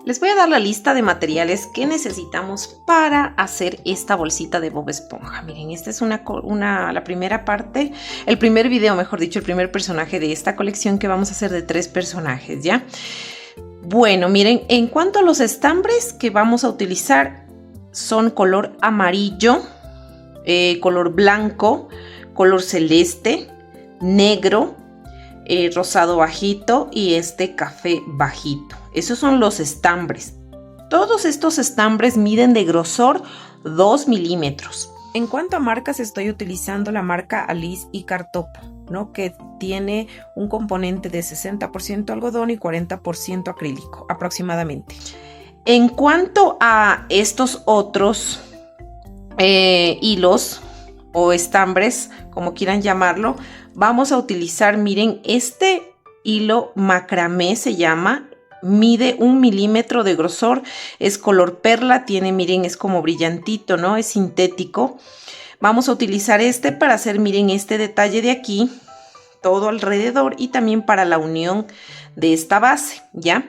Les voy a dar la lista de materiales que necesitamos para hacer esta bolsita de Bob Esponja. Miren, esta es la primera parte, el primer video, mejor dicho, el primer personaje de esta colección que vamos a hacer de 3 personajes, ¿ya? Bueno, miren, en cuanto a los estambres que vamos a utilizar, son color amarillo, color blanco, color celeste, negro, rosado bajito y este café bajito. Esos son los estambres. Todos estos estambres miden de grosor 2 milímetros. En cuanto a marcas, estoy utilizando la marca Alice y Cartopo, ¿no? Que tiene un componente de 60% algodón y 40% acrílico aproximadamente. En cuanto a estos otros hilos o estambres, como quieran llamarlo, vamos a utilizar, miren, este hilo macramé se llama. Mide 1 milímetro de grosor, es color perla, tiene, miren, es como brillantito, ¿no? Es sintético. Vamos a utilizar este para hacer, miren, este detalle de aquí, todo alrededor y también para la unión de esta base, ¿ya?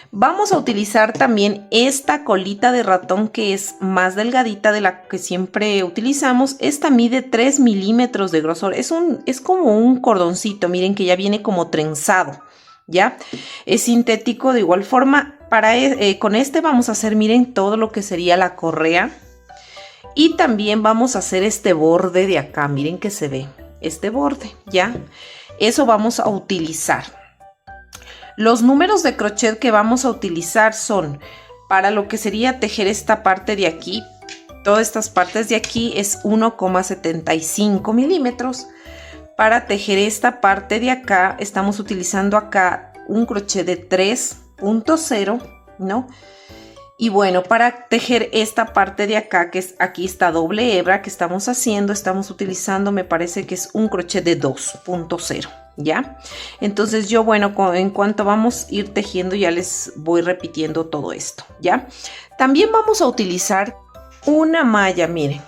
Vamos a utilizar también esta colita de ratón que es más delgadita de la que siempre utilizamos. Esta mide 3 milímetros de grosor, es como un cordoncito, miren que ya viene como trenzado. ¿Ya? Es sintético de igual forma. Con este vamos a hacer, miren, todo lo que sería la correa. Y también vamos a hacer este borde de acá. Miren que se ve este borde, ¿ya? Eso vamos a utilizar. Los números de crochet que vamos a utilizar son para lo que sería tejer esta parte de aquí. Todas estas partes de aquí es 1,75 milímetros. Para tejer esta parte de acá, estamos utilizando acá un crochet de 3.0, ¿no? Y bueno, para tejer esta parte de acá, que es aquí esta doble hebra que estamos haciendo, estamos utilizando, me parece que es un crochet de 2.0, ¿ya? Entonces yo, bueno, en cuanto vamos a ir tejiendo, ya les voy repitiendo todo esto, ¿ya? También vamos a utilizar una malla, miren.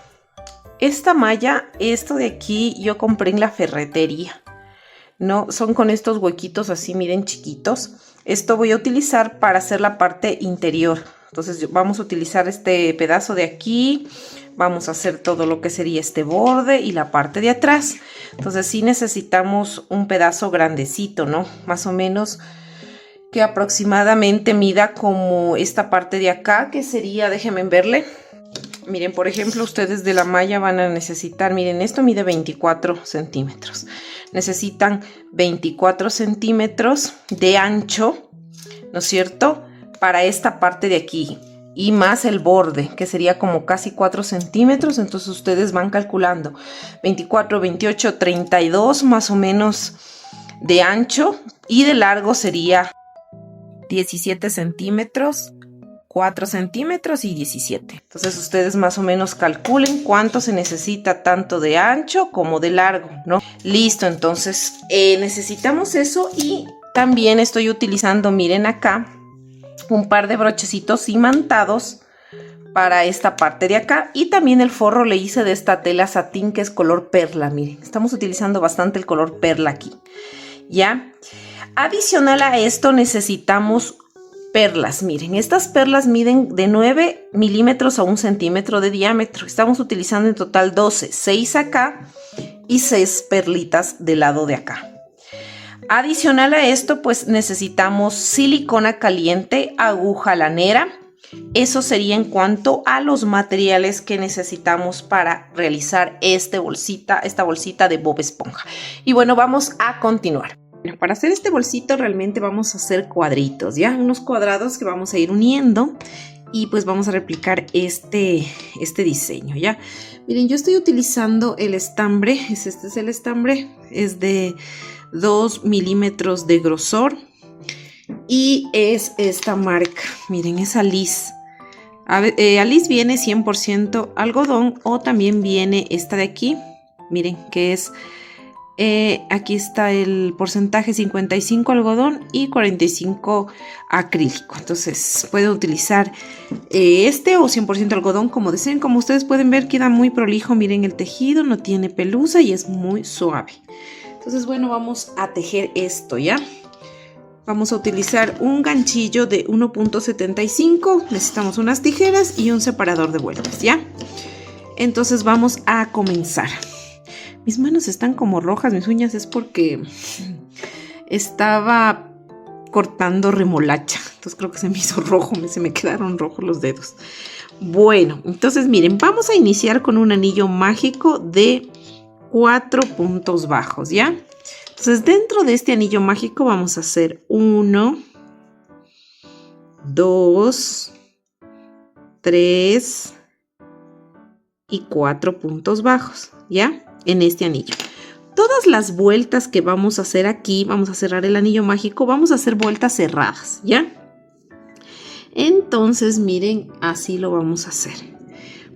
Esta malla, esto de aquí, yo compré en la ferretería, ¿no? Son con estos huequitos así, miren, chiquitos. Esto voy a utilizar para hacer la parte interior. Entonces vamos a utilizar este pedazo de aquí. Vamos a hacer todo lo que sería este borde y la parte de atrás. Entonces sí necesitamos un pedazo grandecito, ¿no? Más o menos que aproximadamente mida como esta parte de acá, que sería, déjenme verle. Miren, por ejemplo, ustedes de la malla van a necesitar, miren, esto mide 24 centímetros. Necesitan 24 centímetros de ancho, ¿no es cierto? Para esta parte de aquí y más el borde, que sería como casi 4 centímetros. Entonces ustedes van calculando 24, 28, 32 más o menos de ancho y de largo sería 17 centímetros. 4 centímetros y 17. Entonces ustedes más o menos calculen cuánto se necesita tanto de ancho como de largo, ¿no? Listo, entonces necesitamos eso y también estoy utilizando, miren acá, un par de brochecitos imantados para esta parte de acá y también el forro le hice de esta tela satín que es color perla, miren, estamos utilizando bastante el color perla aquí, ¿ya? Adicional a esto necesitamos perlas, miren, estas perlas miden de 9 milímetros a 1 centímetro de diámetro. Estamos utilizando en total 12, 6 acá y 6 perlitas del lado de acá. Adicional a esto, pues necesitamos silicona caliente, aguja lanera. Eso sería en cuanto a los materiales que necesitamos para realizar esta bolsita de Bob Esponja. Y bueno, vamos a continuar. Para hacer este bolsito realmente vamos a hacer cuadritos, ¿ya? Unos cuadrados que vamos a ir uniendo y pues vamos a replicar este diseño, ¿ya? Miren, yo estoy utilizando el estambre, este es el estambre, es de 2 milímetros de grosor y es esta marca, miren, es Alice. Alice viene 100% algodón, o también viene esta de aquí, miren, que es, aquí está el porcentaje: 55 algodón y 45 acrílico. Entonces pueden utilizar este o 100% algodón, como deseen. Como ustedes pueden ver, queda muy prolijo, miren el tejido, no tiene pelusa y es muy suave. Entonces, bueno, vamos a tejer esto, ¿ya? Vamos a utilizar un ganchillo de 1.75, necesitamos unas tijeras y un separador de vueltas, ¿ya? Entonces vamos a comenzar. Mis manos están como rojas, mis uñas, es porque estaba cortando remolacha. Entonces creo que se me hizo rojo, se me quedaron rojos los dedos. Bueno, entonces miren, vamos a iniciar con un anillo mágico de 4 puntos bajos, ¿ya? Entonces dentro de este anillo mágico vamos a hacer 1, 2, 3 y 4 puntos bajos, ¿ya? En este anillo. Todas las vueltas que vamos a hacer aquí, vamos a cerrar el anillo mágico, vamos a hacer vueltas cerradas, ¿ya? Entonces miren, así lo vamos a hacer.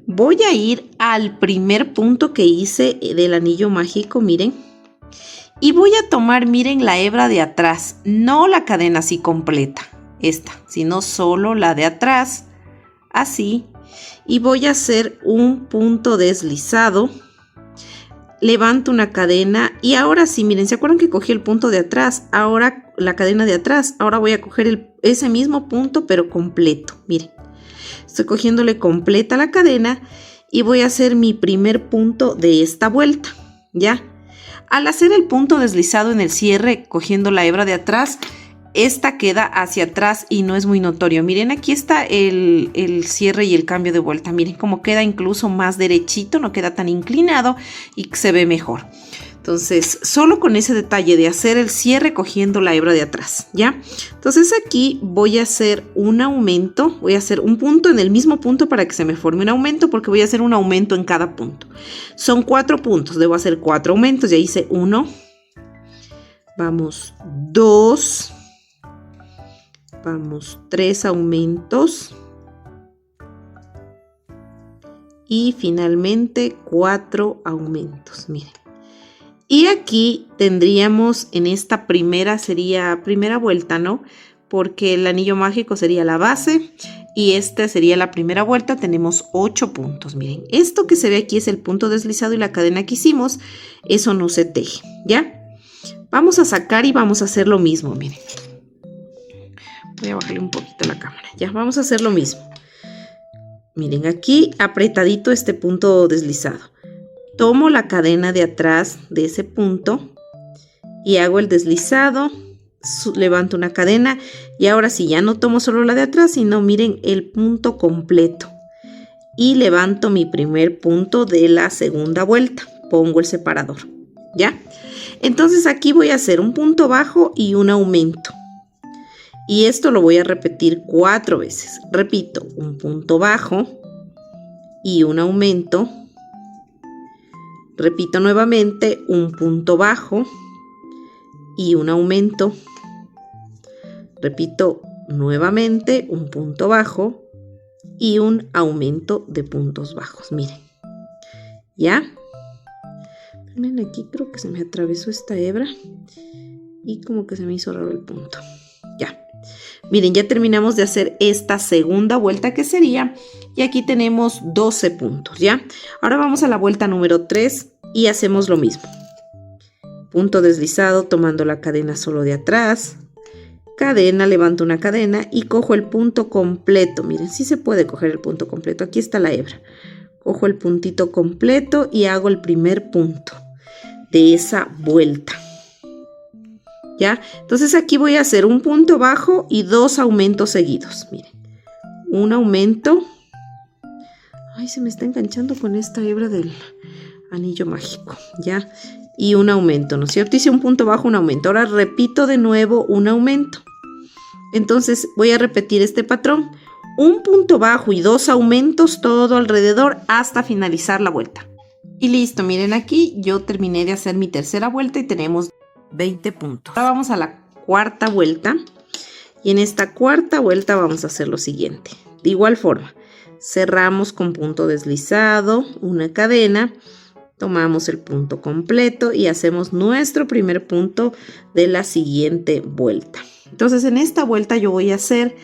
Voy a ir al primer punto que hice del anillo mágico, miren. Y voy a tomar, miren, la hebra de atrás, no la cadena así completa, esta, sino solo la de atrás, así. Y voy a hacer un punto deslizado. Levanto una cadena y ahora sí, miren, ¿se acuerdan que cogí el punto de atrás? Ahora la cadena de atrás, ahora voy a coger ese mismo punto pero completo, miren. Estoy cogiéndole completa la cadena y voy a hacer mi primer punto de esta vuelta, ¿ya? Al hacer el punto deslizado en el cierre, cogiendo la hebra de atrás, esta queda hacia atrás y no es muy notorio. Miren, aquí está el cierre y el cambio de vuelta. Miren cómo queda incluso más derechito, no queda tan inclinado y se ve mejor. Entonces, solo con ese detalle de hacer el cierre cogiendo la hebra de atrás, ¿ya? Entonces aquí voy a hacer un aumento, voy a hacer un punto en el mismo punto para que se me forme un aumento, porque voy a hacer un aumento en cada punto. Son 4 puntos, debo hacer 4 aumentos, ya hice 1, vamos 2, vamos 3 aumentos y finalmente 4 aumentos, miren. Y aquí tendríamos en esta sería primera vuelta, ¿no? Porque el anillo mágico sería la base y esta sería la primera vuelta. Tenemos 8 puntos. Miren, esto que se ve aquí es el punto deslizado y la cadena que hicimos. Eso no se teje, ¿ya? Vamos a sacar y vamos a hacer lo mismo, miren. Voy a bajarle un poquito la cámara. Ya, vamos a hacer lo mismo. Miren, aquí apretadito este punto deslizado. Tomo la cadena de atrás de ese punto y hago el deslizado, levanto una cadena y ahora sí, ya no tomo solo la de atrás, sino miren el punto completo. Y levanto mi primer punto de la segunda vuelta, pongo el separador, ¿ya? Entonces aquí voy a hacer un punto bajo y un aumento. Y esto lo voy a repetir 4 veces. Repito, un punto bajo y un aumento. Repito nuevamente, un punto bajo y un aumento. Repito nuevamente, un punto bajo y un aumento de puntos bajos. Miren, ¿ya? Miren, aquí creo que se me atravesó esta hebra y como que se me hizo raro el punto. Ya. Miren, ya terminamos de hacer esta segunda vuelta que sería, y aquí tenemos 12 puntos, ¿ya? Ahora vamos a la vuelta número 3 y hacemos lo mismo. Punto deslizado tomando la cadena solo de atrás. Cadena, levanto una cadena y cojo el punto completo. Miren, sí se puede coger el punto completo. Aquí está la hebra. Cojo el puntito completo y hago el primer punto de esa vuelta. ¿Ya? Entonces aquí voy a hacer un punto bajo y 2 aumentos seguidos. Miren, un aumento. Ay, se me está enganchando con esta hebra del anillo mágico, ¿ya? Y un aumento, ¿no es cierto? Hice un punto bajo, un aumento. Ahora repito de nuevo un aumento. Entonces voy a repetir este patrón. Un punto bajo y 2 aumentos todo alrededor hasta finalizar la vuelta. Y listo, miren, aquí yo terminé de hacer mi tercera vuelta y tenemos 20 puntos. Ahora vamos a la cuarta vuelta. Y en esta cuarta vuelta vamos a hacer lo siguiente. De igual forma, cerramos con punto deslizado, una cadena, tomamos el punto completo y hacemos nuestro primer punto de la siguiente vuelta. Entonces en esta vuelta yo voy a hacer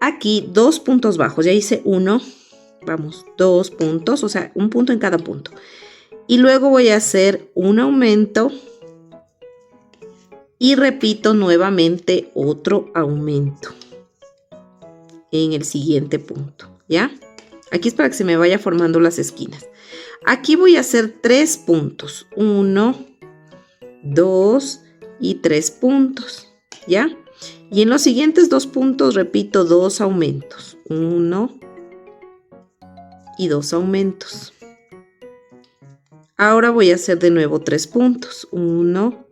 aquí 2 puntos bajos, ya hice uno, vamos, 2 puntos, o sea, un punto en cada punto. Y luego voy a hacer un aumento y repito nuevamente otro aumento en el siguiente punto, ¿ya? Aquí es para que se me vaya formando las esquinas. Aquí voy a hacer 3 puntos, 1, 2 y 3 puntos, ¿ya? Y en los siguientes 2 puntos repito 2 aumentos, 1 y 2 aumentos. Ahora voy a hacer de nuevo 3 puntos, 1,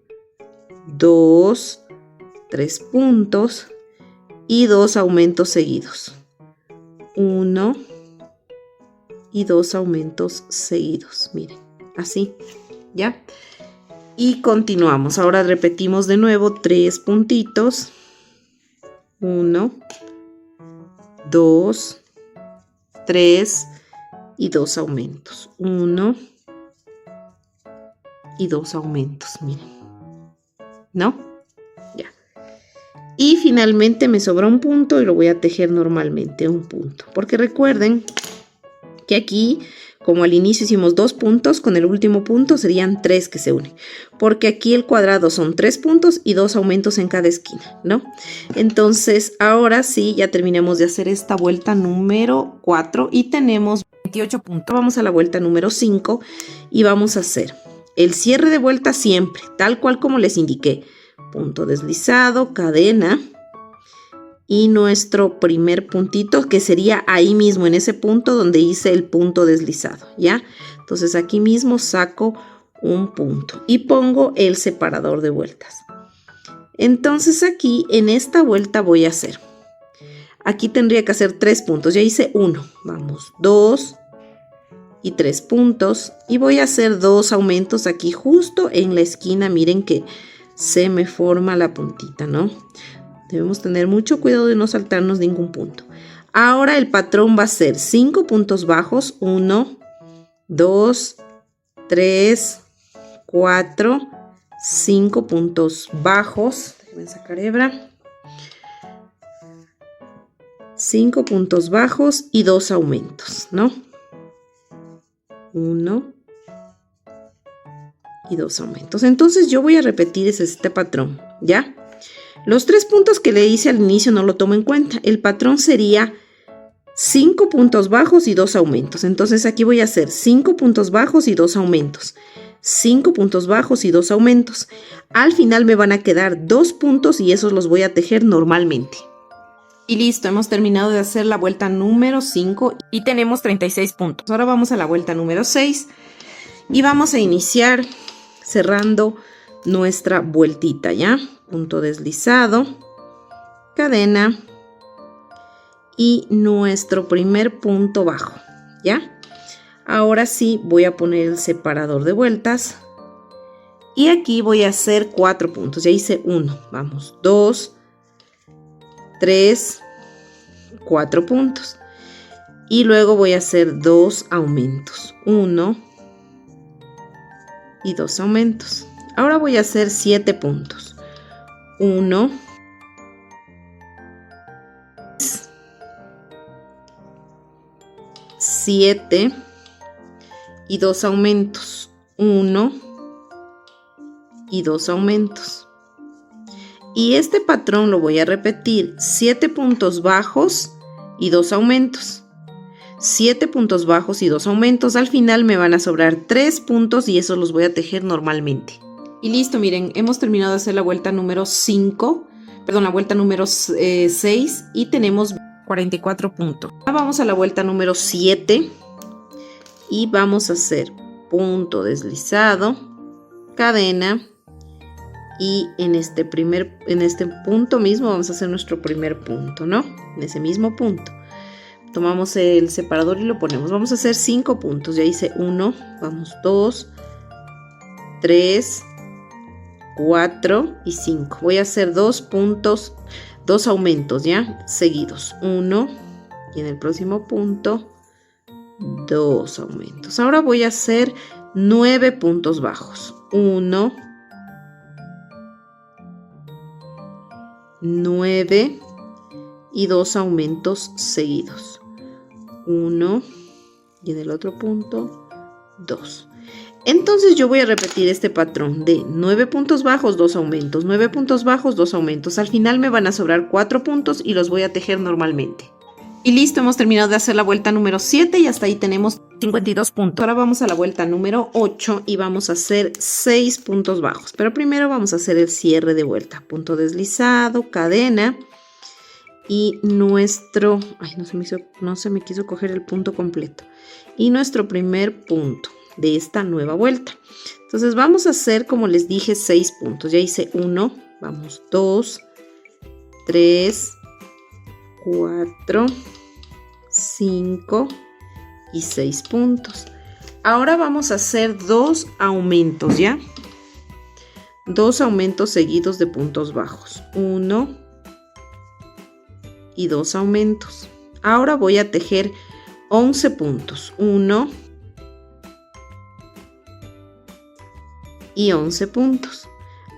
2, 3 puntos y 2 aumentos seguidos, 1 y 2 aumentos seguidos, miren, así, ¿ya? Y continuamos, ahora repetimos de nuevo 3 puntitos, 1, 2, 3 y 2 aumentos, 1 y 2 aumentos, miren, ¿no? Ya. Y finalmente me sobra un punto y lo voy a tejer normalmente un punto, porque recuerden que aquí, como al inicio hicimos 2 puntos, con el último punto serían 3 que se unen, porque aquí el cuadrado son 3 puntos y 2 aumentos en cada esquina, ¿no? Entonces, ahora sí, ya terminamos de hacer esta vuelta número 4 y tenemos 28 puntos. Vamos a la vuelta número 5 y vamos a hacer el cierre de vuelta siempre, tal cual como les indiqué. Punto deslizado, cadena y nuestro primer puntito que sería ahí mismo en ese punto donde hice el punto deslizado, ¿ya? Entonces aquí mismo saco un punto y pongo el separador de vueltas. Entonces aquí en esta vuelta voy a hacer, aquí tendría que hacer 3 puntos, ya hice 1, vamos, 2 y 3 puntos y voy a hacer 2 aumentos aquí justo en la esquina, miren que se me forma la puntita, ¿no? Debemos tener mucho cuidado de no saltarnos ningún punto. Ahora el patrón va a ser 5 puntos bajos, 1, 2, 3, 4, 5 puntos bajos, déjenme sacar hebra, 5 puntos bajos y 2 aumentos, ¿no? 1 y 2 aumentos. Entonces yo voy a repetir este patrón, ¿ya? Los 3 puntos que le hice al inicio no lo tomo en cuenta. El patrón sería 5 puntos bajos y 2 aumentos. Entonces aquí voy a hacer 5 puntos bajos y 2 aumentos. 5 puntos bajos y 2 aumentos. Al final me van a quedar 2 puntos y esos los voy a tejer normalmente. Y listo, hemos terminado de hacer la vuelta número 5 y tenemos 36 puntos. Ahora vamos a la vuelta número 6 y vamos a iniciar cerrando nuestra vueltita, ¿ya? Punto deslizado, cadena y nuestro primer punto bajo, ¿ya? Ahora sí voy a poner el separador de vueltas y aquí voy a hacer 4 puntos. Ya hice 1, vamos, 2, 3, 4 puntos y luego voy a hacer 2 aumentos, 1 y 2 aumentos. Ahora voy a hacer 7 puntos, 1, 7 y 2 aumentos, 1 y 2 aumentos. Y este patrón lo voy a repetir, 7 puntos bajos y 2 aumentos. 7 puntos bajos y 2 aumentos. Al final me van a sobrar 3 puntos y esos los voy a tejer normalmente. Y listo, miren, hemos terminado de hacer la vuelta número 5, perdón, la vuelta número 6 y tenemos 44 puntos. Ahora vamos a la vuelta número 7 y vamos a hacer punto deslizado, cadena y en este punto mismo vamos a hacer nuestro primer punto, ¿no? En ese mismo punto. Tomamos el separador y lo ponemos. Vamos a hacer 5 puntos. Ya hice 1, vamos 2, 3, 4 y 5. Voy a hacer 2 puntos, 2 aumentos ya seguidos. 1 y en el próximo punto 2 aumentos. Ahora voy a hacer 9 puntos bajos. 1, 9 y 2 aumentos seguidos. 1 y en el otro punto 2. Entonces yo voy a repetir este patrón de 9 puntos bajos, 2 aumentos, 9 puntos bajos, 2 aumentos. Al final me van a sobrar 4 puntos y los voy a tejer normalmente. Y listo, hemos terminado de hacer la vuelta número 7 y hasta ahí tenemos 52 puntos. Ahora vamos a la vuelta número 8 y vamos a hacer 6 puntos bajos. Pero primero vamos a hacer el cierre de vuelta. Punto deslizado, cadena y nuestro... Ay, no se me quiso coger el punto completo. Y nuestro primer punto de esta nueva vuelta. Entonces vamos a hacer, como les dije, 6 puntos. Ya hice 1, vamos 2, 3, 4, 5 y 6 puntos. Ahora vamos a hacer 2 aumentos, ¿ya? 2 aumentos seguidos de puntos bajos. 1 y 2 aumentos. Ahora voy a tejer 11 puntos. 1 y 11 puntos.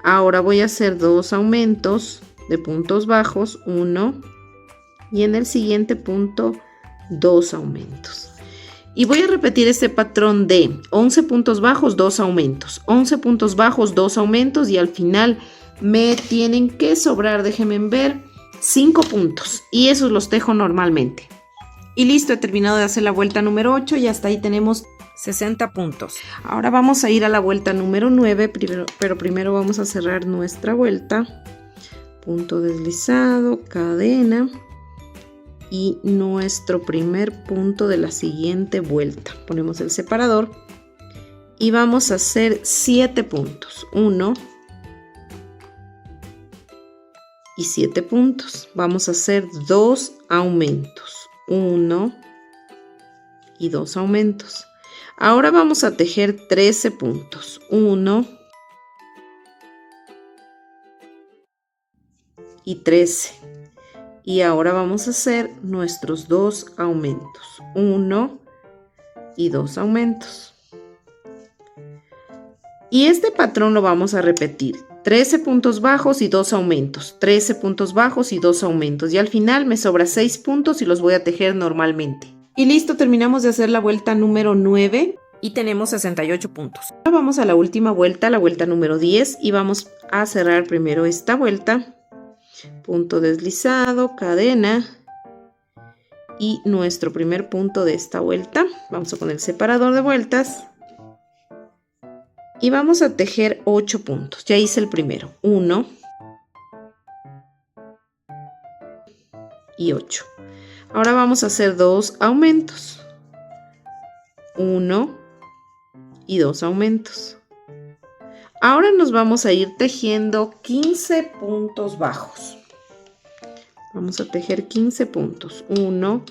Ahora voy a hacer 2 aumentos de puntos bajos. 1 y en el siguiente punto 2 aumentos. Y voy a repetir este patrón de 11 puntos bajos, 2 aumentos, 11 puntos bajos, 2 aumentos y al final me tienen que sobrar, déjenme ver, 5 puntos y esos los tejo normalmente. Y listo, he terminado de hacer la vuelta número 8 y hasta ahí tenemos 60 puntos. Ahora vamos a ir a la vuelta número 9, pero primero vamos a cerrar nuestra vuelta. Punto deslizado, cadena y nuestro primer punto de la siguiente vuelta. Ponemos el separador y vamos a hacer 7 puntos. 1 y 7 puntos. Vamos a hacer 2 aumentos. 1 y 2 aumentos. Ahora vamos a tejer 13 puntos. 1 y 13. Y ahora vamos a hacer nuestros 2 aumentos. 1 y 2 aumentos. Y este patrón lo vamos a repetir. 13 puntos bajos y 2 aumentos. 13 puntos bajos y 2 aumentos. Y al final me sobra 6 puntos y los voy a tejer normalmente. Y listo, terminamos de hacer la vuelta número 9 y tenemos 68 puntos. Ahora vamos a la última vuelta, la vuelta número 10 y vamos a cerrar primero esta vuelta. Punto deslizado, cadena y nuestro primer punto de esta vuelta. Vamos a poner el separador de vueltas y vamos a tejer 8 puntos. Ya hice el primero, 1 y 8. Ahora vamos a hacer 2 aumentos, 1 y 2 aumentos. Ahora nos vamos a ir tejiendo 15 puntos bajos. Vamos a tejer 15 puntos. 1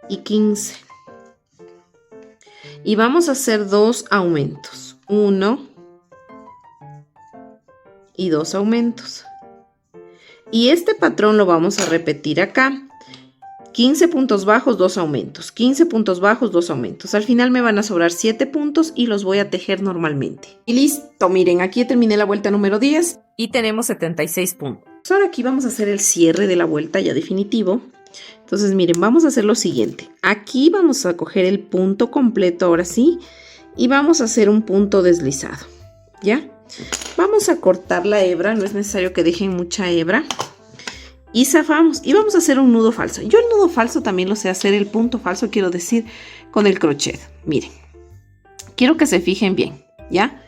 y 15. Y vamos a hacer 2 aumentos. 1 y 2 aumentos. Y este patrón lo vamos a repetir acá. 15 puntos bajos, 2 aumentos, 15 puntos bajos, 2 aumentos. Al final me van a sobrar 7 puntos y los voy a tejer normalmente. Y listo, miren, aquí terminé la vuelta número 10 y tenemos 76 puntos. Ahora aquí vamos a hacer el cierre de la vuelta ya definitivo. Entonces miren, vamos a hacer lo siguiente. Aquí vamos a coger el punto completo ahora sí y vamos a hacer un punto deslizado, ¿ya? Vamos a cortar la hebra, no es necesario que dejen mucha hebra. Y zafamos y vamos a hacer un nudo falso. Yo el nudo falso también lo sé hacer, el punto falso quiero decir con el crochet. Miren, quiero que se fijen bien, ¿ya?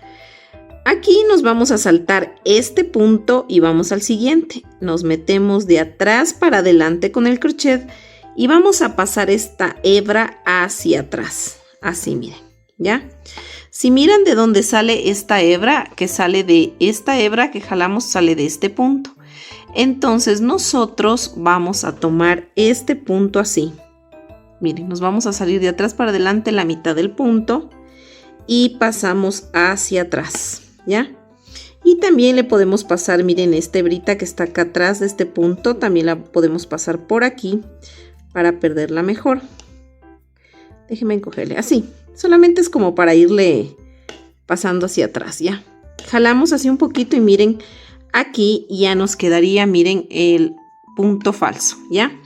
Aquí nos vamos a saltar este punto y vamos al siguiente. Nos metemos de atrás para adelante con el crochet y vamos a pasar esta hebra hacia atrás. Así, miren, ¿ya? Si miran de dónde sale esta hebra, que sale de esta hebra que jalamos, sale de este punto. Entonces nosotros vamos a tomar este punto así. Miren, nos vamos a salir de atrás para adelante la mitad del punto y pasamos hacia atrás, ¿ya? Y también le podemos pasar, miren, esta hebrita que está acá atrás de este punto, también la podemos pasar por aquí para perderla mejor. Déjenme encogerle así, solamente es como para irle pasando hacia atrás, ya. Jalamos así un poquito y miren, aquí ya nos quedaría, miren, el punto falso, ¿ya?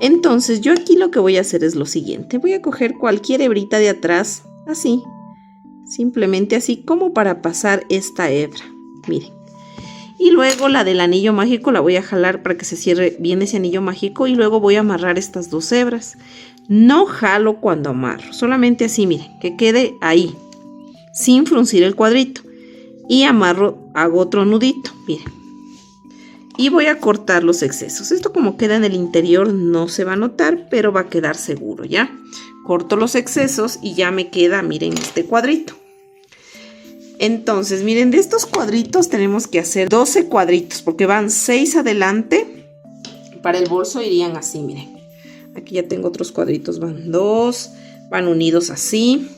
Entonces yo aquí lo que voy a hacer es lo siguiente, voy a coger cualquier hebrita de atrás, así, simplemente así como para pasar esta hebra. Miren, y luego la del anillo mágico la voy a jalar para que se cierre bien ese anillo mágico y luego voy a amarrar estas dos hebras. No jalo cuando amarro, solamente así, miren, que quede ahí, sin fruncir el cuadrito. Y amarro, hago otro nudito, miren. Y voy a cortar los excesos. Esto como queda en el interior no se va a notar, pero va a quedar seguro, ¿ya? Corto los excesos y ya me queda, miren, este cuadrito. Entonces, miren, de estos cuadritos tenemos que hacer 12 cuadritos porque van 6 adelante. Para el bolso irían así, miren. Aquí ya tengo otros cuadritos, van 2, van unidos así.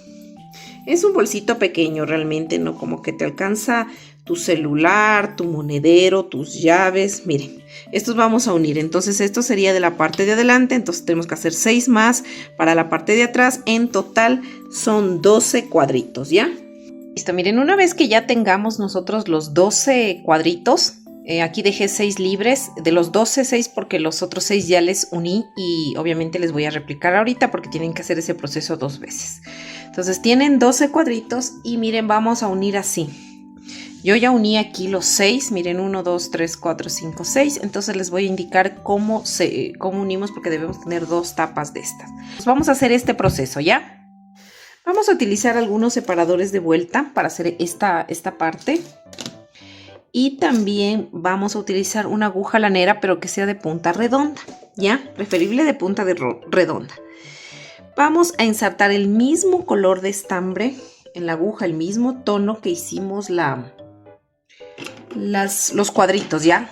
Es un bolsito pequeño realmente, ¿no? Como que te alcanza tu celular, tu monedero, tus llaves. Miren, estos vamos a unir. Entonces, esto sería de la parte de adelante. Entonces, tenemos que hacer 6 más para la parte de atrás. En total son 12 cuadritos, ¿ya? Listo, miren, una vez que ya tengamos nosotros los 12 cuadritos, aquí dejé 6 libres, de los 12, 6 porque los otros 6 ya les uní y obviamente les voy a replicar ahorita porque tienen que hacer ese proceso 2 veces. Entonces tienen 12 cuadritos y miren, vamos a unir así. Yo ya uní aquí los 6, miren, 1, 2, 3, 4, 5, 6. Entonces les voy a indicar cómo unimos porque debemos tener 2 tapas de estas. Pues vamos a hacer este proceso, ¿ya? Vamos a utilizar algunos separadores de vuelta para hacer esta parte. Y también vamos a utilizar una aguja lanera, pero que sea de punta redonda, ¿ya? Preferible de punta redonda. Vamos a ensartar el mismo color de estambre en la aguja, el mismo tono que hicimos los cuadritos, ¿ya?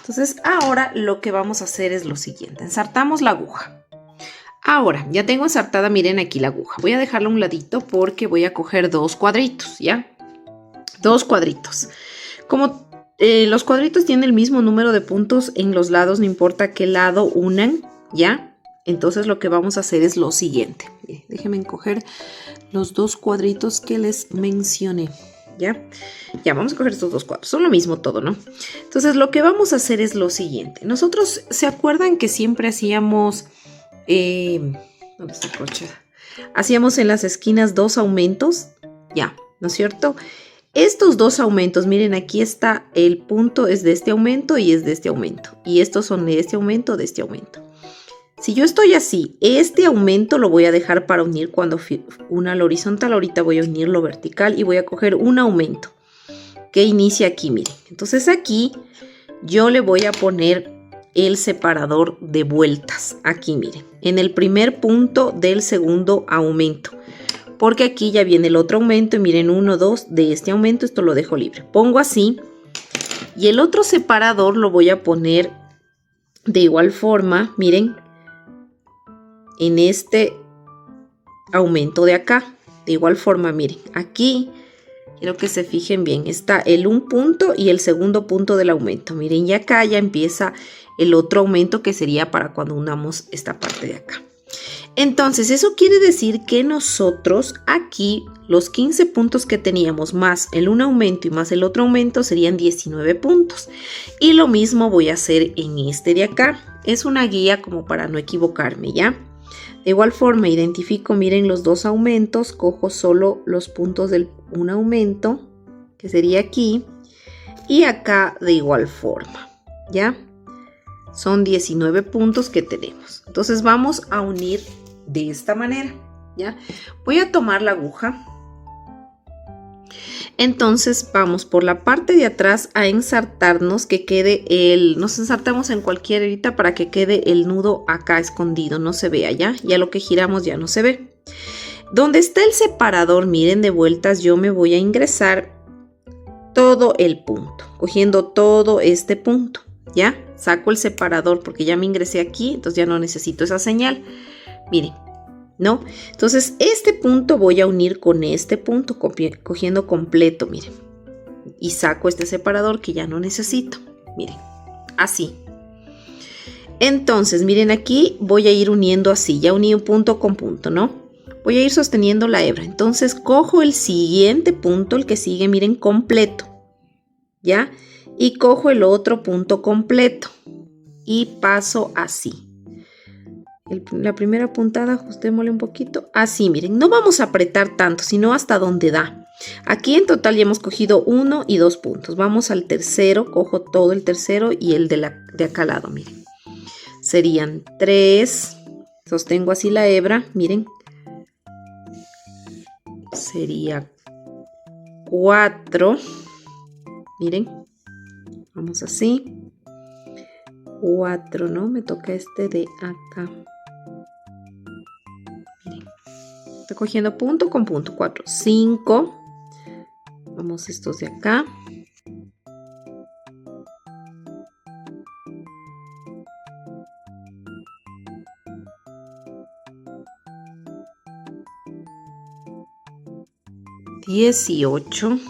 Entonces ahora lo que vamos a hacer es lo siguiente. Ensartamos la aguja. Ahora, ya tengo ensartada, miren aquí la aguja. Voy a dejarla a un ladito porque voy a coger 2 cuadritos, ¿ya? 2 cuadritos. Como los cuadritos tienen el mismo número de puntos en los lados, no importa qué lado unan, ¿ya? Entonces lo que vamos a hacer es lo siguiente. Déjenme coger los 2 cuadritos que les mencioné, ¿ya? Ya, vamos a coger estos 2 cuadros. Son lo mismo todo, ¿no? Entonces lo que vamos a hacer es lo siguiente. Nosotros, ¿se acuerdan que siempre hacíamos... ¿dónde está el coche? Hacíamos en las esquinas 2 aumentos, ya, ¿no es cierto? Estos 2 aumentos, miren, aquí está el punto, es de este aumento y es de este aumento. Y estos son de este aumento, de este aumento. Si yo estoy así, este aumento lo voy a dejar para unir cuando una al horizontal. Ahorita voy a unirlo vertical y voy a coger un aumento que inicia aquí, miren. Entonces aquí yo le voy a poner el separador de vueltas. Aquí, miren, en el primer punto del segundo aumento. Porque aquí ya viene el otro aumento y miren, 1, 2 de este aumento, esto lo dejo libre. Pongo así y el otro separador lo voy a poner de igual forma, miren, en este aumento de acá. De igual forma, miren, aquí quiero que se fijen bien, está el un punto y el segundo punto del aumento. Miren, y acá ya empieza el otro aumento que sería para cuando unamos esta parte de acá. Entonces, eso quiere decir que nosotros aquí los 15 puntos que teníamos más el un aumento y más el otro aumento serían 19 puntos. Y lo mismo voy a hacer en este de acá. Es una guía como para no equivocarme, ¿ya? De igual forma, identifico, miren, los 2 aumentos, cojo solo los puntos del un aumento, que sería aquí, y acá de igual forma, ¿ya? Son 19 puntos que tenemos. Entonces vamos a unir de esta manera, ¿ya? Voy a tomar la aguja. Entonces vamos por la parte de atrás a ensartarnos, que quede nos ensartamos en cualquier herita para que quede el nudo acá escondido, no se vea, ¿ya? Ya lo que giramos ya no se ve. Donde está el separador, miren, de vueltas, yo me voy a ingresar todo el punto, cogiendo todo este punto, ¿ya? Saco el separador porque ya me ingresé aquí, entonces ya no necesito esa señal. Miren, ¿no? Entonces este punto voy a unir con este punto, cogiendo completo, miren. y saco este separador que ya no necesito. Miren, así. Entonces, miren, aquí voy a ir uniendo así. Ya uní un punto con punto, ¿no? Voy a ir sosteniendo la hebra. Entonces, cojo el siguiente punto, el que sigue, miren, completo. ¿Ya? Y cojo el otro punto completo. Y paso así. La primera puntada, ajustémosle un poquito. Así, miren, no vamos a apretar tanto, sino hasta donde da. Aquí en total ya hemos cogido 1 y 2 puntos. Vamos al tercero, cojo todo el tercero y el de acá al lado, miren. Serían 3. Sostengo así la hebra, miren. Sería 4. Miren. Vamos así. 4, ¿no? Me toca este de acá. Miren. Estoy cogiendo punto con punto. 4, 5. Vamos estos de acá. $18.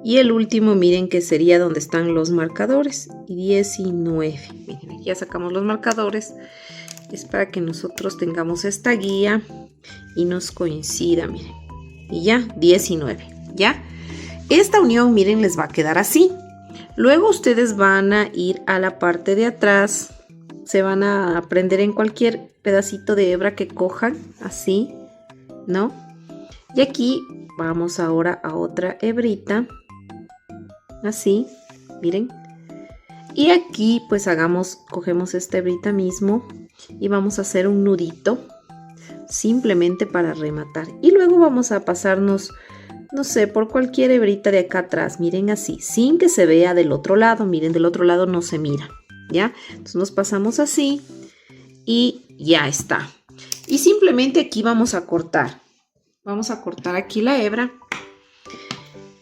Y el último, miren, que sería donde están los marcadores. $19. Miren, aquí ya sacamos los marcadores. Es para que nosotros tengamos esta guía y nos coincida, miren. Y ya, 19. ¿Ya? Esta unión, miren, les va a quedar así. Luego ustedes van a ir a la parte de atrás. Se van a prender en cualquier pedacito de hebra que cojan. Así, ¿no? Y aquí vamos ahora a otra hebrita. Así, miren. Y aquí pues cogemos esta hebrita mismo y vamos a hacer un nudito simplemente para rematar. Y luego vamos a pasarnos, no sé, por cualquier hebrita de acá atrás, miren así, sin que se vea del otro lado. Miren, del otro lado no se mira, ¿ya? Entonces nos pasamos así y ya está. Y simplemente aquí vamos a cortar. Vamos a cortar aquí la hebra.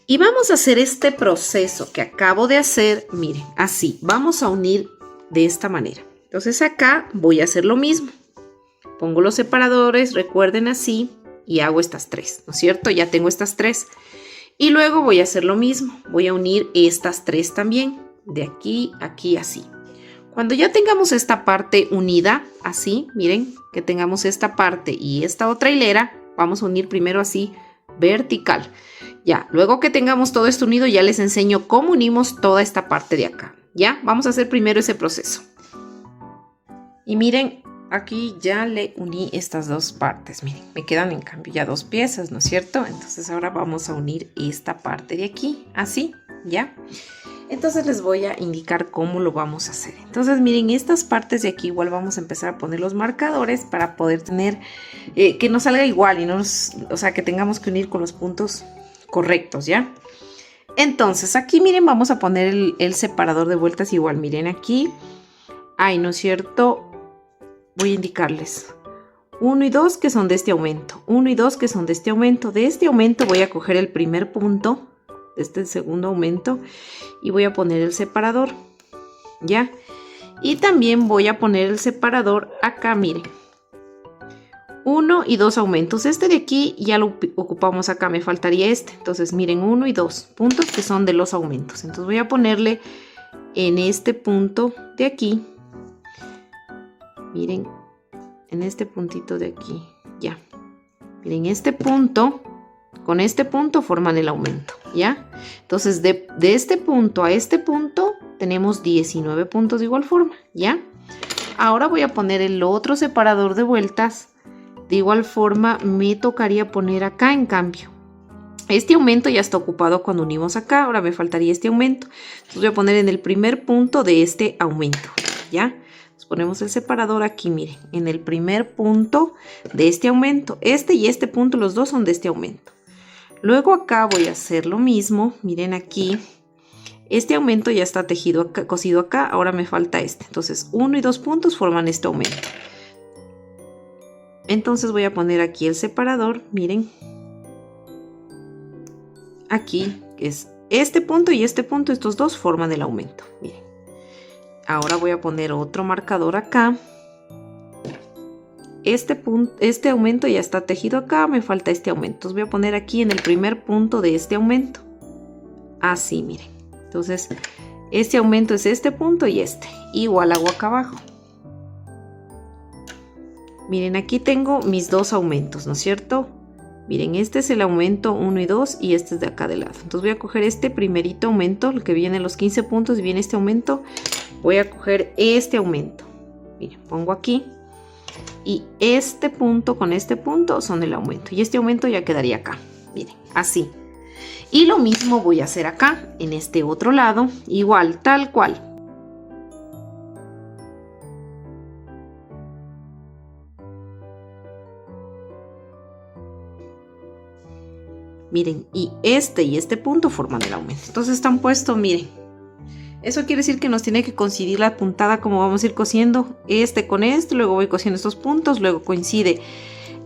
Y vamos a hacer este proceso que acabo de hacer, miren, así. Vamos a unir de esta manera. Entonces acá voy a hacer lo mismo. Pongo los separadores, recuerden así, y hago estas 3, ¿no es cierto? Ya tengo estas 3. Y luego voy a hacer lo mismo. Voy a unir estas 3 también, de aquí, aquí, así. Cuando ya tengamos esta parte unida, así, miren, que tengamos esta parte y esta otra hilera, vamos a unir primero así, vertical. Ya, luego que tengamos todo esto unido, ya les enseño cómo unimos toda esta parte de acá. Ya, vamos a hacer primero ese proceso. Y miren, aquí ya le uní estas dos partes. Miren, me quedan en cambio ya 2 piezas, ¿no es cierto? Entonces ahora vamos a unir esta parte de aquí, así, ¿ya? Entonces les voy a indicar cómo lo vamos a hacer. Entonces miren, estas partes de aquí igual vamos a empezar a poner los marcadores para poder tener que nos salga igual y no o sea, que tengamos que unir con los puntos correctos, ¿ya? Entonces aquí miren, vamos a poner el separador de vueltas igual. Miren aquí, ay, ¿no es cierto? Voy a indicarles 1 y 2 que son de este aumento, 1 y 2 que son de este aumento. De este aumento voy a coger el primer punto de este segundo aumento y voy a poner el separador, ¿ya? Y también voy a poner el separador acá, miren. 1 y 2 aumentos. Este de aquí ya lo ocupamos acá, me faltaría este. Entonces miren, 1 y 2 puntos que son de los aumentos. Entonces voy a ponerle en este punto de aquí. Miren, en este puntito de aquí, ya. Miren, este punto, con este punto forman el aumento, ¿ya? Entonces, de este punto a este punto tenemos 19 puntos de igual forma, ¿ya? Ahora voy a poner el otro separador de vueltas. De igual forma, me tocaría poner acá, en cambio. Este aumento ya está ocupado cuando unimos acá, ahora me faltaría este aumento. Entonces voy a poner en el primer punto de este aumento, ¿ya? Ponemos el separador aquí, miren, en el primer punto de este aumento. Este y este punto, los dos son de este aumento. Luego acá voy a hacer lo mismo, miren aquí. Este aumento ya está tejido acá, cosido acá, ahora me falta este. Entonces 1 y 2 puntos forman este aumento. Entonces voy a poner aquí el separador, miren. Aquí, que es este punto y este punto, estos dos forman el aumento, miren. Ahora voy a poner otro marcador acá. Este aumento ya está tejido acá, me falta este aumento. Entonces voy a poner aquí en el primer punto de este aumento. así, miren. Entonces, este aumento es este punto y este. Igual hago acá abajo. Miren, aquí tengo mis dos aumentos, ¿no es cierto? Miren, este es el aumento 1 y 2 y este es de acá de lado. Entonces voy a coger este primerito aumento, el que viene los 15 puntos y viene este aumento. Voy a coger este aumento. Miren, pongo aquí. Y este punto con este punto son el aumento. Y este aumento ya quedaría acá. Miren, así. Y lo mismo voy a hacer acá, en este otro lado. Igual, tal cual. Miren, y este punto forman el aumento. Entonces están puestos, miren. Eso quiere decir que nos tiene que coincidir la puntada como vamos a ir cosiendo este con este. Luego voy cosiendo estos puntos. Luego coincide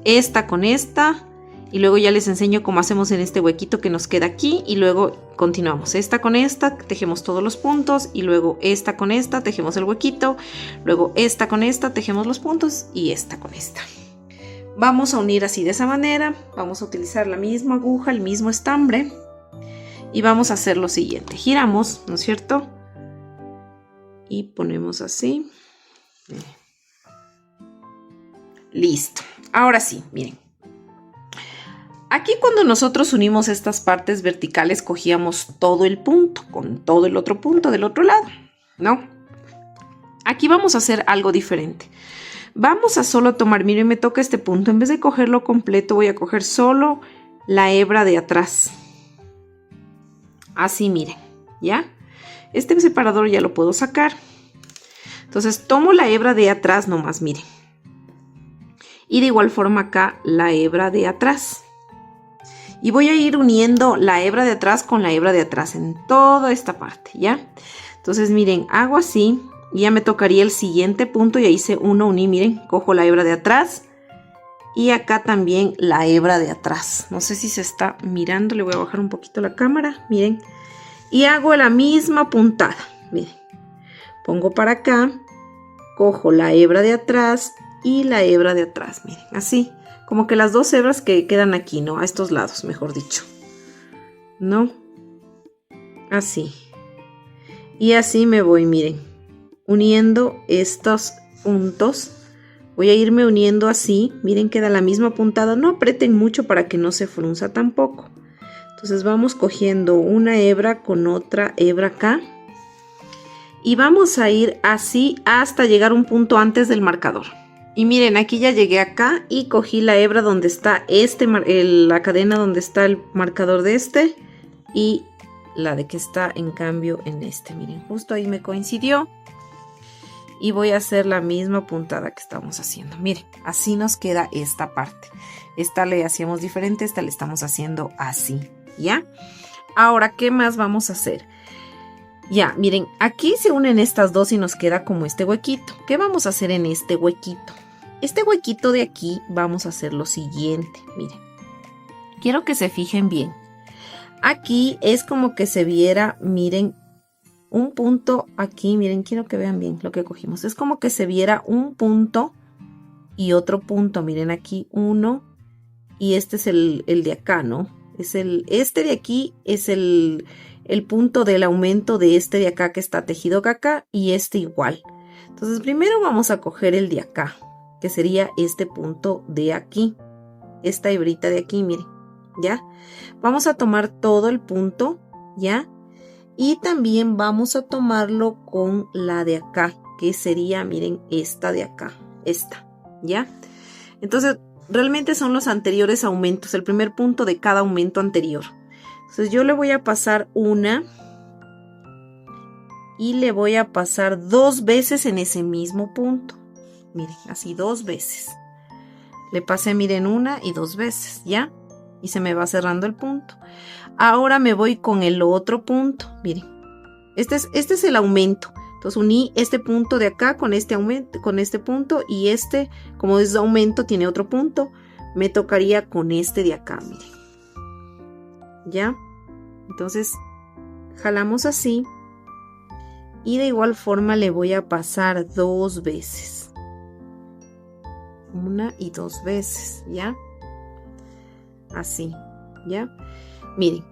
esta con esta. Y luego ya les enseño cómo hacemos en este huequito que nos queda aquí. Y luego continuamos. Esta con esta, tejemos todos los puntos. Y luego esta con esta, tejemos el huequito. Luego esta con esta, tejemos los puntos. Y esta con esta. Vamos a unir así de esa manera. Vamos a utilizar la misma aguja, el mismo estambre. Y vamos a hacer lo siguiente. Giramos, ¿no es cierto? Y ponemos así. Listo. Ahora sí, miren. Aquí cuando nosotros unimos estas partes verticales, cogíamos todo el punto con todo el otro punto del otro lado, ¿no? Aquí vamos a hacer algo diferente. Vamos a solo tomar, miren, me toca este punto. En vez de cogerlo completo, voy a coger solo la hebra de atrás. Así, miren, ¿ya? Este separador ya lo puedo sacar. Entonces tomo la hebra de atrás nomás, miren. Y de igual forma acá la hebra de atrás. Y voy a ir uniendo la hebra de atrás con la hebra de atrás en toda esta parte, ¿ya? Entonces miren, hago así. Y ya me tocaría el siguiente punto. Ya hice uno, uní, miren, cojo la hebra de atrás. Y acá también la hebra de atrás. No sé si se está mirando, le voy a bajar un poquito la cámara, miren. Y hago la misma puntada, miren. Pongo para acá, cojo la hebra de atrás y la hebra de atrás, miren, así. Como que las dos hebras que quedan aquí, ¿no? A estos lados, mejor dicho. ¿No? Así. Y así me voy, miren. Uniendo estos puntos. Voy a irme uniendo así. Miren, queda la misma puntada. No aprieten mucho para que no se frunza tampoco. Entonces vamos cogiendo una hebra con otra hebra acá. Y vamos a ir así hasta llegar a un punto antes del marcador. Y miren, aquí ya llegué acá y cogí la hebra donde está la cadena donde está el marcador de este. Y la de que está en cambio en este. Miren, justo ahí me coincidió. Y voy a hacer la misma puntada que estamos haciendo. Miren, así nos queda esta parte. Esta le hacíamos diferente, esta le estamos haciendo así, ¿ya? Ahora, ¿qué más vamos a hacer? Ya, miren, aquí se unen estas dos y nos queda como este huequito. ¿Qué vamos a hacer en este huequito? Este huequito de aquí vamos a hacer lo siguiente, miren. Quiero que se fijen bien. Aquí es como que se viera, miren, un punto aquí, miren, quiero que vean bien lo que cogimos. Es como que se viera un punto y otro punto. Miren aquí uno y este es el de acá, ¿no? Este de aquí es el punto del aumento de este de acá que está tejido acá y este igual. Entonces primero vamos a coger el de acá, que sería este punto de aquí. Esta hebrita de aquí, miren, ¿ya? Vamos a tomar todo el punto, ¿ya? Y también vamos a tomarlo con la de acá, que sería, miren, esta de acá, esta, ¿ya? Entonces, realmente son los anteriores aumentos, el primer punto de cada aumento anterior. Entonces, yo le voy a pasar una y le voy a pasar 2 veces en ese mismo punto. Miren, así 2 veces. Le pasé, miren, 1 y 2 veces, ¿ya? Y se me va cerrando el punto. Ahora me voy con el otro punto, miren, este es el aumento. Entonces uní este punto de acá con este aumento, con este punto y este, como es aumento, tiene otro punto, me tocaría con este de acá, miren, ¿ya? Entonces jalamos así y de igual forma le voy a pasar 2 veces, 1 y 2 veces, ¿ya? Así, ¿ya? Miren,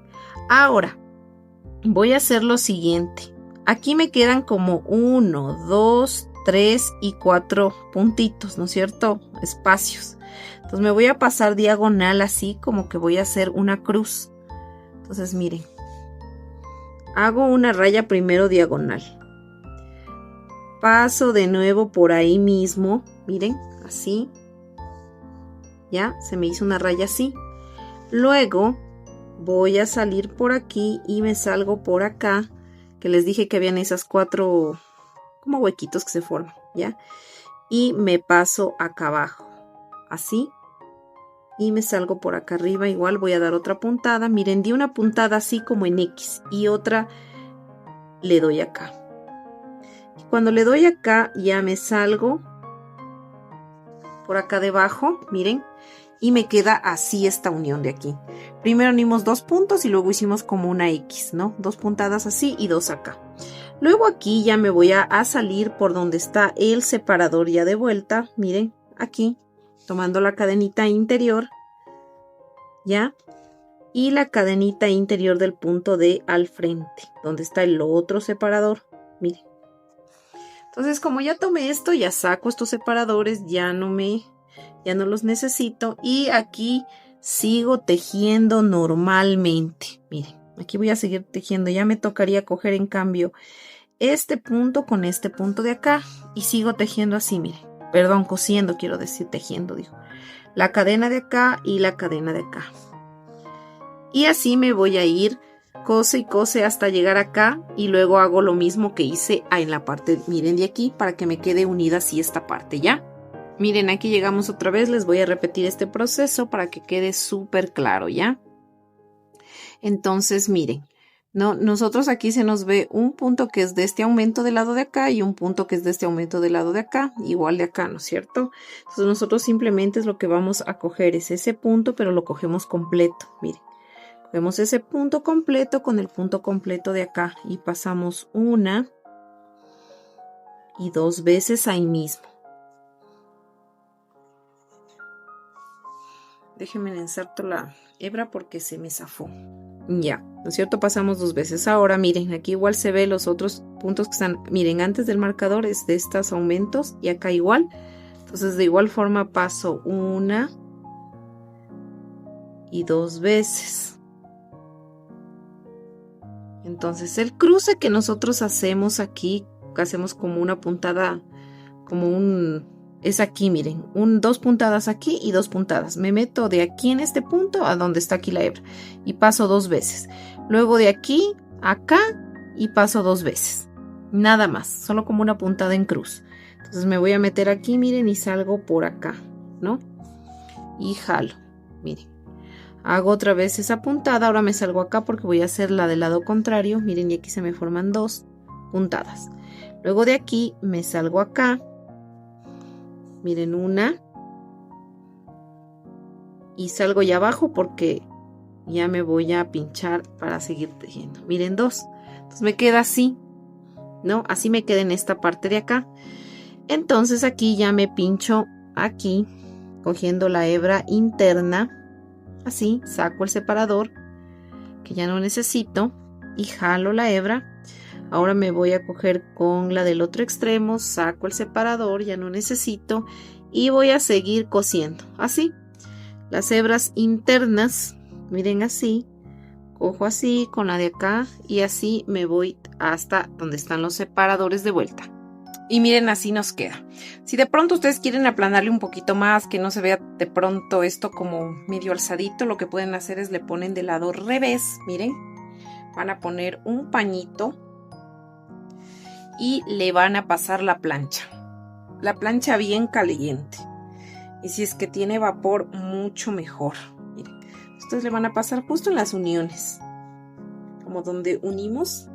ahora voy a hacer lo siguiente. Aquí me quedan como 1, 2, 3 y 4 puntitos, ¿no es cierto? Espacios. Entonces me voy a pasar diagonal así como que voy a hacer una cruz. Entonces miren, hago una raya primero diagonal. Paso de nuevo por ahí mismo, miren, así. Ya, se me hizo una raya así. Luego voy a salir por aquí y me salgo por acá, que les dije que habían esas 4 como huequitos que se forman, ¿ya? Y me paso acá abajo, así. Y me salgo por acá arriba, igual voy a dar otra puntada. Miren, di una puntada así como en X y otra le doy acá. Y cuando le doy acá ya me salgo por acá debajo, miren, y me queda así esta unión de aquí. Primero unimos 2 puntos y luego hicimos como una X, ¿no? 2 puntadas así y 2 acá. Luego aquí ya me voy a salir por donde está el separador ya de vuelta, miren, aquí. Tomando la cadenita interior, ¿ya? Y la cadenita interior del punto de al frente, donde está el otro separador, miren. Entonces, como ya tomé esto, ya saco estos separadores, ya no los necesito. Y aquí sigo tejiendo normalmente, miren. Aquí voy a seguir tejiendo, ya me tocaría coger en cambio este punto con este punto de acá y sigo tejiendo así, miren. Perdón, cosiendo, quiero decir tejiendo, digo. La cadena de acá y la cadena de acá. Y así me voy a ir, cose y cose hasta llegar acá. Y luego hago lo mismo que hice en la parte, miren, de aquí, para que me quede unida así esta parte, ¿ya? Miren, aquí llegamos otra vez, les voy a repetir este proceso para que quede súper claro, ¿ya? Entonces, miren. No, nosotros aquí se nos ve un punto que es de este aumento del lado de acá y un punto que es de este aumento del lado de acá, igual de acá, ¿no es cierto? Entonces nosotros simplemente es lo que vamos a coger, es ese punto, pero lo cogemos completo, miren. Cogemos ese punto completo con el punto completo de acá y pasamos 1 y 2 veces ahí mismo. Déjenme inserto la hebra porque se me zafó. Ya, ¿no es cierto? Pasamos 2 veces. Ahora miren, aquí igual se ve los otros puntos que están, miren, antes del marcador es de estos aumentos y acá igual. Entonces de igual forma paso 1 y 2 veces. Entonces el cruce que nosotros hacemos aquí, hacemos como una puntada, es aquí, miren, 2 puntadas aquí y 2 puntadas. Me meto de aquí en este punto a donde está aquí la hebra y paso 2 veces. Luego de aquí acá y paso 2 veces. Nada más, solo como una puntada en cruz. Entonces me voy a meter aquí, miren, y salgo por acá, ¿no? Y jalo, miren. Hago otra vez esa puntada, ahora me salgo acá porque voy a hacer la del lado contrario. Miren, y aquí se me forman 2 puntadas. Luego de aquí me salgo acá. Miren, 1 y salgo ya abajo porque ya me voy a pinchar para seguir tejiendo. Miren, 2. Entonces me queda así, ¿no? Así me queda en esta parte de acá. Entonces aquí ya me pincho aquí, cogiendo la hebra interna. Así, saco el separador que ya no necesito y jalo la hebra. Ahora me voy a coger con la del otro extremo, saco el separador, ya no necesito, y voy a seguir cosiendo. Así, las hebras internas, miren así, cojo así con la de acá y así me voy hasta donde están los separadores de vuelta. Y miren, así nos queda. Si de pronto ustedes quieren aplanarle un poquito más, que no se vea de pronto esto como medio alzadito, lo que pueden hacer es le ponen del lado revés, miren, van a poner un pañito y le van a pasar la plancha bien caliente, y si es que tiene vapor mucho mejor. Miren, ustedes le van a pasar justo en las uniones, como donde unimos.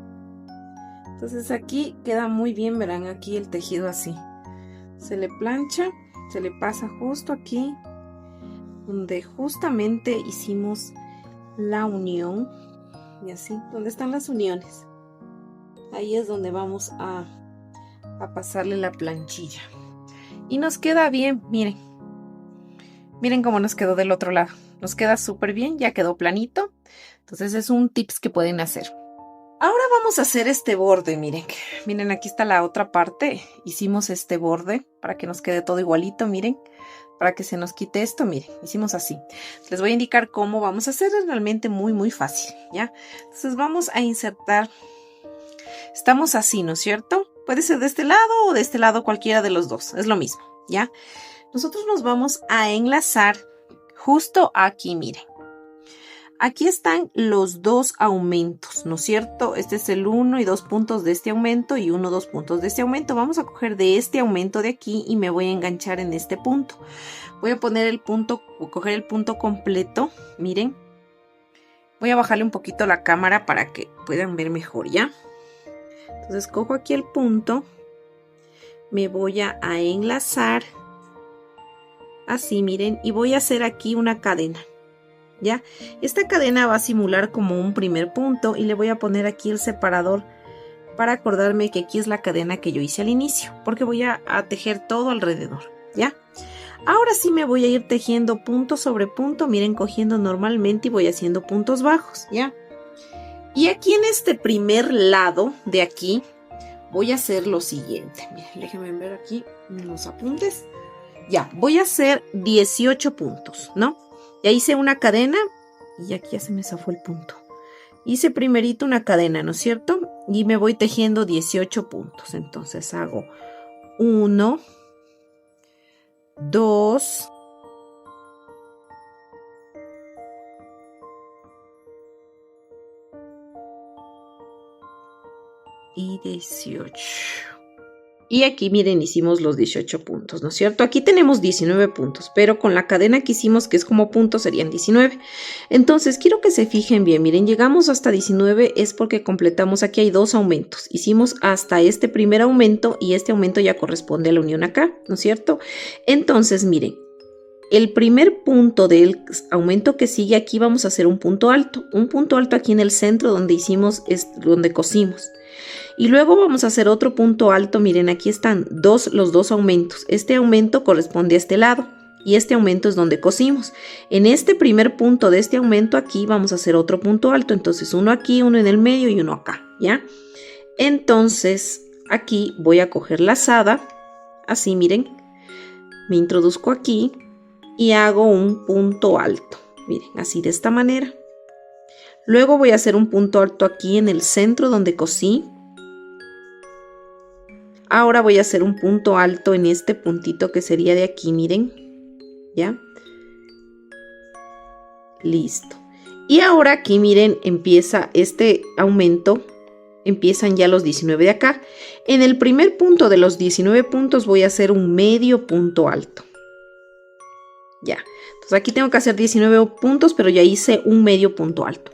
Entonces aquí queda muy bien, verán aquí el tejido así, se le plancha, se le pasa justo aquí donde justamente hicimos la unión, y así, donde están las uniones. Ahí es donde vamos a pasarle la planchilla. Y nos queda bien, miren. Miren cómo nos quedó del otro lado. Nos queda súper bien, ya quedó planito. Entonces es un tips que pueden hacer. Ahora vamos a hacer este borde, miren. Miren, aquí está la otra parte. Hicimos este borde para que nos quede todo igualito, miren. Para que se nos quite esto, miren, hicimos así. Les voy a indicar cómo vamos a hacer, es realmente muy fácil, ¿ya? Entonces vamos a insertar. Estamos así, ¿no es cierto? Puede ser de este lado o de este lado, cualquiera de los dos, es lo mismo, ¿ya? Nosotros nos vamos a enlazar justo aquí, miren. Aquí están los dos aumentos, ¿no es cierto? Este es el 1 y 2 puntos de este aumento y 1, 2 puntos de este aumento. Vamos a coger de este aumento de aquí y me voy a enganchar en este punto. Voy a poner el punto, coger el punto completo, miren. Voy a bajarle un poquito la cámara para que puedan ver mejor, ¿ya? Entonces cojo aquí el punto, me voy a enlazar, así miren, y voy a hacer aquí una cadena. ¿Ya? Esta cadena va a simular como un primer punto y le voy a poner aquí el separador para acordarme que aquí es la cadena que yo hice al inicio, porque voy a tejer todo alrededor, ¿ya? Ahora sí me voy a ir tejiendo punto sobre punto, miren, cogiendo normalmente y voy haciendo puntos bajos, ¿ya? Y aquí en este primer lado de aquí voy a hacer lo siguiente, miren, déjenme ver aquí los apuntes. Ya, voy a hacer 18 puntos, ¿no? Ya hice una cadena y aquí ya se me zafó el punto. Hice primerito una cadena, ¿no es cierto? Y me voy tejiendo 18 puntos. Entonces hago 1, 2, y 18. Y aquí miren, hicimos los 18 puntos, ¿no es cierto? Aquí tenemos 19 puntos, pero con la cadena que hicimos, que es como puntos, serían 19. Entonces, quiero que se fijen bien, miren, llegamos hasta 19 es porque completamos, aquí hay dos aumentos. Hicimos hasta este primer aumento y este aumento ya corresponde a la unión acá, ¿no es cierto? Entonces, miren, el primer punto del aumento que sigue aquí vamos a hacer un punto alto aquí en el centro donde hicimos, donde cosimos. Y luego vamos a hacer otro punto alto, miren, aquí están los dos aumentos. Este aumento corresponde a este lado y este aumento es donde cosimos. En este primer punto de este aumento aquí vamos a hacer otro punto alto, entonces uno aquí, uno en el medio y uno acá, ¿ya? Entonces aquí voy a coger lazada, así miren, me introduzco aquí y hago un punto alto, miren, así de esta manera. Luego voy a hacer un punto alto aquí en el centro donde cosí. Ahora voy a hacer un punto alto en este puntito que sería de aquí, miren, ¿ya? Listo. Y ahora aquí, miren, empieza este aumento, empiezan ya los 19 de acá. En el primer punto de los 19 puntos voy a hacer un medio punto alto. Ya, entonces aquí tengo que hacer 19 puntos, pero ya hice un medio punto alto.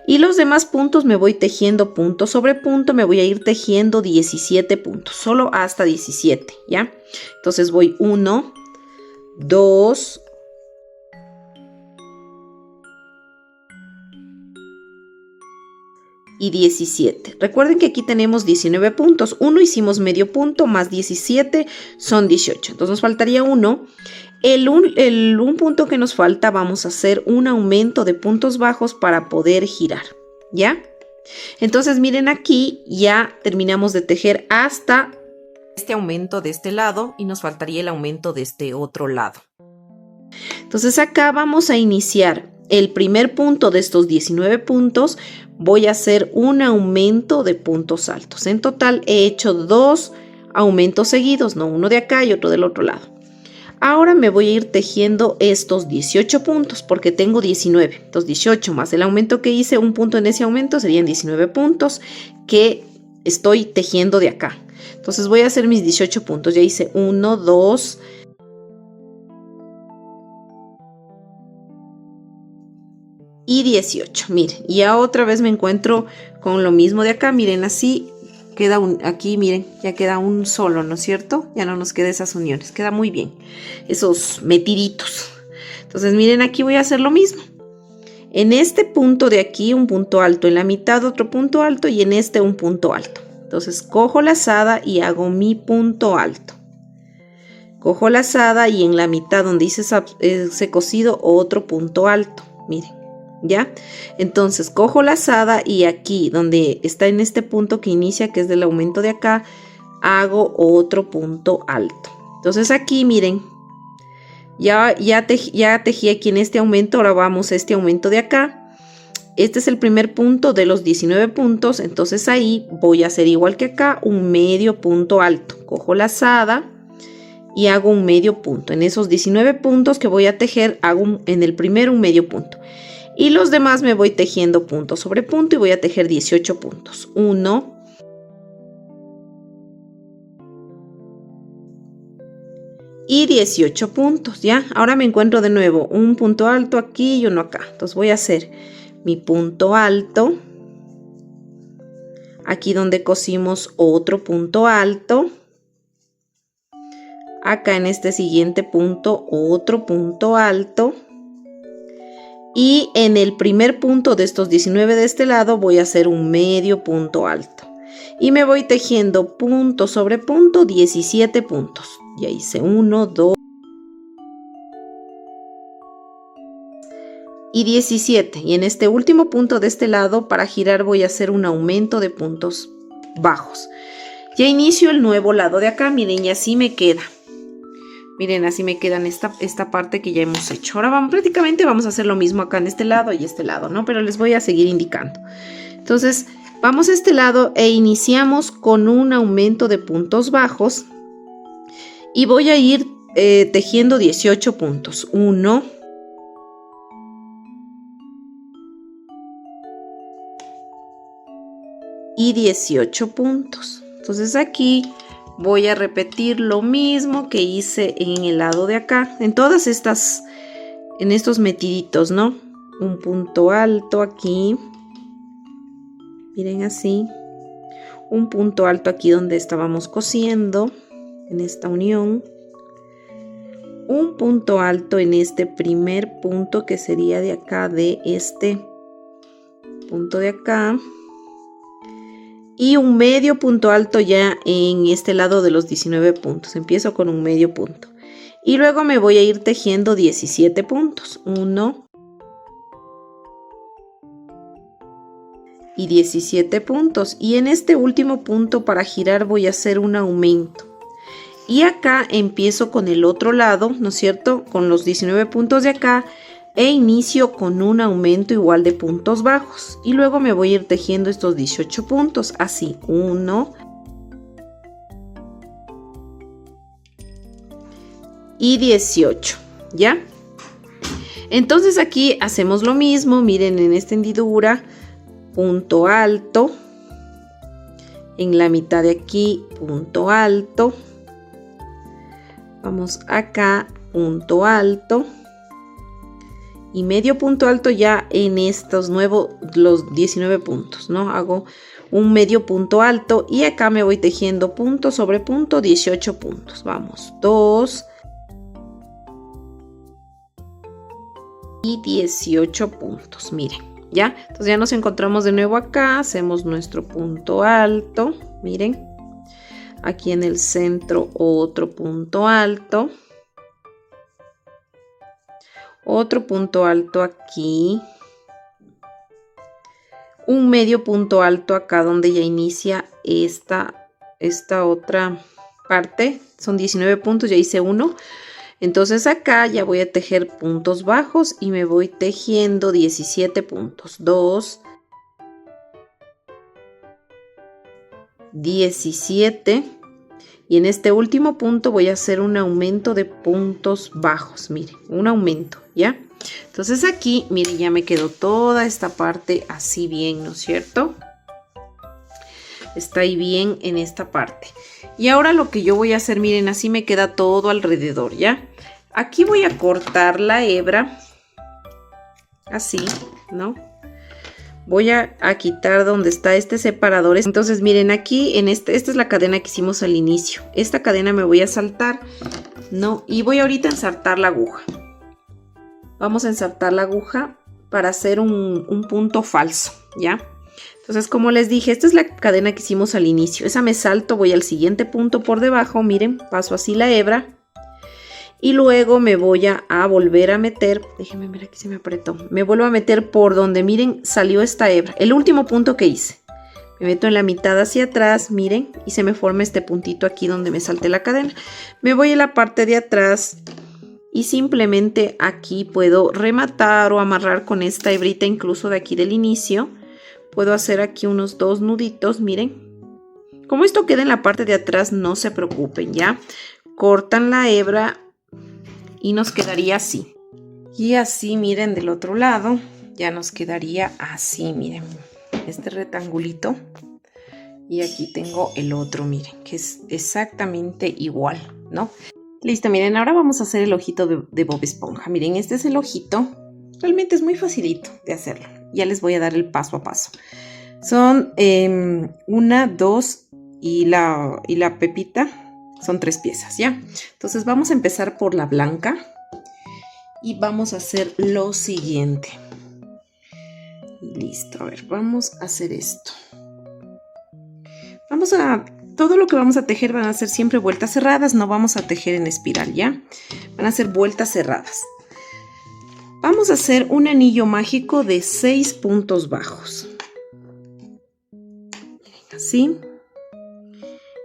Y los demás puntos me voy tejiendo punto sobre punto, me voy a ir tejiendo 17 puntos, solo hasta 17, ¿ya? Entonces voy 1, 2, y 17. Recuerden que aquí tenemos 19 puntos. 1 hicimos medio punto más 17 son 18. Entonces nos faltaría 1. Un punto que nos falta vamos a hacer un aumento de puntos bajos para poder girar, ¿ya? Entonces miren aquí ya terminamos de tejer hasta este aumento de este lado y nos faltaría el aumento de este otro lado. Entonces acá vamos a iniciar el primer punto de estos 19 puntos. Voy a hacer un aumento de puntos altos. En total he hecho 2 aumentos seguidos, no, uno de acá y otro del otro lado. Ahora me voy a ir tejiendo estos 18 puntos porque tengo 19. Entonces 18 más el aumento que hice, un punto en ese aumento serían 19 puntos que estoy tejiendo de acá. Entonces voy a hacer mis 18 puntos. Ya hice 1, 2, y 18. Miren, y ya otra vez me encuentro con lo mismo de acá. Miren, así queda aquí, miren, ya queda un solo, ¿no es cierto? Ya no nos queda esas uniones, queda muy bien, esos metiditos. Entonces miren, aquí voy a hacer lo mismo. En este punto de aquí un punto alto, en la mitad otro punto alto y en este un punto alto. Entonces cojo lazada y hago mi punto alto. Cojo lazada y en la mitad donde hice ese cosido otro punto alto, miren. ¿Ya? Entonces cojo lazada y aquí donde está en este punto que inicia, que es del aumento de acá, hago otro punto alto. Entonces aquí miren, ya tejí aquí en este aumento. Ahora vamos a este aumento de acá. Este es el primer punto de los 19 puntos, entonces ahí voy a hacer igual que acá, un medio punto alto. Cojo lazada y hago un medio punto. En esos 19 puntos que voy a tejer, hago en el primero un medio punto. Y los demás me voy tejiendo punto sobre punto y voy a tejer 18 puntos. 1, y 18 puntos, ¿ya? Ahora me encuentro de nuevo un punto alto aquí y uno acá. Entonces voy a hacer mi punto alto. Aquí donde cosimos otro punto alto. Acá en este siguiente punto otro punto alto. Y en el primer punto de estos 19 de este lado voy a hacer un medio punto alto. Y me voy tejiendo punto sobre punto 17 puntos. Ya hice 1, 2 y 17. Y en este último punto de este lado, para girar voy a hacer un aumento de puntos bajos. Ya inicio el nuevo lado de acá. Miren, y así me queda. Miren, así me queda en esta parte que ya hemos hecho. Ahora prácticamente vamos a hacer lo mismo acá en este lado y este lado, ¿no? Pero les voy a seguir indicando. Entonces, vamos a este lado e iniciamos con un aumento de puntos bajos. Y voy a ir tejiendo 18 puntos. 1, y 18 puntos. Entonces aquí voy a repetir lo mismo que hice en el lado de acá, en todas estas, en estos metiditos, ¿no? Un punto alto aquí, miren así, un punto alto aquí donde estábamos cosiendo, en esta unión, un punto alto en este primer punto que sería de acá, de este punto de acá, y un medio punto alto ya en este lado de los 19 puntos. Empiezo con un medio punto. Y luego me voy a ir tejiendo 17 puntos. 1 y 17 puntos. Y en este último punto para girar voy a hacer un aumento. Y acá empiezo con el otro lado, ¿no es cierto? Con los 19 puntos de acá. E inicio con un aumento igual de puntos bajos. Y luego me voy a ir tejiendo estos 18 puntos. Así, 1 y 18. ¿Ya? Entonces aquí hacemos lo mismo. Miren, en esta hendidura, punto alto. En la mitad de aquí, punto alto. Vamos acá, punto alto. Y medio punto alto ya en estos los 19 puntos, ¿no? Hago un medio punto alto y acá me voy tejiendo punto sobre punto 18 puntos. Vamos, 2 y 18 puntos, miren, ¿ya? Entonces ya nos encontramos de nuevo acá, hacemos nuestro punto alto, miren. Aquí en el centro otro punto alto. Otro punto alto aquí, un medio punto alto acá donde ya inicia esta otra parte, son 19 puntos, ya hice uno. Entonces acá ya voy a tejer puntos bajos y me voy tejiendo 17 puntos, 2, 17. Y en este último punto voy a hacer un aumento de puntos bajos, miren, un aumento, ¿ya? Entonces aquí, miren, ya me quedó toda esta parte así bien, ¿no es cierto? Está ahí bien en esta parte. Y ahora lo que yo voy a hacer, miren, así me queda todo alrededor, ¿ya? Aquí voy a cortar la hebra, así, ¿no? Voy a quitar donde está este separador. Entonces miren aquí, esta es la cadena que hicimos al inicio. Esta cadena me voy a saltar, ¿no? Y voy ahorita a ensartar la aguja. Vamos a ensartar la aguja para hacer un punto falso, ¿ya? Entonces como les dije, esta es la cadena que hicimos al inicio. Esa me salto, voy al siguiente punto por debajo, miren, paso así la hebra. y luego me voy a volver a meter, déjenme ver, aquí se me apretó, me vuelvo a meter por donde, miren, salió esta hebra, el último punto que hice. Me meto en la mitad hacia atrás, miren, y se me forma este puntito aquí donde me salté la cadena. Me voy a la parte de atrás y simplemente aquí puedo rematar o amarrar con esta hebrita, incluso de aquí del inicio. Puedo hacer aquí unos 2 nuditos, miren. Como esto queda en la parte de atrás, no se preocupen, ¿ya? Cortan la hebra y nos quedaría así. Y así, miren, del otro lado ya nos quedaría así, miren. Este rectangulito. Y aquí tengo el otro, miren, que es exactamente igual, ¿no? Listo, miren, ahora vamos a hacer el ojito de Bob Esponja. Miren, este es el ojito. Realmente es muy facilito de hacerlo. Ya les voy a dar el paso a paso. Son 1, 2 y la pepita. Son 3 piezas, ¿ya? Entonces vamos a empezar por la blanca. Y vamos a hacer lo siguiente. Listo, a ver, vamos a hacer esto. Todo lo que vamos a tejer van a ser siempre vueltas cerradas, no vamos a tejer en espiral, ¿ya? Van a ser vueltas cerradas. Vamos a hacer un anillo mágico de 6 puntos bajos. Así.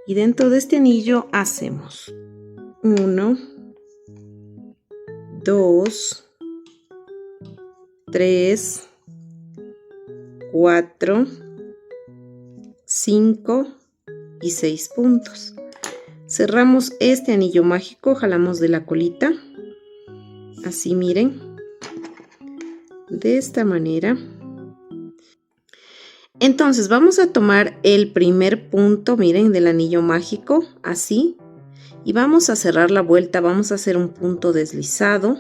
Y dentro de este anillo hacemos 1, 2, 3, 4, 5 y 6 puntos. Cerramos este anillo mágico, jalamos de la colita, así miren, de esta manera. Entonces vamos a tomar el primer punto, miren, del anillo mágico, así, y vamos a cerrar la vuelta, vamos a hacer un punto deslizado,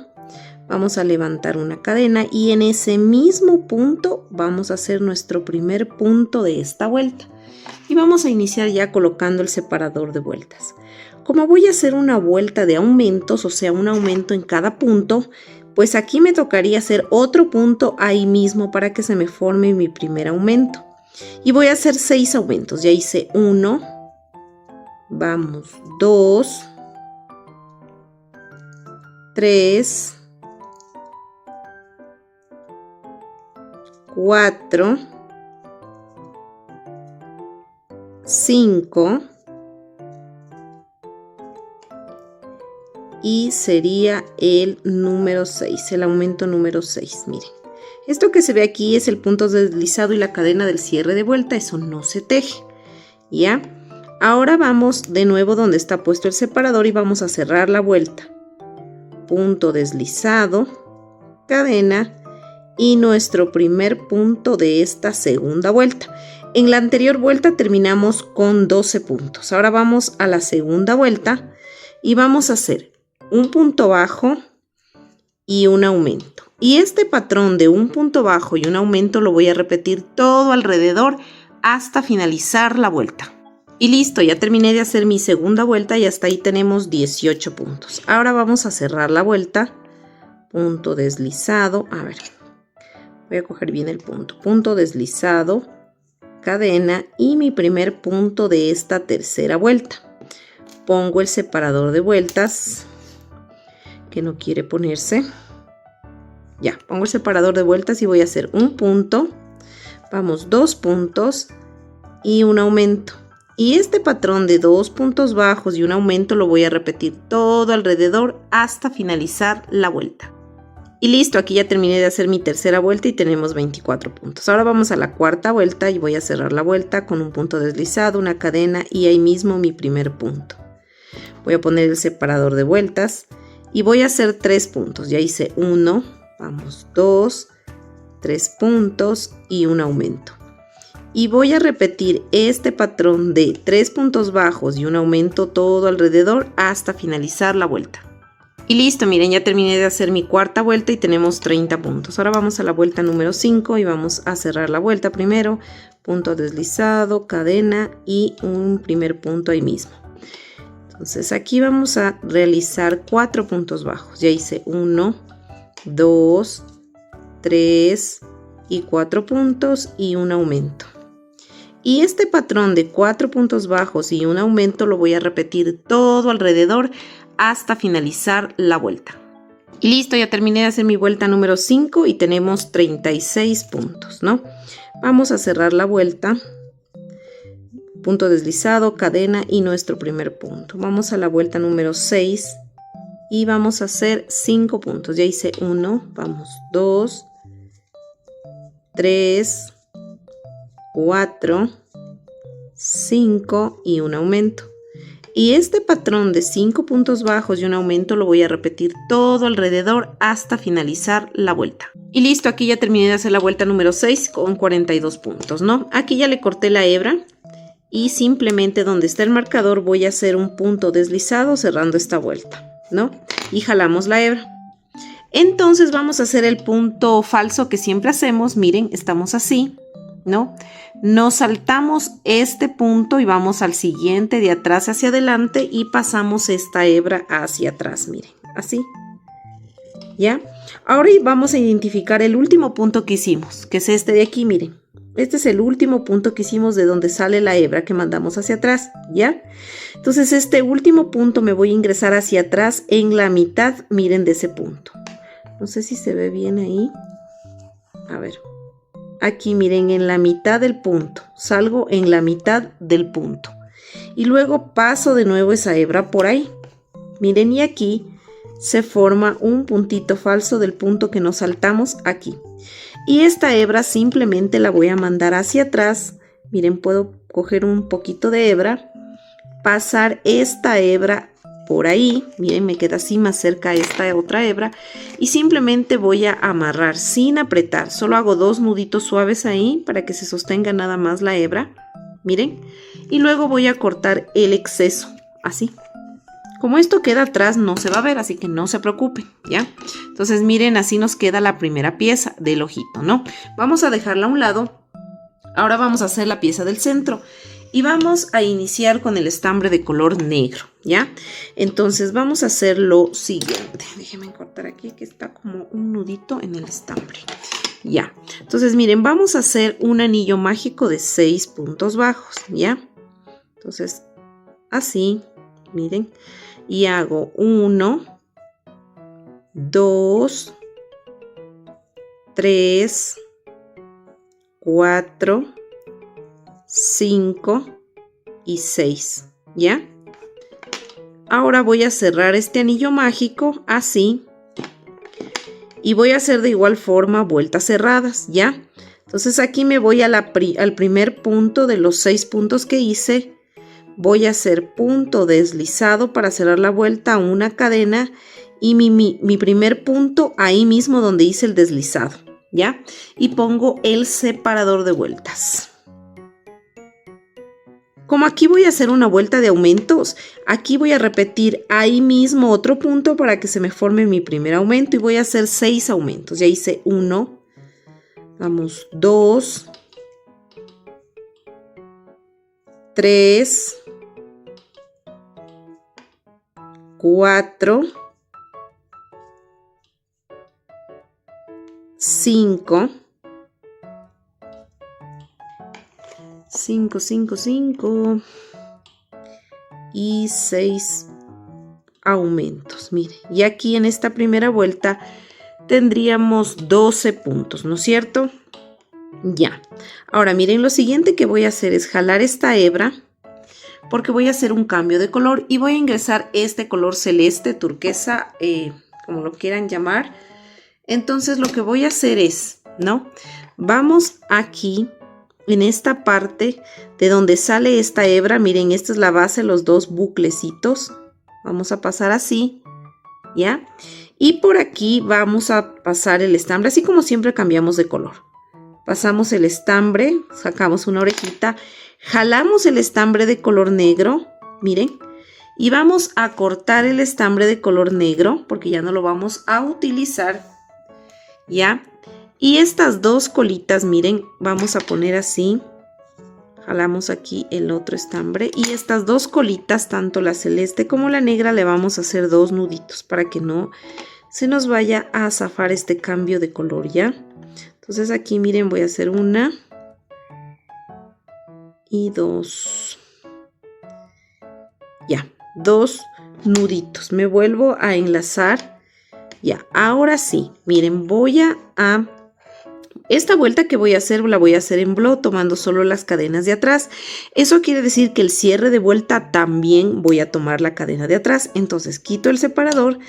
vamos a levantar una cadena y en ese mismo punto vamos a hacer nuestro primer punto de esta vuelta. Y vamos a iniciar ya colocando el separador de vueltas. Como voy a hacer una vuelta de aumentos, o sea, un aumento en cada punto, pues aquí me tocaría hacer otro punto ahí mismo para que se me forme mi primer aumento. Y voy a hacer 6 aumentos. Ya hice 1, vamos, 2, 3, 4, 5 y sería el número 6, el aumento número 6. Miren, esto que se ve aquí es el punto deslizado y la cadena del cierre de vuelta, eso no se teje, ¿ya? Ahora vamos de nuevo donde está puesto el separador y vamos a cerrar la vuelta. Punto deslizado, cadena y nuestro primer punto de esta segunda vuelta. En la anterior vuelta terminamos con 12 puntos. Ahora vamos a la segunda vuelta y vamos a hacer un punto bajo y un aumento. Y este patrón de un punto bajo y un aumento lo voy a repetir todo alrededor hasta finalizar la vuelta. Y listo, ya terminé de hacer mi segunda vuelta y hasta ahí tenemos 18 puntos. Ahora vamos a cerrar la vuelta. Punto deslizado. A ver, voy a coger bien el punto. Punto deslizado, cadena y mi primer punto de esta tercera vuelta. Pongo el separador de vueltas que no quiere ponerse. Ya, pongo el separador de vueltas y voy a hacer un punto. Vamos, 2 puntos y un aumento. Y este patrón de 2 puntos bajos y un aumento lo voy a repetir todo alrededor hasta finalizar la vuelta. Y listo, aquí ya terminé de hacer mi tercera vuelta y tenemos 24 puntos. Ahora vamos a la cuarta vuelta y voy a cerrar la vuelta con un punto deslizado, una cadena y ahí mismo mi primer punto. Voy a poner el separador de vueltas y voy a hacer 3 puntos. Ya hice 1, vamos, 2, 3 puntos y un aumento. Y voy a repetir este patrón de 3 puntos bajos y un aumento todo alrededor hasta finalizar la vuelta. Y listo, miren, ya terminé de hacer mi cuarta vuelta y tenemos 30 puntos. Ahora vamos a la vuelta número 5 y vamos a cerrar la vuelta primero. Punto deslizado, cadena y un primer punto ahí mismo. Entonces aquí vamos a realizar 4 puntos bajos. Ya hice 1, 2, 3 y 4 puntos y un aumento. Y este patrón de 4 puntos bajos y un aumento lo voy a repetir todo alrededor hasta finalizar la vuelta. Y listo, ya terminé de hacer mi vuelta número 5 y tenemos 36 puntos, ¿no? Vamos a cerrar la vuelta. Punto deslizado, cadena y nuestro primer punto. Vamos a la vuelta número 6 y vamos a hacer 5 puntos. Ya hice 1, vamos 2, 3, 4, 5 y un aumento. Y este patrón de 5 puntos bajos y un aumento lo voy a repetir todo alrededor hasta finalizar la vuelta. Y listo, aquí ya terminé de hacer la vuelta número 6 con 42 puntos, ¿no? Aquí ya le corté la hebra y simplemente donde está el marcador voy a hacer un punto deslizado cerrando esta vuelta, ¿no? Y jalamos la hebra. Entonces vamos a hacer el punto falso que siempre hacemos. Miren, estamos así, ¿no? Nos saltamos este punto y vamos al siguiente de atrás hacia adelante y pasamos esta hebra hacia atrás, miren, así. ¿Ya? Ahora vamos a identificar el último punto que hicimos, que es este de aquí, miren. Este es el último punto que hicimos de donde sale la hebra que mandamos hacia atrás, ¿ya? Entonces este último punto me voy a ingresar hacia atrás en la mitad, miren, de ese punto. No sé si se ve bien ahí. A ver. Aquí miren, en la mitad del punto, salgo en la mitad del punto y luego paso de nuevo esa hebra por ahí. Miren, y aquí se forma un puntito falso del punto que nos saltamos aquí. Y esta hebra simplemente la voy a mandar hacia atrás. Miren, puedo coger un poquito de hebra, pasar esta hebra por ahí, miren, me queda así más cerca esta otra hebra y simplemente voy a amarrar sin apretar, solo hago 2 nuditos suaves ahí para que se sostenga nada más la hebra, miren, y luego voy a cortar el exceso, así. Como esto queda atrás no se va a ver, así que no se preocupen, ¿ya? Entonces miren, así nos queda la primera pieza del ojito, ¿no? Vamos a dejarla a un lado. Ahora vamos a hacer la pieza del centro. Y vamos a iniciar con el estambre de color negro, ¿ya? Entonces vamos a hacer lo siguiente. Déjenme cortar aquí que está como un nudito en el estambre. Ya. Entonces miren, vamos a hacer un anillo mágico de 6 puntos bajos, ¿ya? Entonces, así, miren. Y hago 1, 2, 3, 4, 5 y 6, ¿ya? Ahora voy a cerrar este anillo mágico así y voy a hacer de igual forma vueltas cerradas, ¿ya? Entonces aquí me voy al primer punto de los 6 puntos que hice, voy a hacer punto deslizado para cerrar la vuelta, una cadena y mi primer punto ahí mismo donde hice el deslizado, ¿ya? Y pongo el separador de vueltas. Como aquí voy a hacer una vuelta de aumentos, aquí voy a repetir ahí mismo otro punto para que se me forme mi primer aumento y voy a hacer 6 aumentos. Ya hice 1, vamos 2, 3, 4, 5, 5 y 6 aumentos. Mire, y aquí en esta primera vuelta tendríamos 12 puntos, ¿no es cierto? Ya. Ahora miren, lo siguiente que voy a hacer es jalar esta hebra porque voy a hacer un cambio de color y voy a ingresar este color celeste, turquesa, como lo quieran llamar. Entonces lo que voy a hacer es, ¿no? Vamos aquí en esta parte de donde sale esta hebra, miren, esta es la base, los 2 buclecitos. Vamos a pasar así, ¿ya? Y por aquí vamos a pasar el estambre, así como siempre cambiamos de color. Pasamos el estambre, sacamos una orejita, jalamos el estambre de color negro, miren, y vamos a cortar el estambre de color negro porque ya no lo vamos a utilizar, ¿ya? Y estas 2 colitas, miren, vamos a poner así, jalamos aquí el otro estambre y estas 2 colitas, tanto la celeste como la negra, le vamos a hacer 2 nuditos para que no se nos vaya a zafar este cambio de color, ¿ya? Entonces aquí miren, voy a hacer 1 y 2, ya, 2 nuditos. Me vuelvo a enlazar. Ya, ahora sí, miren, esta vuelta que voy a hacer, la voy a hacer en blow tomando solo las cadenas de atrás. Eso quiere decir que el cierre de vuelta también voy a tomar la cadena de atrás. Entonces quito el separador,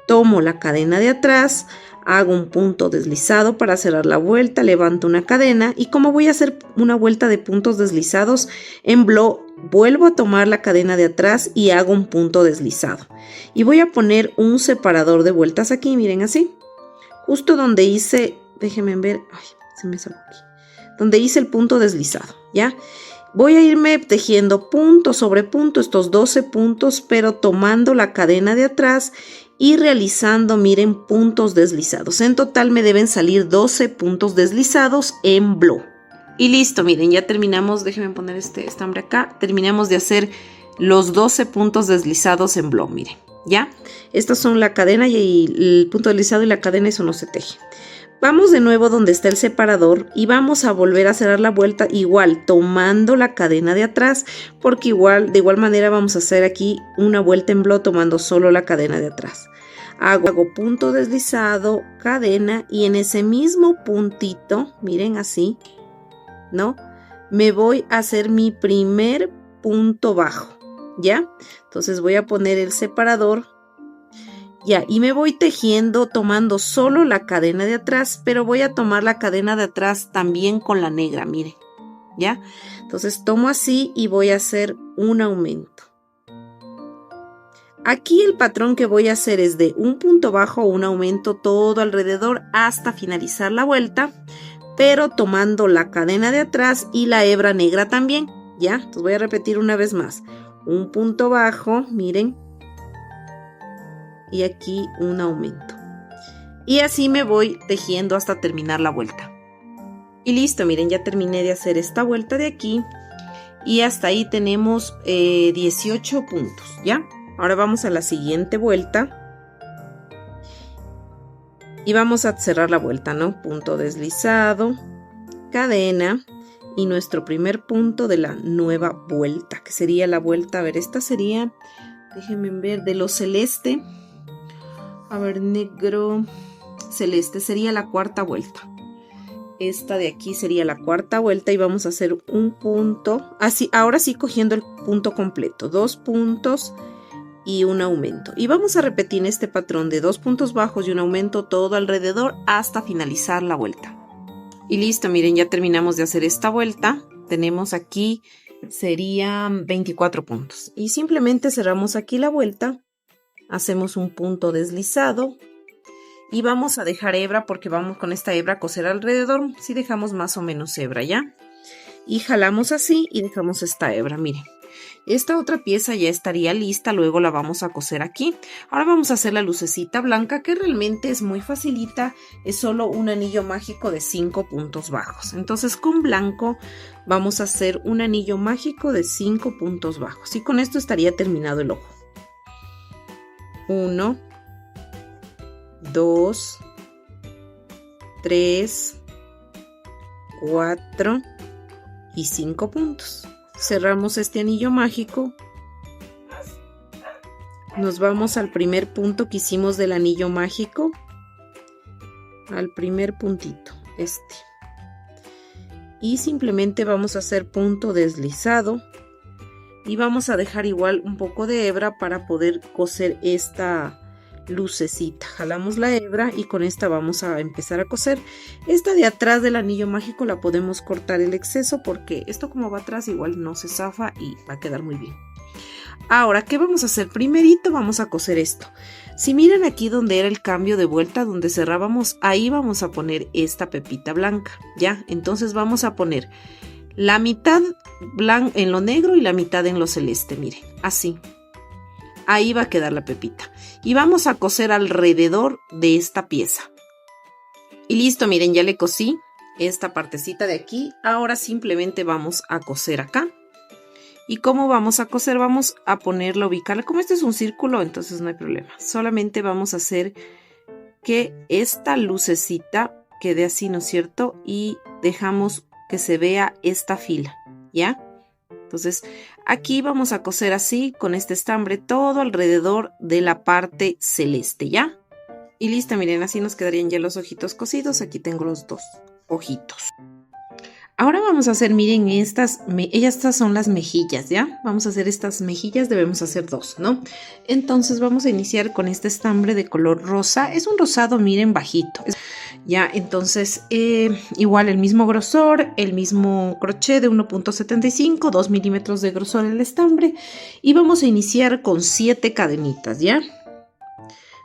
tomo la cadena de atrás, hago un punto deslizado para cerrar la vuelta, levanto una cadena y como voy a hacer una vuelta de puntos deslizados en blow, vuelvo a tomar la cadena de atrás y hago un punto deslizado. Y voy a poner un separador de vueltas aquí, miren así. Justo donde hice, déjenme ver, ay, se me salió aquí. Donde hice el punto deslizado, ¿ya? Voy a irme tejiendo punto sobre punto, estos 12 puntos, pero tomando la cadena de atrás y realizando, miren, puntos deslizados. En total me deben salir 12 puntos deslizados en blow. Y listo, miren, ya terminamos, déjenme poner este estambre acá, terminamos de hacer los 12 puntos deslizados en blow, miren, ¿ya? Estas son la cadena y el punto deslizado y la cadena, eso no se teje. Vamos de nuevo donde está el separador y vamos a volver a cerrar la vuelta igual tomando la cadena de atrás, porque de igual manera vamos a hacer aquí una vuelta en blow tomando solo la cadena de atrás. Hago punto deslizado, cadena y en ese mismo puntito, miren así, ¿no? Me voy a hacer mi primer punto bajo, ¿ya? Entonces voy a poner el separador. Ya, y me voy tejiendo tomando solo la cadena de atrás, pero voy a tomar la cadena de atrás también con la negra, miren, ¿ya? Entonces tomo así y voy a hacer un aumento. Aquí el patrón que voy a hacer es de un punto bajo, un aumento todo alrededor hasta finalizar la vuelta, pero tomando la cadena de atrás y la hebra negra también, ¿ya? Entonces voy a repetir una vez más. Un punto bajo, miren. Y aquí un aumento y así me voy tejiendo hasta terminar la vuelta. Y listo, miren, ya terminé de hacer esta vuelta de aquí y hasta ahí tenemos 18 puntos, ¿ya? Ahora vamos a la siguiente vuelta y vamos a cerrar la vuelta, ¿no? Punto deslizado, cadena y nuestro primer punto de la nueva vuelta, que sería la vuelta, a ver, esta sería, déjenme ver, de lo celeste. A ver, negro, celeste, sería la cuarta vuelta. Esta de aquí sería la cuarta vuelta y vamos a hacer un punto, así, ahora sí cogiendo el punto completo, 2 puntos y un aumento. Y vamos a repetir este patrón de 2 puntos bajos y un aumento todo alrededor hasta finalizar la vuelta. Y listo, miren, ya terminamos de hacer esta vuelta. Tenemos aquí, serían 24 puntos. Y simplemente cerramos aquí la vuelta. Hacemos un punto deslizado y vamos a dejar hebra porque vamos con esta hebra a coser alrededor. Si dejamos más o menos hebra, ¿ya? Y jalamos así y dejamos esta hebra, miren. Esta otra pieza ya estaría lista, luego la vamos a coser aquí. Ahora vamos a hacer la lucecita blanca que realmente es muy facilita, es solo un anillo mágico de 5 puntos bajos. Entonces con blanco vamos a hacer un anillo mágico de 5 puntos bajos y con esto estaría terminado el ojo. 1, 2, 3, 4 y 5 puntos. Cerramos este anillo mágico. Nos vamos al primer punto que hicimos del anillo mágico. Al primer puntito, este. Y simplemente vamos a hacer punto deslizado. Y vamos a dejar igual un poco de hebra para poder coser esta lucecita. Jalamos la hebra y con esta vamos a empezar a coser. Esta de atrás del anillo mágico la podemos cortar el exceso porque esto como va atrás igual no se zafa y va a quedar muy bien. Ahora, ¿qué vamos a hacer? Primerito vamos a coser esto. Si miran aquí donde era el cambio de vuelta, donde cerrábamos, ahí vamos a poner esta pepita blanca, ¿ya? Entonces vamos a poner la mitad en lo negro y la mitad en lo celeste, miren, así. Ahí va a quedar la pepita. Y vamos a coser alrededor de esta pieza. Y listo, miren, ya le cosí esta partecita de aquí. Ahora simplemente vamos a coser acá. ¿Y cómo vamos a coser? Vamos a ponerla, ubicarla. Como este es un círculo, entonces no hay problema. Solamente vamos a hacer que esta lucecita quede así, ¿no es cierto? Y dejamos que se vea esta fila, ¿ya? Entonces aquí vamos a coser así con este estambre todo alrededor de la parte celeste, ¿ya? Y listo, miren, así nos quedarían ya los ojitos cosidos. Aquí tengo los dos ojitos. Ahora vamos a hacer, miren, estas son las mejillas, ¿ya? Vamos a hacer estas mejillas, debemos hacer dos, ¿no? Entonces vamos a iniciar con este estambre de color rosa. Es un rosado, miren, bajito. Ya, entonces, igual el mismo grosor, el mismo crochet de 1.75, 2 milímetros de grosor el estambre. Y vamos a iniciar con 7 cadenitas, ¿ya?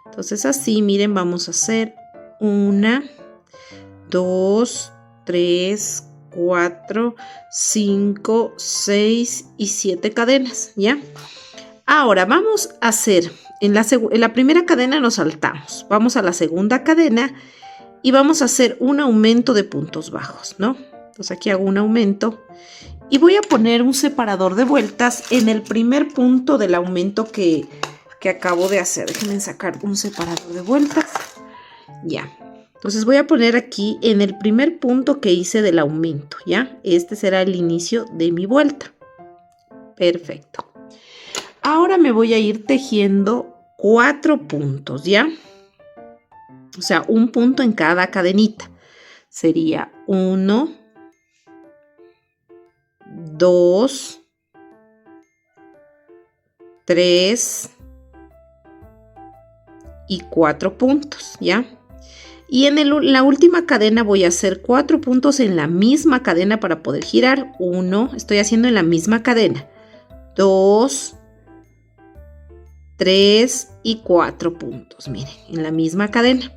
Entonces así, miren, vamos a hacer 1, 2, 3, 4, 5, 6 y 7 cadenas, ¿ya? Ahora vamos a hacer, en la primera cadena nos saltamos, vamos a la segunda cadena y vamos a hacer un aumento de puntos bajos, ¿no? Entonces aquí hago un aumento y voy a poner un separador de vueltas en el primer punto del aumento que acabo de hacer. Déjenme sacar un separador de vueltas, ya. Entonces voy a poner aquí en el primer punto que hice del aumento, ¿ya? Este será el inicio de mi vuelta. Perfecto. Ahora me voy a ir tejiendo 4 puntos, ¿ya? O sea, un punto en cada cadenita. Sería 1, 2, 3 y 4 puntos, ¿ya? Y en la última cadena voy a hacer 4 puntos en la misma cadena para poder girar. 1, estoy haciendo en la misma cadena. 2, 3 y 4 puntos, miren, en la misma cadena.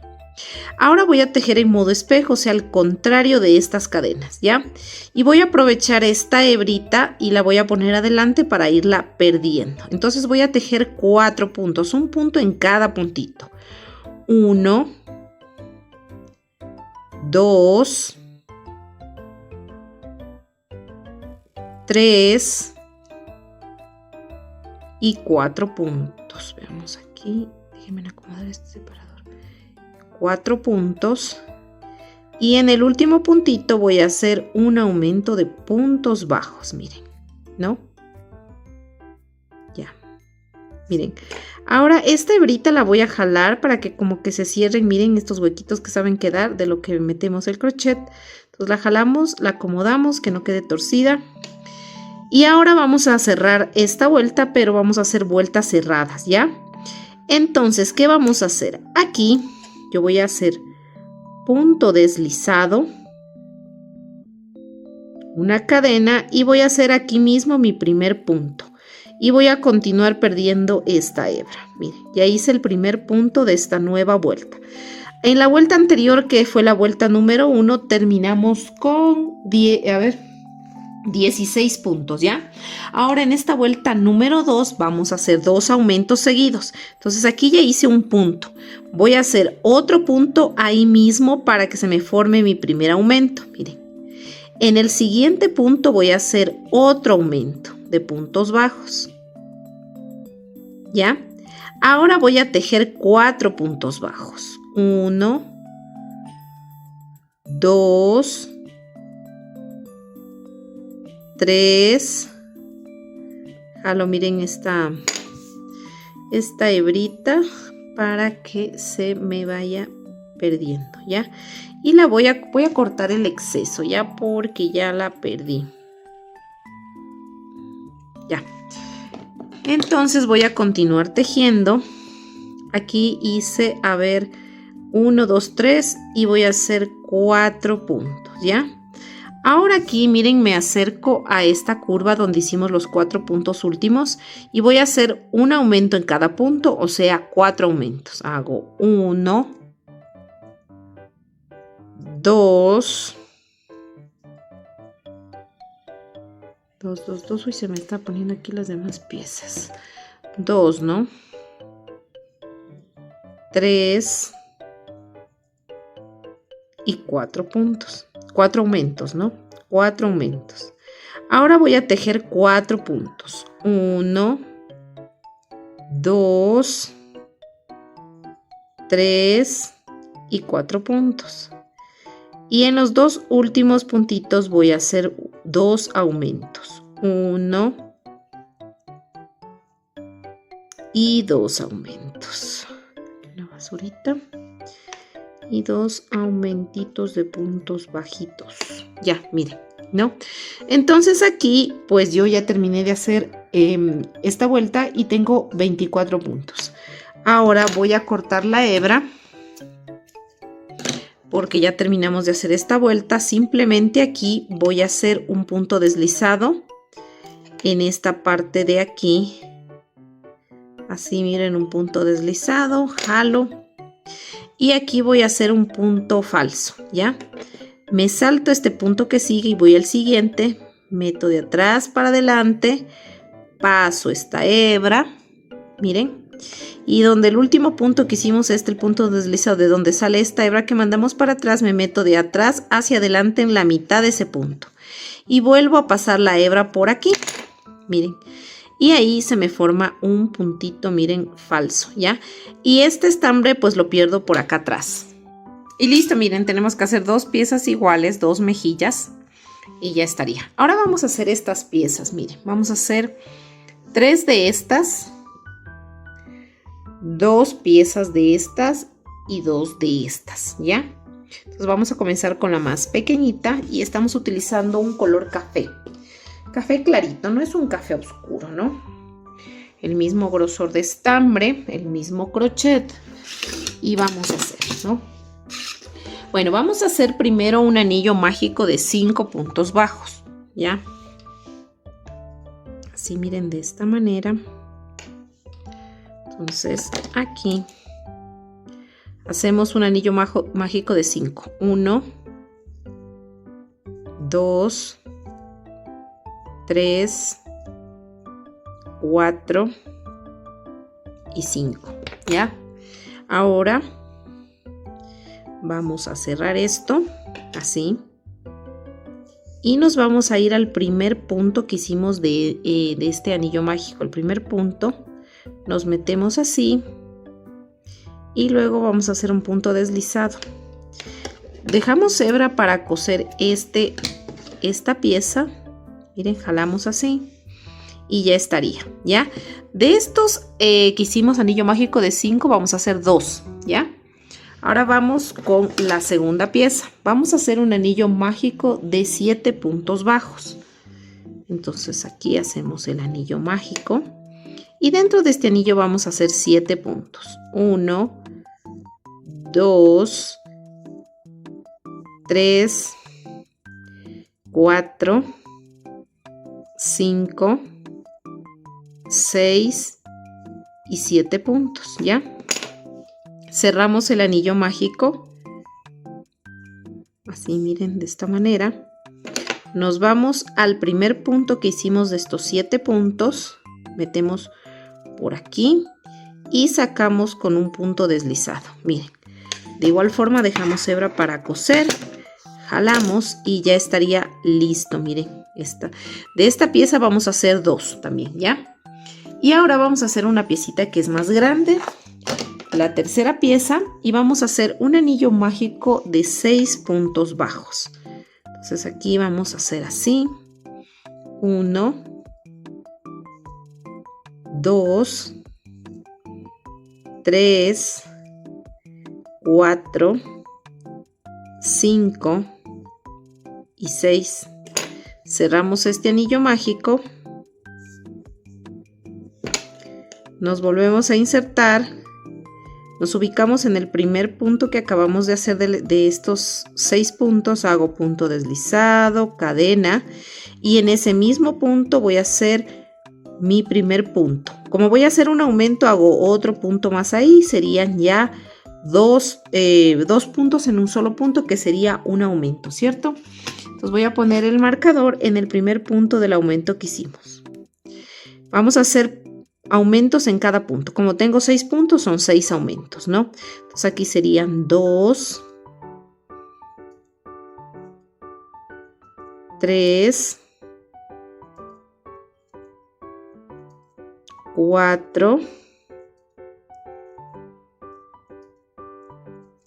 Ahora voy a tejer en modo espejo, o sea, al contrario de estas cadenas, ¿ya? Y voy a aprovechar esta hebrita y la voy a poner adelante para irla perdiendo. Entonces voy a tejer 4 puntos, un punto en cada puntito. 1, 2, 3 y 4 puntos. Veamos aquí, déjenme acomodar este separador. 4 puntos y en el último puntito voy a hacer un aumento de puntos bajos, miren, ¿no? Ya, miren. Ahora esta hebrita la voy a jalar para que como que se cierren, miren estos huequitos que saben quedar de lo que metemos el crochet. Entonces la jalamos, la acomodamos, que no quede torcida. Y ahora vamos a cerrar esta vuelta, pero vamos a hacer vueltas cerradas, ¿ya? Entonces, ¿qué vamos a hacer? Aquí yo voy a hacer punto deslizado, una cadena y voy a hacer aquí mismo mi primer punto. Y voy a continuar perdiendo esta hebra. Miren, ya hice el primer punto de esta nueva vuelta. En la vuelta anterior, que fue la vuelta número 1, terminamos con 16 puntos, ¿ya? Ahora en esta vuelta número 2 vamos a hacer 2 aumentos seguidos. Entonces aquí ya hice un punto. Voy a hacer otro punto ahí mismo para que se me forme mi primer aumento. Miren, en el siguiente punto voy a hacer otro aumento de puntos bajos, ¿ya? Ahora voy a tejer 4 puntos bajos. 1, 2, 3, jalo, miren esta hebrita para que se me vaya perdiendo, ¿ya? Y voy a cortar el exceso, ya, porque ya la perdí. Ya. Entonces voy a continuar tejiendo. Aquí hice, 1, 2, 3 y voy a hacer 4 puntos, ¿ya? Ahora aquí, miren, me acerco a esta curva donde hicimos los 4 puntos últimos y voy a hacer un aumento en cada punto, o sea, 4 aumentos. Hago 1, 2, 2, uy, se me está poniendo aquí las demás piezas. 2, ¿no? 3 y 4 puntos. 4 aumentos, ¿no? 4 aumentos. Ahora voy a tejer 4 puntos. 1, 2, 3 y 4 puntos. Y en los 2 últimos puntitos voy a hacer 2 aumentos. 1 y 2 aumentos. Una basurita y 2 aumentitos de puntos bajitos. Ya, miren, ¿no? Entonces aquí, pues yo ya terminé de hacer esta vuelta y tengo 24 puntos. Ahora voy a cortar la hebra porque ya terminamos de hacer esta vuelta. Simplemente aquí voy a hacer un punto deslizado en esta parte de aquí. Así, miren, un punto deslizado, jalo. Y aquí voy a hacer un punto falso, ¿ya? Me salto este punto que sigue y voy al siguiente. Meto de atrás para adelante. Paso esta hebra. Miren. Y donde el último punto que hicimos, el punto deslizado de donde sale esta hebra que mandamos para atrás, me meto de atrás hacia adelante en la mitad de ese punto. Y vuelvo a pasar la hebra por aquí. Miren. Y ahí se me forma un puntito, miren, falso, ¿ya? Y este estambre pues lo pierdo por acá atrás. Y listo, miren, tenemos que hacer 2 piezas iguales, 2 mejillas. Y ya estaría. Ahora vamos a hacer estas piezas, miren. Vamos a hacer 3 de estas, 2 piezas de estas y 2 de estas, ¿ya? Entonces vamos a comenzar con la más pequeñita y estamos utilizando un color café. Café clarito, no es un café oscuro, ¿no? El mismo grosor de estambre, el mismo crochet. Y vamos a hacer, ¿no? Bueno, vamos a hacer primero un anillo mágico de 5 puntos bajos, ¿ya? Así, miren, de esta manera. Entonces, aquí hacemos un anillo mágico de 5. 1, 2, 3, 4 y 5, ¿ya? Ahora vamos a cerrar esto, así. Y nos vamos a ir al primer punto que hicimos de este anillo mágico. El primer punto, nos metemos así. Y luego vamos a hacer un punto deslizado. Dejamos hebra para coser esta pieza. Miren, jalamos así. Y ya estaría, ¿ya? De estos que hicimos anillo mágico de 5, vamos a hacer 2, ¿ya? Ahora vamos con la segunda pieza. Vamos a hacer un anillo mágico de 7 puntos bajos. Entonces aquí hacemos el anillo mágico. Y dentro de este anillo vamos a hacer 7 puntos. 1, 2, 3, 4, 5, 6 y 7 puntos, ¿ya? Cerramos el anillo mágico. Así, miren, de esta manera. Nos vamos al primer punto que hicimos de estos 7 puntos. Metemos por aquí y sacamos con un punto deslizado. Miren, de igual forma dejamos hebra para coser. Jalamos y ya estaría listo. Miren, de esta pieza vamos a hacer 2 también, ¿ya? Y ahora vamos a hacer una piecita que es más grande, la tercera pieza, y vamos a hacer un anillo mágico de 6 puntos bajos. Entonces aquí vamos a hacer así. 1, 2, 3, 4, 5 y 6. Cerramos este anillo mágico. Nos volvemos a insertar. Nos ubicamos en el primer punto que acabamos de hacer de estos 6 puntos. Hago punto deslizado, cadena. Y en ese mismo punto voy a hacer mi primer punto. Como voy a hacer un aumento, hago otro punto más ahí. Serían ya dos puntos en un solo punto, que sería un aumento, ¿cierto? Entonces voy a poner el marcador en el primer punto del aumento que hicimos. Vamos a hacer aumentos en cada punto. Como tengo 6 puntos, son 6 aumentos, ¿no? Entonces aquí serían 2, 3, 4,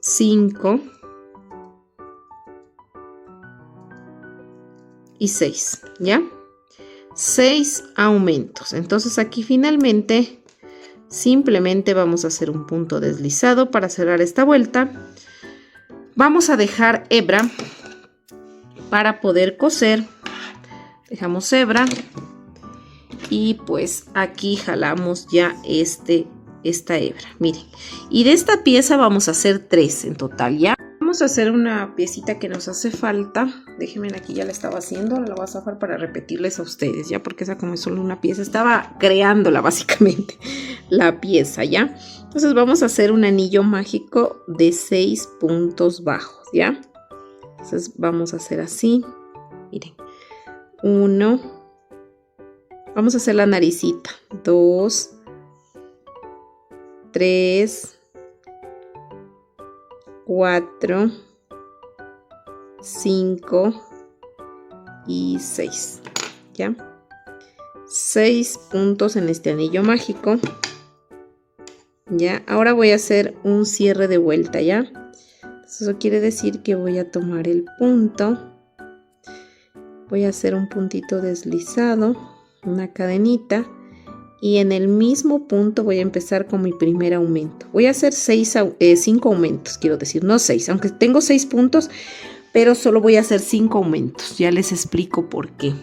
5 y 6, ¿ya? 6 aumentos. Entonces aquí finalmente simplemente vamos a hacer un punto deslizado para cerrar esta vuelta. Vamos a dejar hebra para poder coser. Dejamos hebra y pues aquí jalamos ya esta hebra, miren. Y de esta pieza vamos a hacer 3 en total, ¿ya? Vamos a hacer una piecita que nos hace falta. Déjenme, aquí ya la estaba haciendo, ahora la voy a zafar para repetirles a ustedes, ¿ya? Porque esa como es solo una pieza, estaba creándola básicamente, la pieza, ¿ya? Entonces vamos a hacer un anillo mágico de 6 puntos bajos, ¿ya? Entonces vamos a hacer así, miren. 1, vamos a hacer la naricita, 2, 3, 4, 5 y 6, ¿ya? 6 puntos en este anillo mágico, ¿ya? Ahora voy a hacer un cierre de vuelta, ¿ya? Eso quiere decir que voy a tomar el punto, voy a hacer un puntito deslizado, una cadenita, y en el mismo punto voy a empezar con mi primer aumento. Voy a hacer 5 aumentos, quiero decir, no 6, aunque tengo 6 puntos, pero solo voy a hacer 5 aumentos. Ya les explico por qué.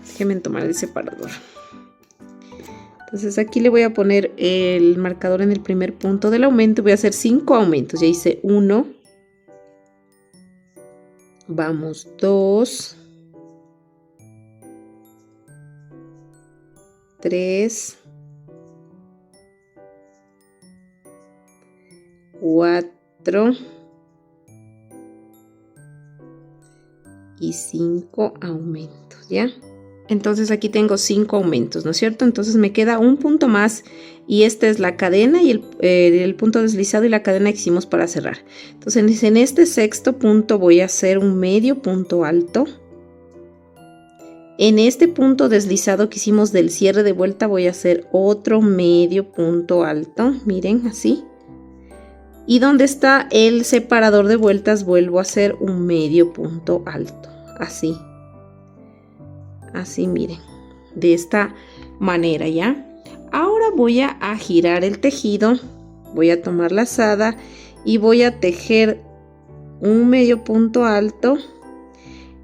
Déjenme tomar el separador. Entonces aquí le voy a poner el marcador en el primer punto del aumento. Voy a hacer 5 aumentos. Ya hice 1. Vamos, 2. 3, 4 y 5 aumentos, ¿ya? Entonces aquí tengo 5 aumentos, ¿no es cierto? Entonces me queda un punto más y esta es la cadena y el punto deslizado y la cadena que hicimos para cerrar. Entonces en este sexto punto voy a hacer un medio punto alto. En este punto deslizado que hicimos del cierre de vuelta voy a hacer otro medio punto alto, miren, así. Y donde está el separador de vueltas vuelvo a hacer un medio punto alto, así. Así, miren, de esta manera, ¿ya? Ahora voy a girar el tejido, voy a tomar la lazada y voy a tejer un medio punto alto.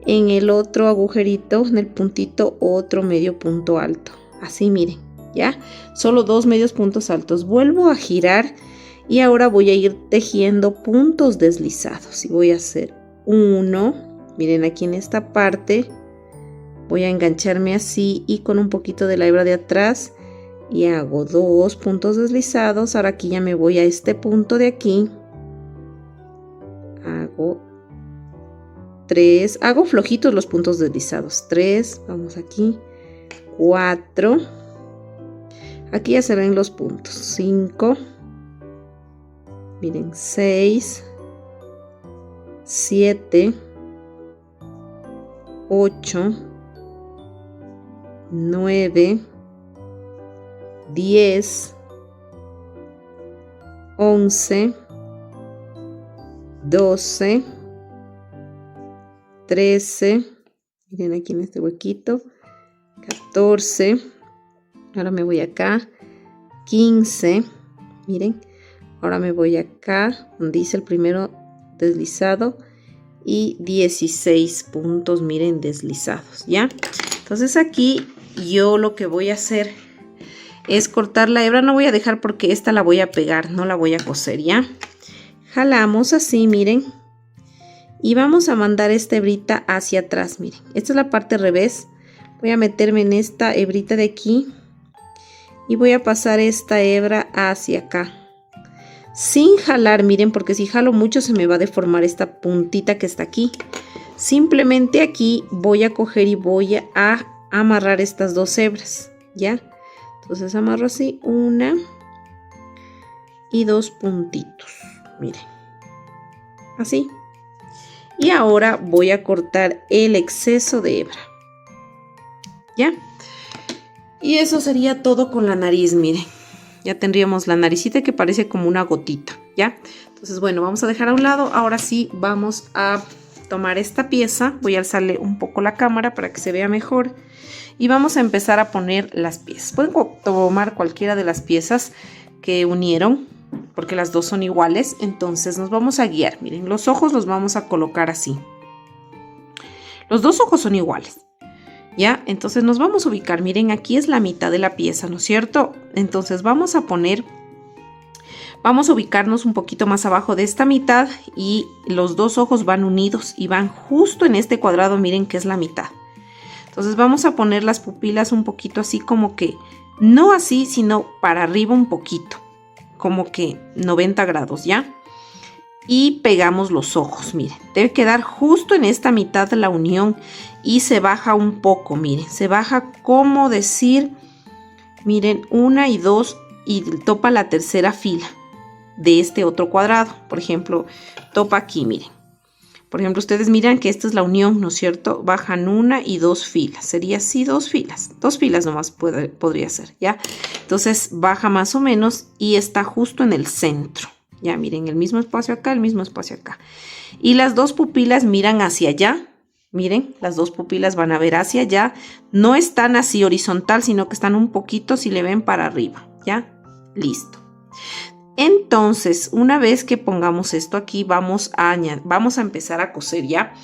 En el otro agujerito, en el puntito, otro medio punto alto. Así, miren, ¿ya? Solo 2 medios puntos altos. Vuelvo a girar y ahora voy a ir tejiendo puntos deslizados. Y voy a hacer 1. Miren, aquí en esta parte voy a engancharme así y con un poquito de la hebra de atrás. Y hago 2 puntos deslizados. Ahora aquí ya me voy a este punto de aquí. Hago 3, hago flojitos los puntos deslizados, 3, vamos aquí, 4, aquí ya se ven los puntos, 5, miren, 6, 7, 8, 9, 10, 11, 12, 13, miren aquí en este huequito, 14, ahora me voy acá, 15, miren, ahora me voy acá, donde hice el primero deslizado, y 16 puntos, miren, deslizados, ¿ya? Entonces aquí yo lo que voy a hacer es cortar la hebra, no voy a dejar porque esta la voy a pegar, no la voy a coser, ¿ya? Jalamos así, miren. Y vamos a mandar esta hebrita hacia atrás, miren. Esta es la parte revés. Voy a meterme en esta hebrita de aquí. Y voy a pasar esta hebra hacia acá. Sin jalar, miren, porque si jalo mucho se me va a deformar esta puntita que está aquí. Simplemente aquí voy a coger y voy a amarrar estas 2 hebras, ¿ya? Entonces amarro así, 1 y 2 puntitos, miren. Así. Y ahora voy a cortar el exceso de hebra, ¿ya? Y eso sería todo con la nariz, miren. Ya tendríamos la naricita que parece como una gotita, ¿ya? Entonces, bueno, vamos a dejar a un lado. Ahora sí, vamos a tomar esta pieza, voy a alzarle un poco la cámara para que se vea mejor y vamos a empezar a poner las piezas. Pueden tomar cualquiera de las piezas que unieron porque las dos son iguales, entonces nos vamos a guiar. Miren, los ojos los vamos a colocar así. Los dos ojos son iguales, ¿ya? Entonces nos vamos a ubicar. Miren, aquí es la mitad de la pieza, ¿no es cierto? Entonces vamos a ubicarnos un poquito más abajo de esta mitad y los dos ojos van unidos y van justo en este cuadrado, miren que es la mitad. Entonces vamos a poner las pupilas un poquito así como que, no así, sino para arriba un poquito, como que 90 grados, ¿ya? Y pegamos los ojos, miren, debe quedar justo en esta mitad de la unión y se baja un poco, miren, se baja como decir, miren, 1 y 2 y topa la tercera fila de este otro cuadrado. Por ejemplo, topa aquí, miren. Por ejemplo, ustedes miran que esta es la unión, ¿no es cierto? Bajan 1 y 2 filas. Sería así 2 filas. 2 filas nomás podría ser, ¿ya? Entonces baja más o menos y está justo en el centro. Ya, miren, el mismo espacio acá, el mismo espacio acá. Y las dos pupilas miran hacia allá. Miren, las dos pupilas van a ver hacia allá. No están así horizontal, sino que están un poquito, si le ven, para arriba. ¿Ya? Listo. Entonces, una vez que pongamos esto aquí, vamos a empezar a coser ya.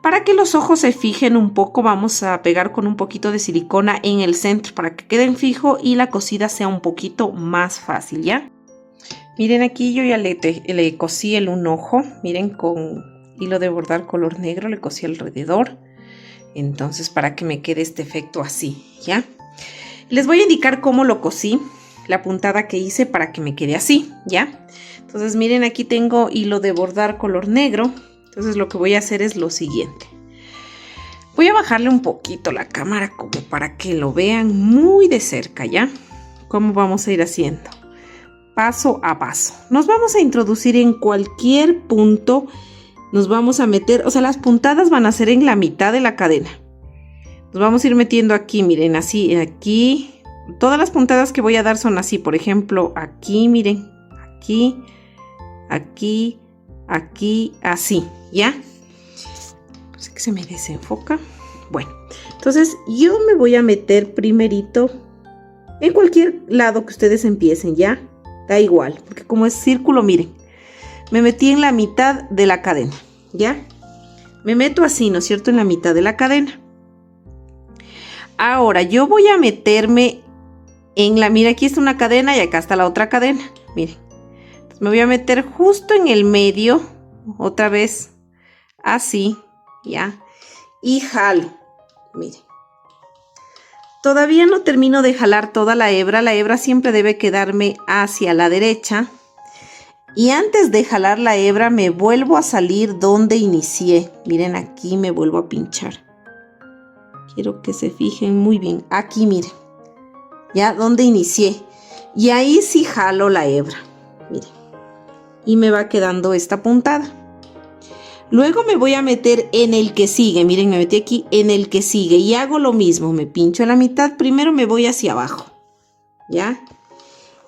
Para que los ojos se fijen un poco, vamos a pegar con un poquito de silicona en el centro para que queden fijo y la cosida sea un poquito más fácil, ¿ya? Miren, aquí yo ya le cosí un ojo, miren, con hilo de bordar color negro, le cosí alrededor. Entonces, para que me quede este efecto así, ¿ya? Les voy a indicar cómo lo cosí, la puntada que hice para que me quede así, ¿ya? Entonces, miren, aquí tengo hilo de bordar color negro. Entonces, lo que voy a hacer es lo siguiente. Voy a bajarle un poquito la cámara como para que lo vean muy de cerca, ¿ya? ¿Cómo vamos a ir haciendo? Paso a paso. Nos vamos a introducir en cualquier punto. Nos vamos a meter, o sea, las puntadas van a ser en la mitad de la cadena. Nos vamos a ir metiendo aquí, miren, así, aquí. Todas las puntadas que voy a dar son así. Por ejemplo, aquí, miren, aquí, aquí, aquí, así, ¿ya? Pues que se me desenfoca. Bueno, entonces yo me voy a meter primerito en cualquier lado que ustedes empiecen, ¿ya? Da igual, porque como es círculo, miren, me metí en la mitad de la cadena, ¿ya? Me meto así, ¿no es cierto? En la mitad de la cadena. Ahora, yo voy a meterme en la... Mira, aquí está una cadena y acá está la otra cadena, miren. Entonces, me voy a meter justo en el medio, otra vez, así, ¿ya? Y jalo, miren. Todavía no termino de jalar toda la hebra siempre debe quedarme hacia la derecha. Y antes de jalar la hebra me vuelvo a salir donde inicié. Miren, aquí me vuelvo a pinchar. Quiero que se fijen muy bien. Aquí, miren. Ya, donde inicié. Y ahí sí jalo la hebra. Miren. Y me va quedando esta puntada. Luego me voy a meter en el que sigue. Miren, me metí aquí en el que sigue. Y hago lo mismo. Me pincho en la mitad. Primero me voy hacia abajo. ¿Ya?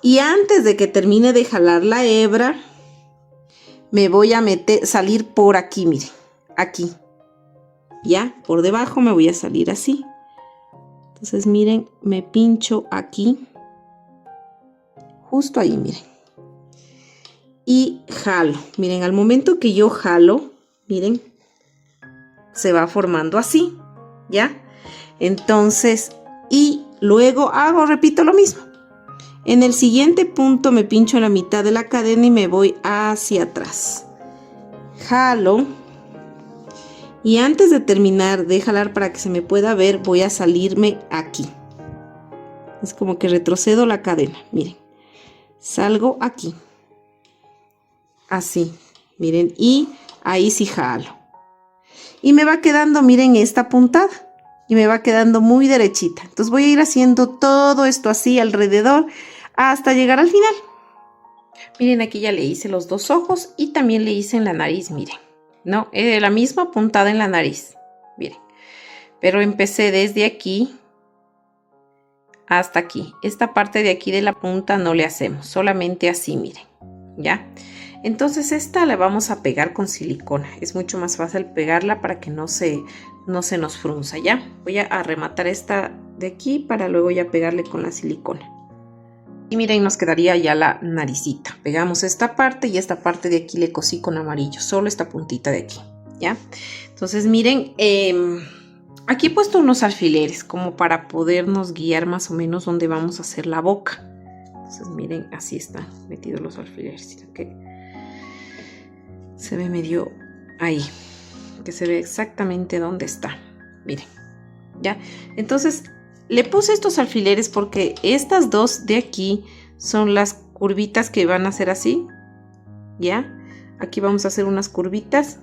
Y antes de que termine de jalar la hebra, me voy a salir por aquí, miren. Aquí. ¿Ya? Por debajo me voy a salir así. Entonces, miren, me pincho aquí. Justo ahí, miren. Y jalo. Miren, al momento que yo jalo, miren, se va formando así, ¿ya? Entonces, y luego repito lo mismo. En el siguiente punto me pincho en la mitad de la cadena y me voy hacia atrás. Jalo. Y antes de terminar de jalar para que se me pueda ver, voy a salirme aquí. Es como que retrocedo la cadena, miren. Salgo aquí. Así, miren, y ahí sí jalo. Y me va quedando, miren, esta puntada. Y me va quedando muy derechita. Entonces voy a ir haciendo todo esto así alrededor hasta llegar al final. Miren, aquí ya le hice los dos ojos y también le hice en la nariz, miren. No, la misma puntada en la nariz, miren. Pero empecé desde aquí hasta aquí. Esta parte de aquí de la punta no le hacemos, solamente así, miren. ¿Ya? Entonces esta la vamos a pegar con silicona. Es mucho más fácil pegarla para que no se nos frunza, ¿ya? Voy a rematar esta de aquí para luego ya pegarle con la silicona. Y miren, nos quedaría ya la naricita. Pegamos esta parte y esta parte de aquí le cosí con amarillo, solo esta puntita de aquí, ¿ya? Entonces miren, aquí he puesto unos alfileres como para podernos guiar más o menos dónde vamos a hacer la boca. Entonces miren, así están metidos los alfileres, ¿ok? Se ve medio ahí, que se ve exactamente dónde está. Miren, ¿ya? Entonces le puse estos alfileres porque estas dos de aquí son las curvitas que van a ser así, ¿ya? Aquí vamos a hacer unas curvitas.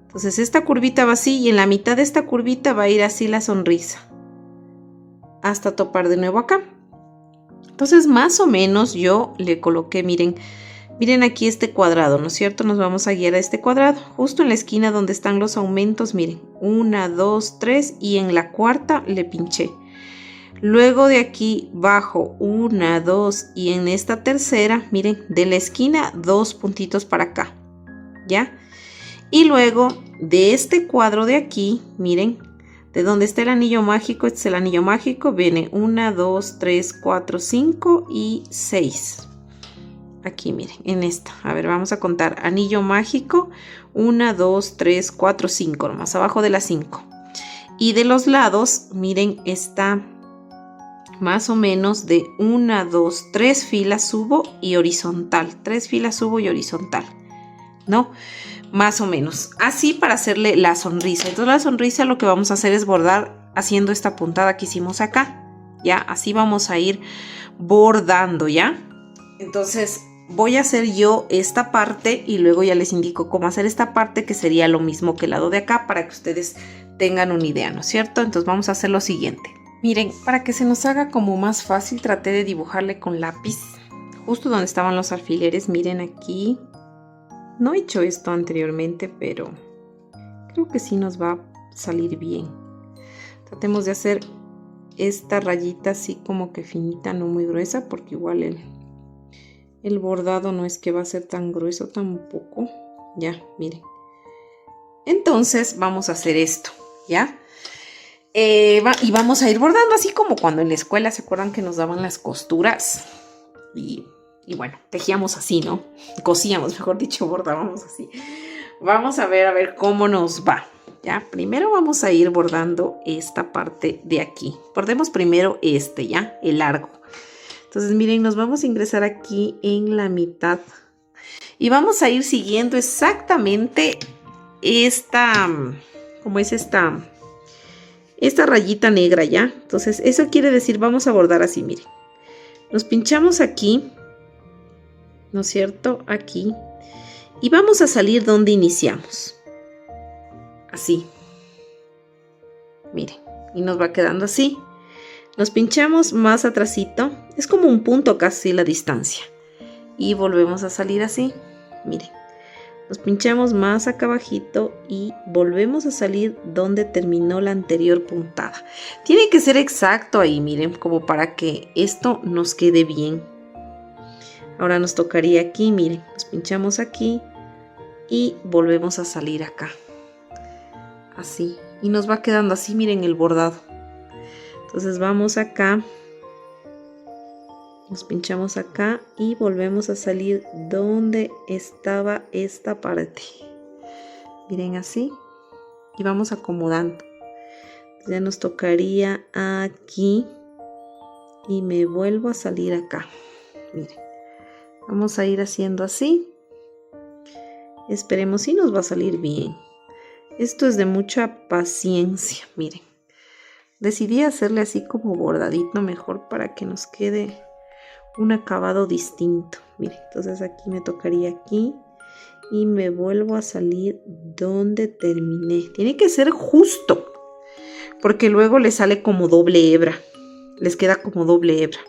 Entonces esta curvita va así y en la mitad de esta curvita va a ir así la sonrisa. Hasta topar de nuevo acá. Entonces más o menos yo le coloqué, miren aquí este cuadrado, ¿no es cierto? Nos vamos a guiar a este cuadrado. Justo en la esquina donde están los aumentos, miren. 1, 2, 3 y en la cuarta le pinché. Luego de aquí bajo 1, 2 y en esta tercera, miren, de la esquina 2 puntitos para acá, ¿ya? Y luego de este cuadro de aquí, miren, de donde está el anillo mágico, este es el anillo mágico, viene 1, 2, 3, 4, 5 y 6. Aquí miren, en esta, a ver, vamos a contar, anillo mágico, 1, 2, 3, 4, 5, nomás abajo de las 5. Y de los lados, miren, está más o menos de 1, 2, 3 filas subo y horizontal. 3 filas subo y horizontal, ¿no? Más o menos. Así para hacerle la sonrisa. Entonces la sonrisa lo que vamos a hacer es bordar haciendo esta puntada que hicimos acá. ¿Ya? Así vamos a ir bordando, ¿ya? Entonces voy a hacer yo esta parte y luego ya les indico cómo hacer esta parte, que sería lo mismo que el lado de acá, para que ustedes tengan una idea, ¿no es cierto? Entonces vamos a hacer lo siguiente. Miren, para que se nos haga como más fácil, traté de dibujarle con lápiz justo donde estaban los alfileres. Miren aquí. No he hecho esto anteriormente, pero creo que sí nos va a salir bien. Tratemos de hacer esta rayita así como que finita, no muy gruesa, porque igual el bordado no es que va a ser tan grueso tampoco. Ya, miren. Entonces vamos a hacer esto, ¿ya? Y vamos a ir bordando así como cuando en la escuela, ¿se acuerdan que nos daban las costuras? Y bueno, tejíamos así, ¿no? Cosíamos, mejor dicho, bordábamos así. Vamos a ver cómo nos va, ¿ya? Primero vamos a ir bordando esta parte de aquí. Bordemos primero este, ¿ya? El largo. Entonces, miren, nos vamos a ingresar aquí en la mitad. Y vamos a ir siguiendo exactamente esta, ¿cómo es esta rayita negra, ¿ya? Entonces, eso quiere decir, vamos a bordar así, miren. Nos pinchamos aquí, ¿no es cierto? Aquí. Y vamos a salir donde iniciamos. Así. Miren. Y nos va quedando así. Nos pinchamos más atrasito. Es como un punto casi la distancia. Y volvemos a salir así. Miren. Nos pinchamos más acá abajito y volvemos a salir donde terminó la anterior puntada. Tiene que ser exacto ahí, miren, como para que esto nos quede bien. Ahora nos tocaría aquí, miren, nos pinchamos aquí y volvemos a salir acá. Así. Y nos va quedando así, miren el bordado. Entonces vamos acá. Nos pinchamos acá y volvemos a salir donde estaba esta parte. Miren así. Y vamos acomodando. Ya nos tocaría aquí. Y me vuelvo a salir acá. Miren. Vamos a ir haciendo así. Esperemos si nos va a salir bien. Esto es de mucha paciencia. Miren. Decidí hacerle así como bordadito mejor para que nos quede un acabado distinto. Miren, entonces aquí me tocaría aquí y me vuelvo a salir donde terminé. Tiene que ser justo, porque luego le sale como doble hebra. Les queda como doble hebra.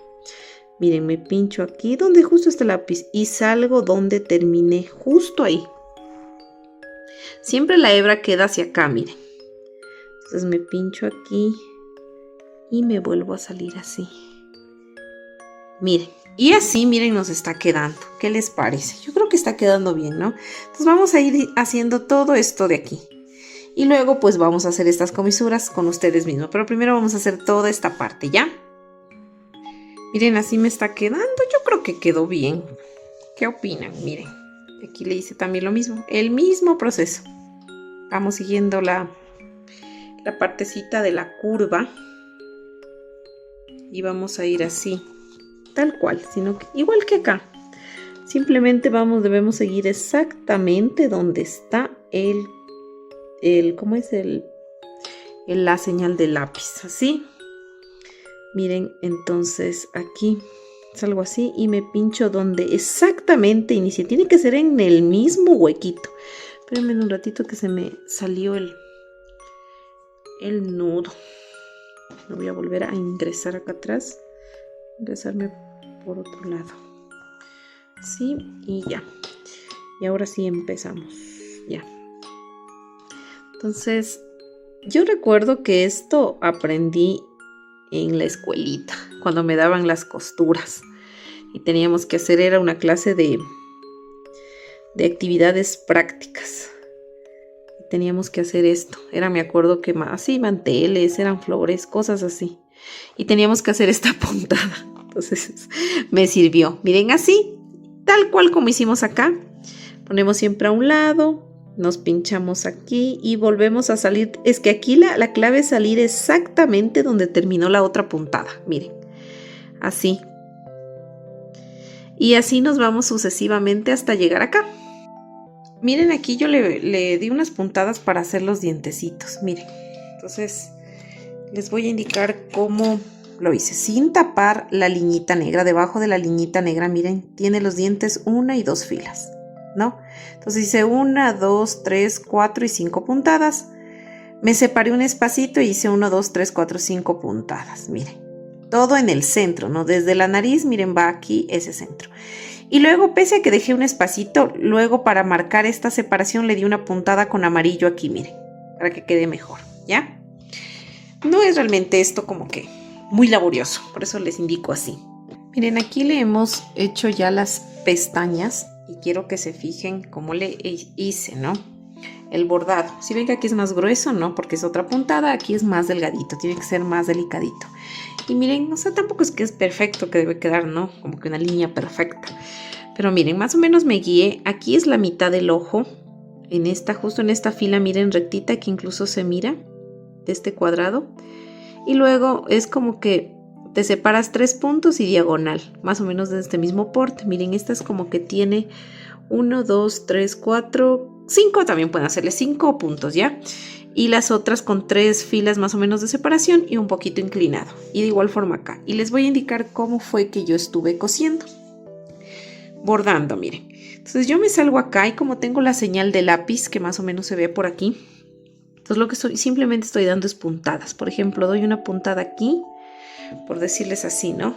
Miren, me pincho aquí donde justo está el lápiz y salgo donde terminé, justo ahí. Siempre la hebra queda hacia acá, miren. Entonces me pincho aquí y me vuelvo a salir así. Miren, Y así, miren, nos está quedando. ¿Qué les parece? Yo creo que está quedando bien, ¿no? Entonces vamos a ir haciendo todo esto de aquí. Y luego pues vamos a hacer estas comisuras con ustedes mismos. Pero primero vamos a hacer toda esta parte, ¿ya? Miren, así me está quedando. Yo creo que quedó bien. ¿Qué opinan? Miren, aquí le hice también lo mismo. El mismo proceso. Vamos siguiendo la partecita de la curva. Y vamos a ir así. Tal cual, sino que igual que acá. Simplemente debemos seguir exactamente donde está ¿cómo es la señal del lápiz? Así. Miren, entonces aquí salgo así y me pincho donde exactamente inicié. Tiene que ser en el mismo huequito. Espérenme un ratito que se me salió el nudo. Me voy a volver a ingresar acá atrás. Ingresarme por otro lado. Sí, y ya. Y ahora sí empezamos. Ya. Entonces, yo recuerdo que esto aprendí en la escuelita, cuando me daban las costuras. Y teníamos que hacer, era una clase de actividades prácticas. Y teníamos que hacer esto. Me acuerdo que así, manteles, eran flores, cosas así. Y teníamos que hacer esta puntada. Entonces me sirvió. Miren, así, tal cual como hicimos acá. Ponemos siempre a un lado, nos pinchamos aquí y volvemos a salir. Es que aquí la clave es salir exactamente donde terminó la otra puntada. Miren, así. Y así nos vamos sucesivamente hasta llegar acá. Miren, aquí yo le di unas puntadas para hacer los dientecitos. Miren, entonces les voy a indicar cómo lo hice, sin tapar la liñita negra. Debajo de la liñita negra, miren, tiene los dientes 1 y 2 filas, ¿no? Entonces hice 1, 2, 3, 4 y 5 puntadas. Me separé un espacito y hice 1, 2, 3, 4, 5 puntadas. Miren, todo en el centro, ¿no? Desde la nariz, miren, va aquí ese centro. Y luego, pese a que dejé un espacito, luego para marcar esta separación le di una puntada con amarillo aquí, miren, para que quede mejor, ¿ya? No es realmente esto como que muy laborioso, por eso les indico así. Miren, aquí le hemos hecho ya las pestañas y quiero que se fijen cómo le hice, ¿no? El bordado. Si ven que aquí es más grueso, ¿no? Porque es otra puntada, aquí es más delgadito, tiene que ser más delicadito. Y miren, o sea, tampoco es que es perfecto que debe quedar, ¿no? Como que una línea perfecta. Pero miren, más o menos me guié. Aquí es la mitad del ojo. Justo en esta fila, miren, rectita, que incluso se mira de este cuadrado. Y luego es como que te separas 3 puntos y diagonal, más o menos de este mismo porte. Miren, esta es como que tiene 1, 2, 3, 4, 5, también pueden hacerle 5 puntos, ¿ya? Y las otras con 3 filas más o menos de separación y un poquito inclinado. Y de igual forma acá. Y les voy a indicar cómo fue que yo estuve cosiendo. Bordando, miren. Entonces yo me salgo acá y como tengo la señal de lápiz, que más o menos se ve por aquí, entonces lo que simplemente estoy dando es puntadas. Por ejemplo, doy una puntada aquí, por decirles así, ¿no?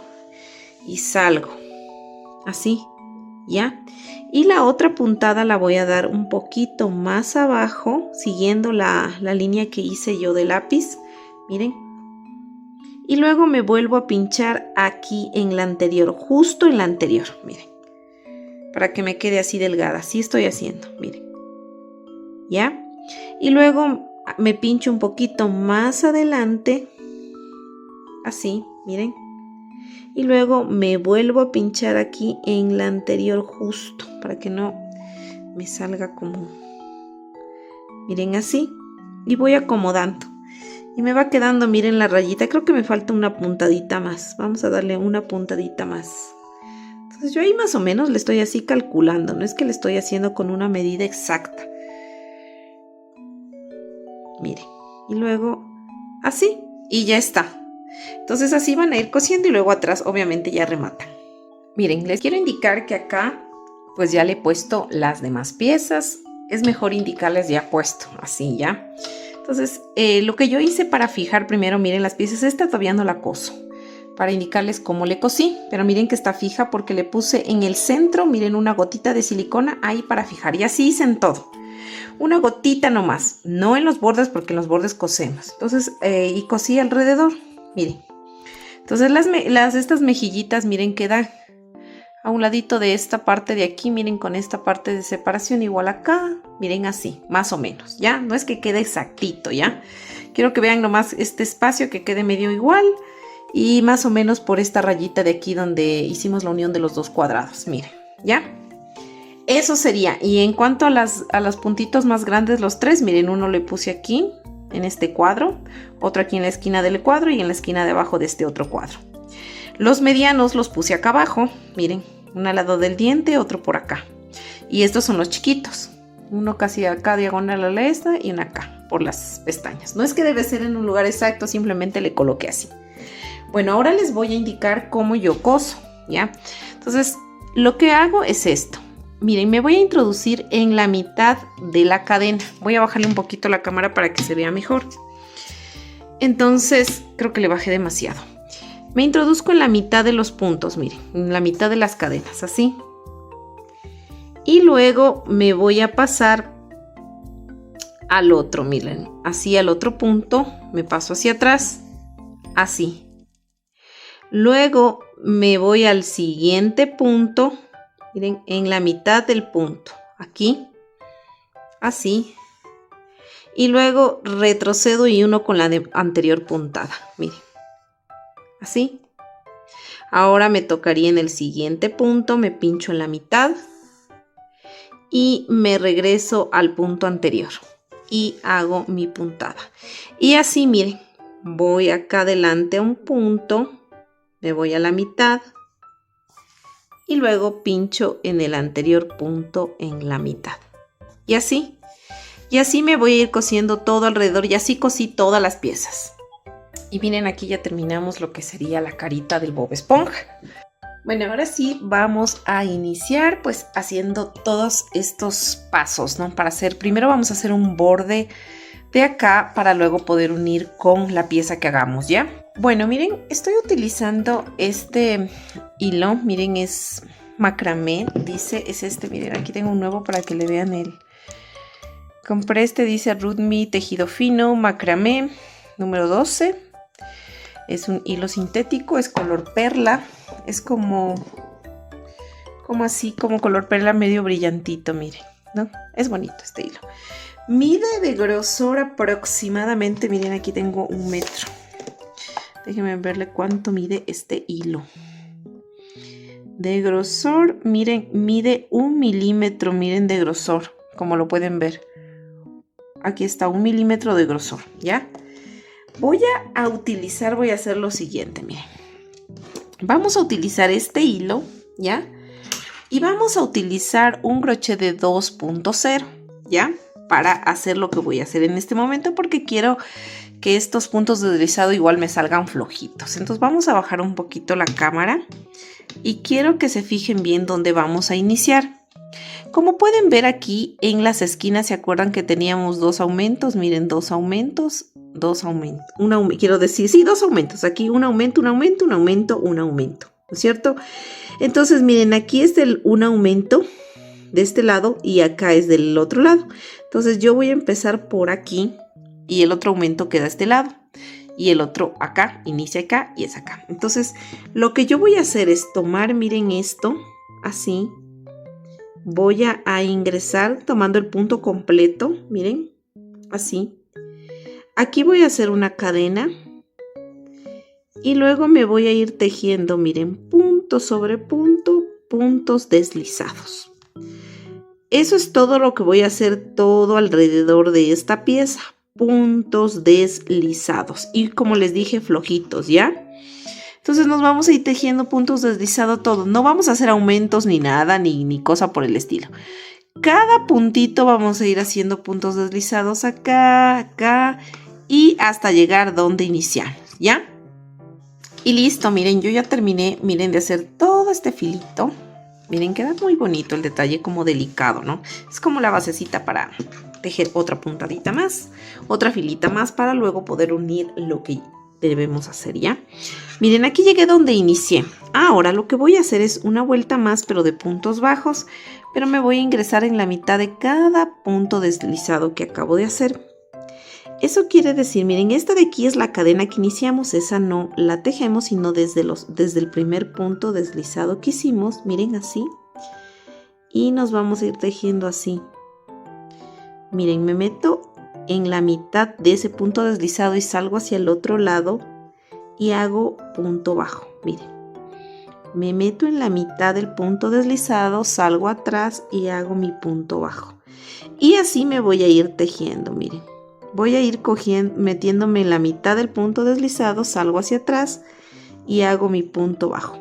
Y salgo. Así, ¿ya? Y la otra puntada la voy a dar un poquito más abajo, siguiendo la línea que hice yo de lápiz. Miren. Y luego me vuelvo a pinchar aquí en la anterior, justo en la anterior, miren. Para que me quede así delgada. Así estoy haciendo, miren. ¿Ya? Y luego me pincho un poquito más adelante, así, miren, y luego me vuelvo a pinchar aquí en la anterior justo, para que no me salga como, miren, así, y voy acomodando, y me va quedando, miren, la rayita. Creo que me falta una puntadita más, vamos a darle una puntadita más. Entonces yo ahí más o menos le estoy así calculando, no es que le estoy haciendo con una medida exacta. Miren, y luego así, y ya está. Entonces así van a ir cosiendo y luego atrás obviamente ya rematan. Miren, les quiero indicar que acá pues ya le he puesto las demás piezas. Es mejor indicarles ya puesto, así ya. Entonces lo que yo hice para fijar primero, miren, las piezas, esta todavía no la coso, para indicarles cómo le cosí. Pero miren que está fija porque le puse en el centro, miren, una gotita de silicona ahí para fijar. Y así hice en todo. Una gotita nomás, no en los bordes porque en los bordes cosemos. Entonces, y cosí alrededor, miren. Entonces estas mejillitas, miren, queda a un ladito de esta parte de aquí, miren, con esta parte de separación igual acá, miren así, más o menos, ¿ya? No es que quede exactito, ¿ya? Quiero que vean nomás este espacio que quede medio igual y más o menos por esta rayita de aquí donde hicimos la unión de los dos cuadrados, miren, ¿ya? Eso sería. Y en cuanto a los puntitos más grandes, los tres, miren, uno le puse aquí, en este cuadro, otro aquí en la esquina del cuadro y en la esquina de abajo de este otro cuadro. Los medianos los puse acá abajo, miren, uno al lado del diente, otro por acá. Y estos son los chiquitos, uno casi acá diagonal a la esta y uno acá por las pestañas. No es que debe ser en un lugar exacto, simplemente le coloqué así. Bueno, ahora les voy a indicar cómo yo coso, ¿ya? Entonces, lo que hago es esto. Miren, me voy a introducir en la mitad de la cadena. Voy a bajarle un poquito la cámara para que se vea mejor. Entonces, creo que le bajé demasiado. Me introduzco en la mitad de los puntos, miren, en la mitad de las cadenas, así. Y luego me voy a pasar al otro, miren, así al otro punto. Me paso hacia atrás, así. Luego me voy al siguiente punto. Miren, en la mitad del punto, aquí, así, y luego retrocedo y uno con la anterior puntada, miren, así. Ahora me tocaría en el siguiente punto, me pincho en la mitad y me regreso al punto anterior y hago mi puntada. Y así, miren, voy acá adelante a un punto, me voy a la mitad, y luego pincho en el anterior punto en la mitad. Y así me voy a ir cosiendo todo alrededor y así cosí todas las piezas. Y miren, aquí ya terminamos lo que sería la carita del Bob Esponja. Bueno, ahora sí vamos a iniciar pues haciendo todos estos pasos, ¿no? Para hacer, primero vamos a hacer un borde de acá para luego poder unir con la pieza que hagamos, ¿ya? Bueno, miren, estoy utilizando este hilo, miren, es macramé, dice, es este, miren, aquí tengo un nuevo para que le vean el. Compré este, dice Rudmi tejido fino, macramé, número 12. Es un hilo sintético, es color perla, es como así, como color perla medio brillantito, miren, ¿no? Es bonito este hilo. Mide de grosor aproximadamente, miren, aquí tengo 1 metro. Déjenme verle cuánto mide este hilo. De grosor, miren, mide 1 milímetro, miren, de grosor, como lo pueden ver. Aquí está 1 milímetro de grosor, ¿ya? Voy a hacer lo siguiente, miren. Vamos a utilizar este hilo, ¿ya? Y vamos a utilizar un crochet de 2.0, ¿ya? Para hacer lo que voy a hacer en este momento, porque quiero que estos puntos de deslizado igual me salgan flojitos. Entonces vamos a bajar un poquito la cámara y quiero que se fijen bien dónde vamos a iniciar. Como pueden ver aquí en las esquinas, ¿se acuerdan que teníamos 2 aumentos? Miren, 2 aumentos, 2 aumentos. Quiero decir, sí, 2 aumentos. Aquí un aumento, un aumento, un aumento, un aumento, ¿no es cierto? Entonces miren, aquí es un aumento de este lado y acá es del otro lado. Entonces yo voy a empezar por aquí y el otro aumento queda a este lado y el otro acá, inicia acá y es acá. Entonces lo que yo voy a hacer es tomar, miren esto, así. Voy a ingresar tomando el punto completo, miren, así. Aquí voy a hacer una cadena y luego me voy a ir tejiendo, miren, punto sobre punto, puntos deslizados. Eso es todo lo que voy a hacer todo alrededor de esta pieza, puntos deslizados y como les dije, flojitos, ¿ya? Entonces nos vamos a ir tejiendo puntos deslizados todo, no vamos a hacer aumentos ni nada, ni cosa por el estilo. Cada puntito vamos a ir haciendo puntos deslizados acá, acá y hasta llegar donde iniciamos, ¿ya? Y listo, miren, yo ya terminé, miren, de hacer todo este filito. Miren, queda muy bonito el detalle, como delicado, ¿no? Es como la basecita para tejer otra puntadita más, otra filita más para luego poder unir lo que debemos hacer, ¿ya? Miren, aquí llegué donde inicié. Ahora lo que voy a hacer es una vuelta más, pero de puntos bajos, pero me voy a ingresar en la mitad de cada punto deslizado que acabo de hacer. Eso quiere decir, miren, esta de aquí es la cadena que iniciamos, esa no la tejemos, sino desde el primer punto deslizado que hicimos, miren así. Y nos vamos a ir tejiendo así. Miren, me meto en la mitad de ese punto deslizado y salgo hacia el otro lado y hago punto bajo, miren. Me meto en la mitad del punto deslizado, salgo atrás y hago mi punto bajo. Y así me voy a ir tejiendo, miren. Voy a ir metiéndome en la mitad del punto deslizado, salgo hacia atrás y hago mi punto bajo.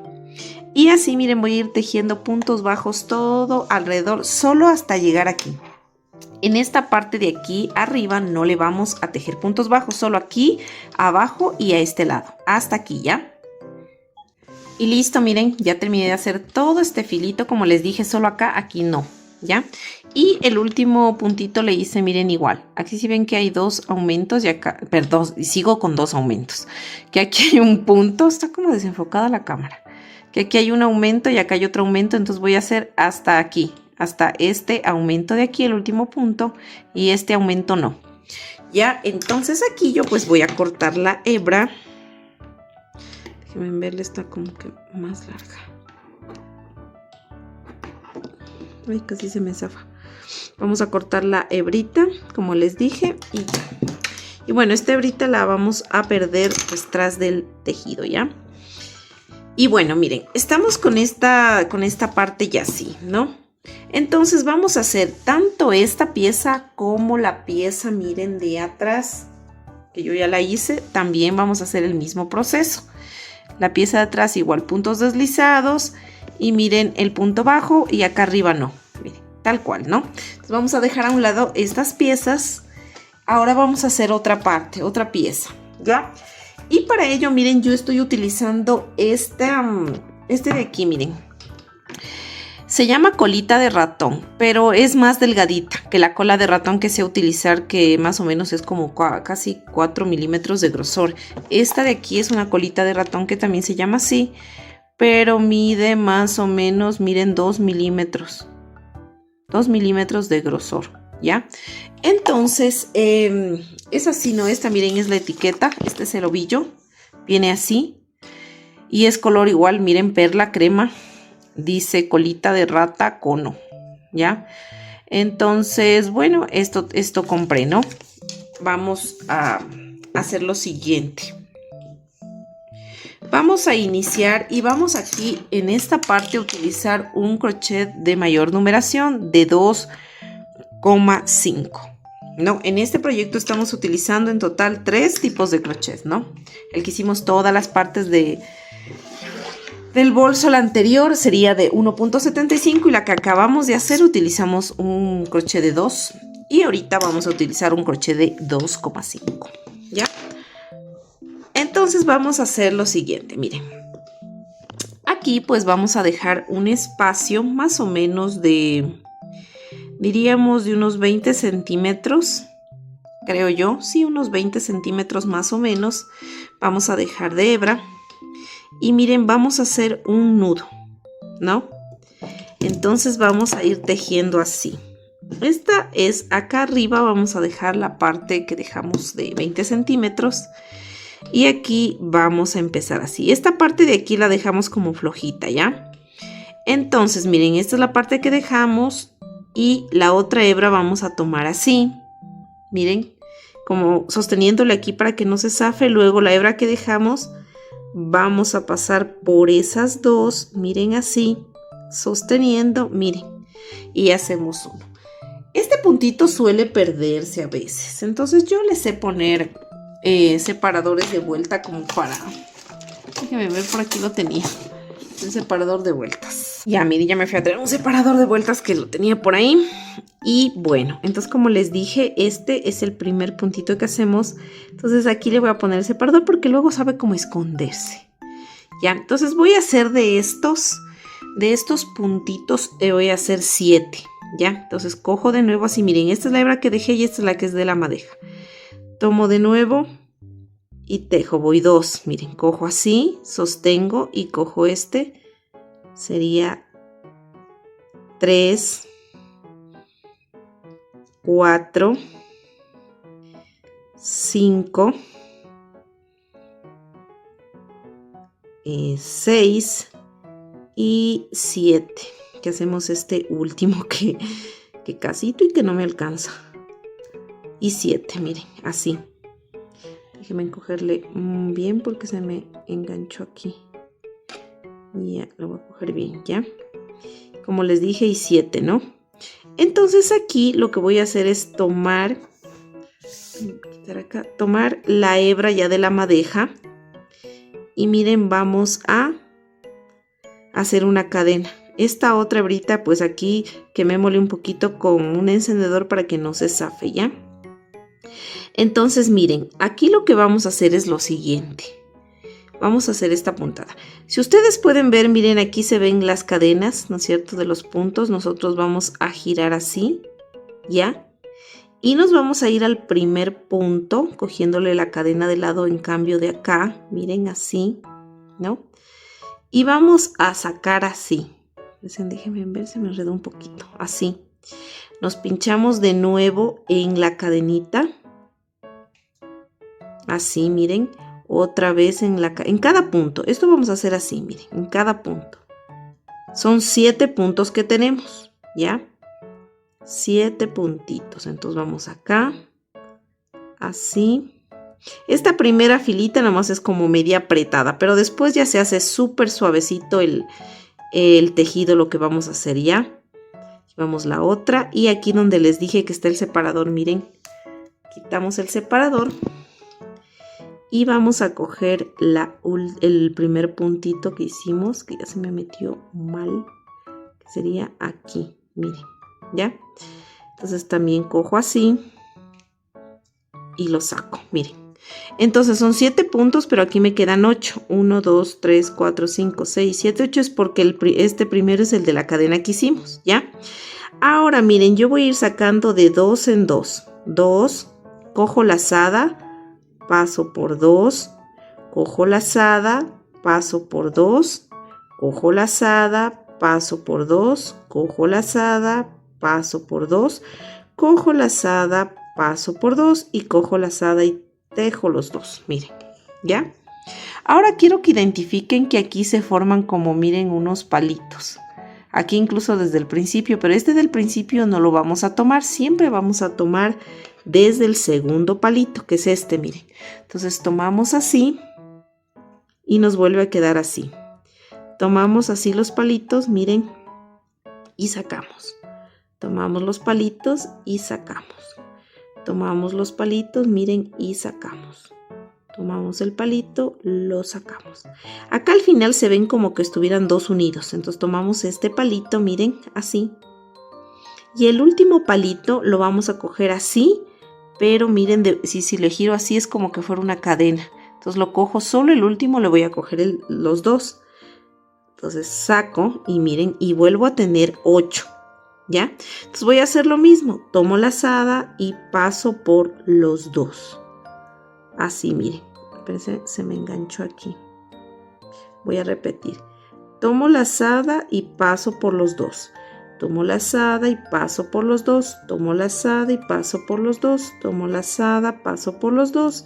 Y así, miren, voy a ir tejiendo puntos bajos todo alrededor, solo hasta llegar aquí. En esta parte de aquí arriba no le vamos a tejer puntos bajos, solo aquí, abajo y a este lado. Hasta aquí, ¿ya? Y listo, miren, ya terminé de hacer todo este filito, como les dije, solo acá, aquí no, ¿ya? Y el último puntito le hice, miren, igual. Aquí sí ven que hay dos aumentos y acá, perdón, sigo con dos aumentos. Que aquí hay un punto, está como desenfocada la cámara. Que aquí hay un aumento y acá hay otro aumento, entonces voy a hacer hasta aquí, hasta este aumento de aquí, el último punto, y este aumento no. Ya, entonces aquí yo pues voy a cortar la hebra. Déjenme verle, está como que más larga. Ay, casi se me zafa. Vamos a cortar la hebrita, como les dije, y ya. Y bueno, esta hebrita la vamos a perder pues tras del tejido, ¿ya? Y bueno, miren, estamos con esta parte ya así, ¿no? Entonces vamos a hacer tanto esta pieza como la pieza, miren, de atrás, que yo ya la hice, también vamos a hacer el mismo proceso. La pieza de atrás igual, puntos deslizados y miren el punto bajo y acá arriba no, miren, tal cual, ¿no? Entonces vamos a dejar a un lado estas piezas. Ahora vamos a hacer otra parte, otra pieza, ¿ya? Y para ello, miren, yo estoy utilizando este de aquí, miren. Se llama colita de ratón, pero es más delgadita que la cola de ratón que sé utilizar, que más o menos es como casi 4 milímetros de grosor. Esta de aquí es una colita de ratón que también se llama así, pero mide más o menos, miren, 2 milímetros. 2 milímetros de grosor, ¿ya? Entonces, es así, ¿no? Esta, miren, es la etiqueta. Este es el ovillo. Viene así. Y es color igual, miren, perla crema. Dice colita de rata cono, ¿ya? Entonces, bueno, esto compré, ¿no? Vamos a hacer lo siguiente. Vamos a iniciar y vamos aquí en esta parte a utilizar un crochet de mayor numeración de 2,5. ¿no? En este proyecto estamos utilizando en total 3 tipos de crochet, ¿no? El que hicimos todas las partes del bolso, la anterior sería de 1,75 y la que acabamos de hacer utilizamos un crochet de 2 y ahorita vamos a utilizar un crochet de 2,5, ¿ya? Entonces vamos a hacer lo siguiente, miren. Aquí pues vamos a dejar un espacio más o menos de, diríamos, de unos 20 centímetros, creo yo, sí, unos 20 centímetros más o menos. Vamos a dejar de hebra y miren, vamos a hacer un nudo, ¿no? Entonces vamos a ir tejiendo así. Esta es acá arriba, vamos a dejar la parte que dejamos de 20 centímetros. Y aquí vamos a empezar así. Esta parte de aquí la dejamos como flojita, ¿ya? Entonces, miren, esta es la parte que dejamos y la otra hebra vamos a tomar así. Miren, como sosteniéndole aquí para que no se zafe. Luego la hebra que dejamos vamos a pasar por esas dos, miren así, sosteniendo, miren, y hacemos uno. Este puntito suele perderse a veces, entonces yo le sé poner separadores de vuelta como para, déjenme ver, por aquí lo tenía, el separador de vueltas. Ya, miren, ya me fui a traer un separador de vueltas que lo tenía por ahí. Y bueno, entonces como les dije, este es el primer puntito que hacemos. Entonces aquí le voy a poner el separador porque luego sabe cómo esconderse. Ya, entonces voy a hacer de estos puntitos, voy a hacer 7. Ya, entonces cojo de nuevo así, miren, esta es la hebra que dejé y esta es la que es de la madeja. Tomo de nuevo y tejo, voy 2, miren, cojo así, sostengo y cojo este, sería 3, 4, 5, 6 y 7. Que hacemos este último que casito y que no me alcanza. Y 7, miren, así. Déjenme encogerle bien porque se me enganchó aquí. Ya, lo voy a coger bien, ¿ya? Como les dije, y 7, ¿no? Entonces aquí lo que voy a hacer es tomar la hebra ya de la madeja. Y miren, vamos a hacer una cadena. Esta otra hebrita, pues aquí quemémosle un poquito con un encendedor para que no se zafe, ¿ya? Entonces miren, aquí lo que vamos a hacer es lo siguiente. Vamos a hacer esta puntada. Si ustedes pueden ver, miren, aquí se ven las cadenas, ¿no es cierto? De los puntos. Nosotros vamos a girar así, ¿ya? Y nos vamos a ir al primer punto, cogiéndole la cadena de lado en cambio de acá. Miren, así, ¿no? Y vamos a sacar así. Déjenme ver, se me enredó un poquito. Así. Nos pinchamos de nuevo en la cadenita. Así, miren. Otra vez en cada punto. Esto vamos a hacer así, miren. En cada punto. Son 7 puntos que tenemos, ¿ya? 7 puntitos. Entonces vamos acá. Así. Esta primera filita nomás es como media apretada. Pero después ya se hace súper suavecito el tejido, lo que vamos a hacer, ¿ya? Vamos la otra. Y aquí donde les dije que está el separador, miren. Quitamos el separador. Y vamos a coger el primer puntito que hicimos, que ya se me metió mal, que sería aquí, miren, ¿ya? Entonces también cojo así y lo saco, miren. Entonces son 7 puntos, pero aquí me quedan 8. 1, 2, 3, 4, 5, 6, 7, 8 es porque este primero es el de la cadena que hicimos, ¿ya? Ahora miren, yo voy a ir sacando de 2 en 2. 2, cojo lazada, paso por 2, cojo lazada, paso por 2, cojo lazada, paso por 2, cojo lazada, paso por 2, cojo lazada, paso por 2 y cojo lazada y tejo los dos, miren, ¿ya? Ahora quiero que identifiquen que aquí se forman como, miren, unos palitos. Aquí incluso desde el principio, pero este del principio no lo vamos a tomar, siempre vamos a tomar desde el segundo palito, que es este, miren. Entonces tomamos así y nos vuelve a quedar así. Tomamos así los palitos, miren, y sacamos. Tomamos los palitos y sacamos. Tomamos los palitos, miren, y sacamos. Tomamos el palito, lo sacamos. Acá al final se ven como que estuvieran dos unidos. Entonces tomamos este palito, miren, así. Y el último palito lo vamos a coger así. Pero miren, si le giro así es como que fuera una cadena. Entonces lo cojo solo el último, le voy a coger los dos. Entonces saco y miren, y vuelvo a tener 8. ¿Ya? Entonces voy a hacer lo mismo. Tomo lazada y paso por los dos. Así, miren. Espérense, se me enganchó aquí. Voy a repetir. Tomo lazada y paso por los dos. Tomo lazada y paso por los dos. Tomo lazada y paso por los dos. Tomo lazada, paso por los dos.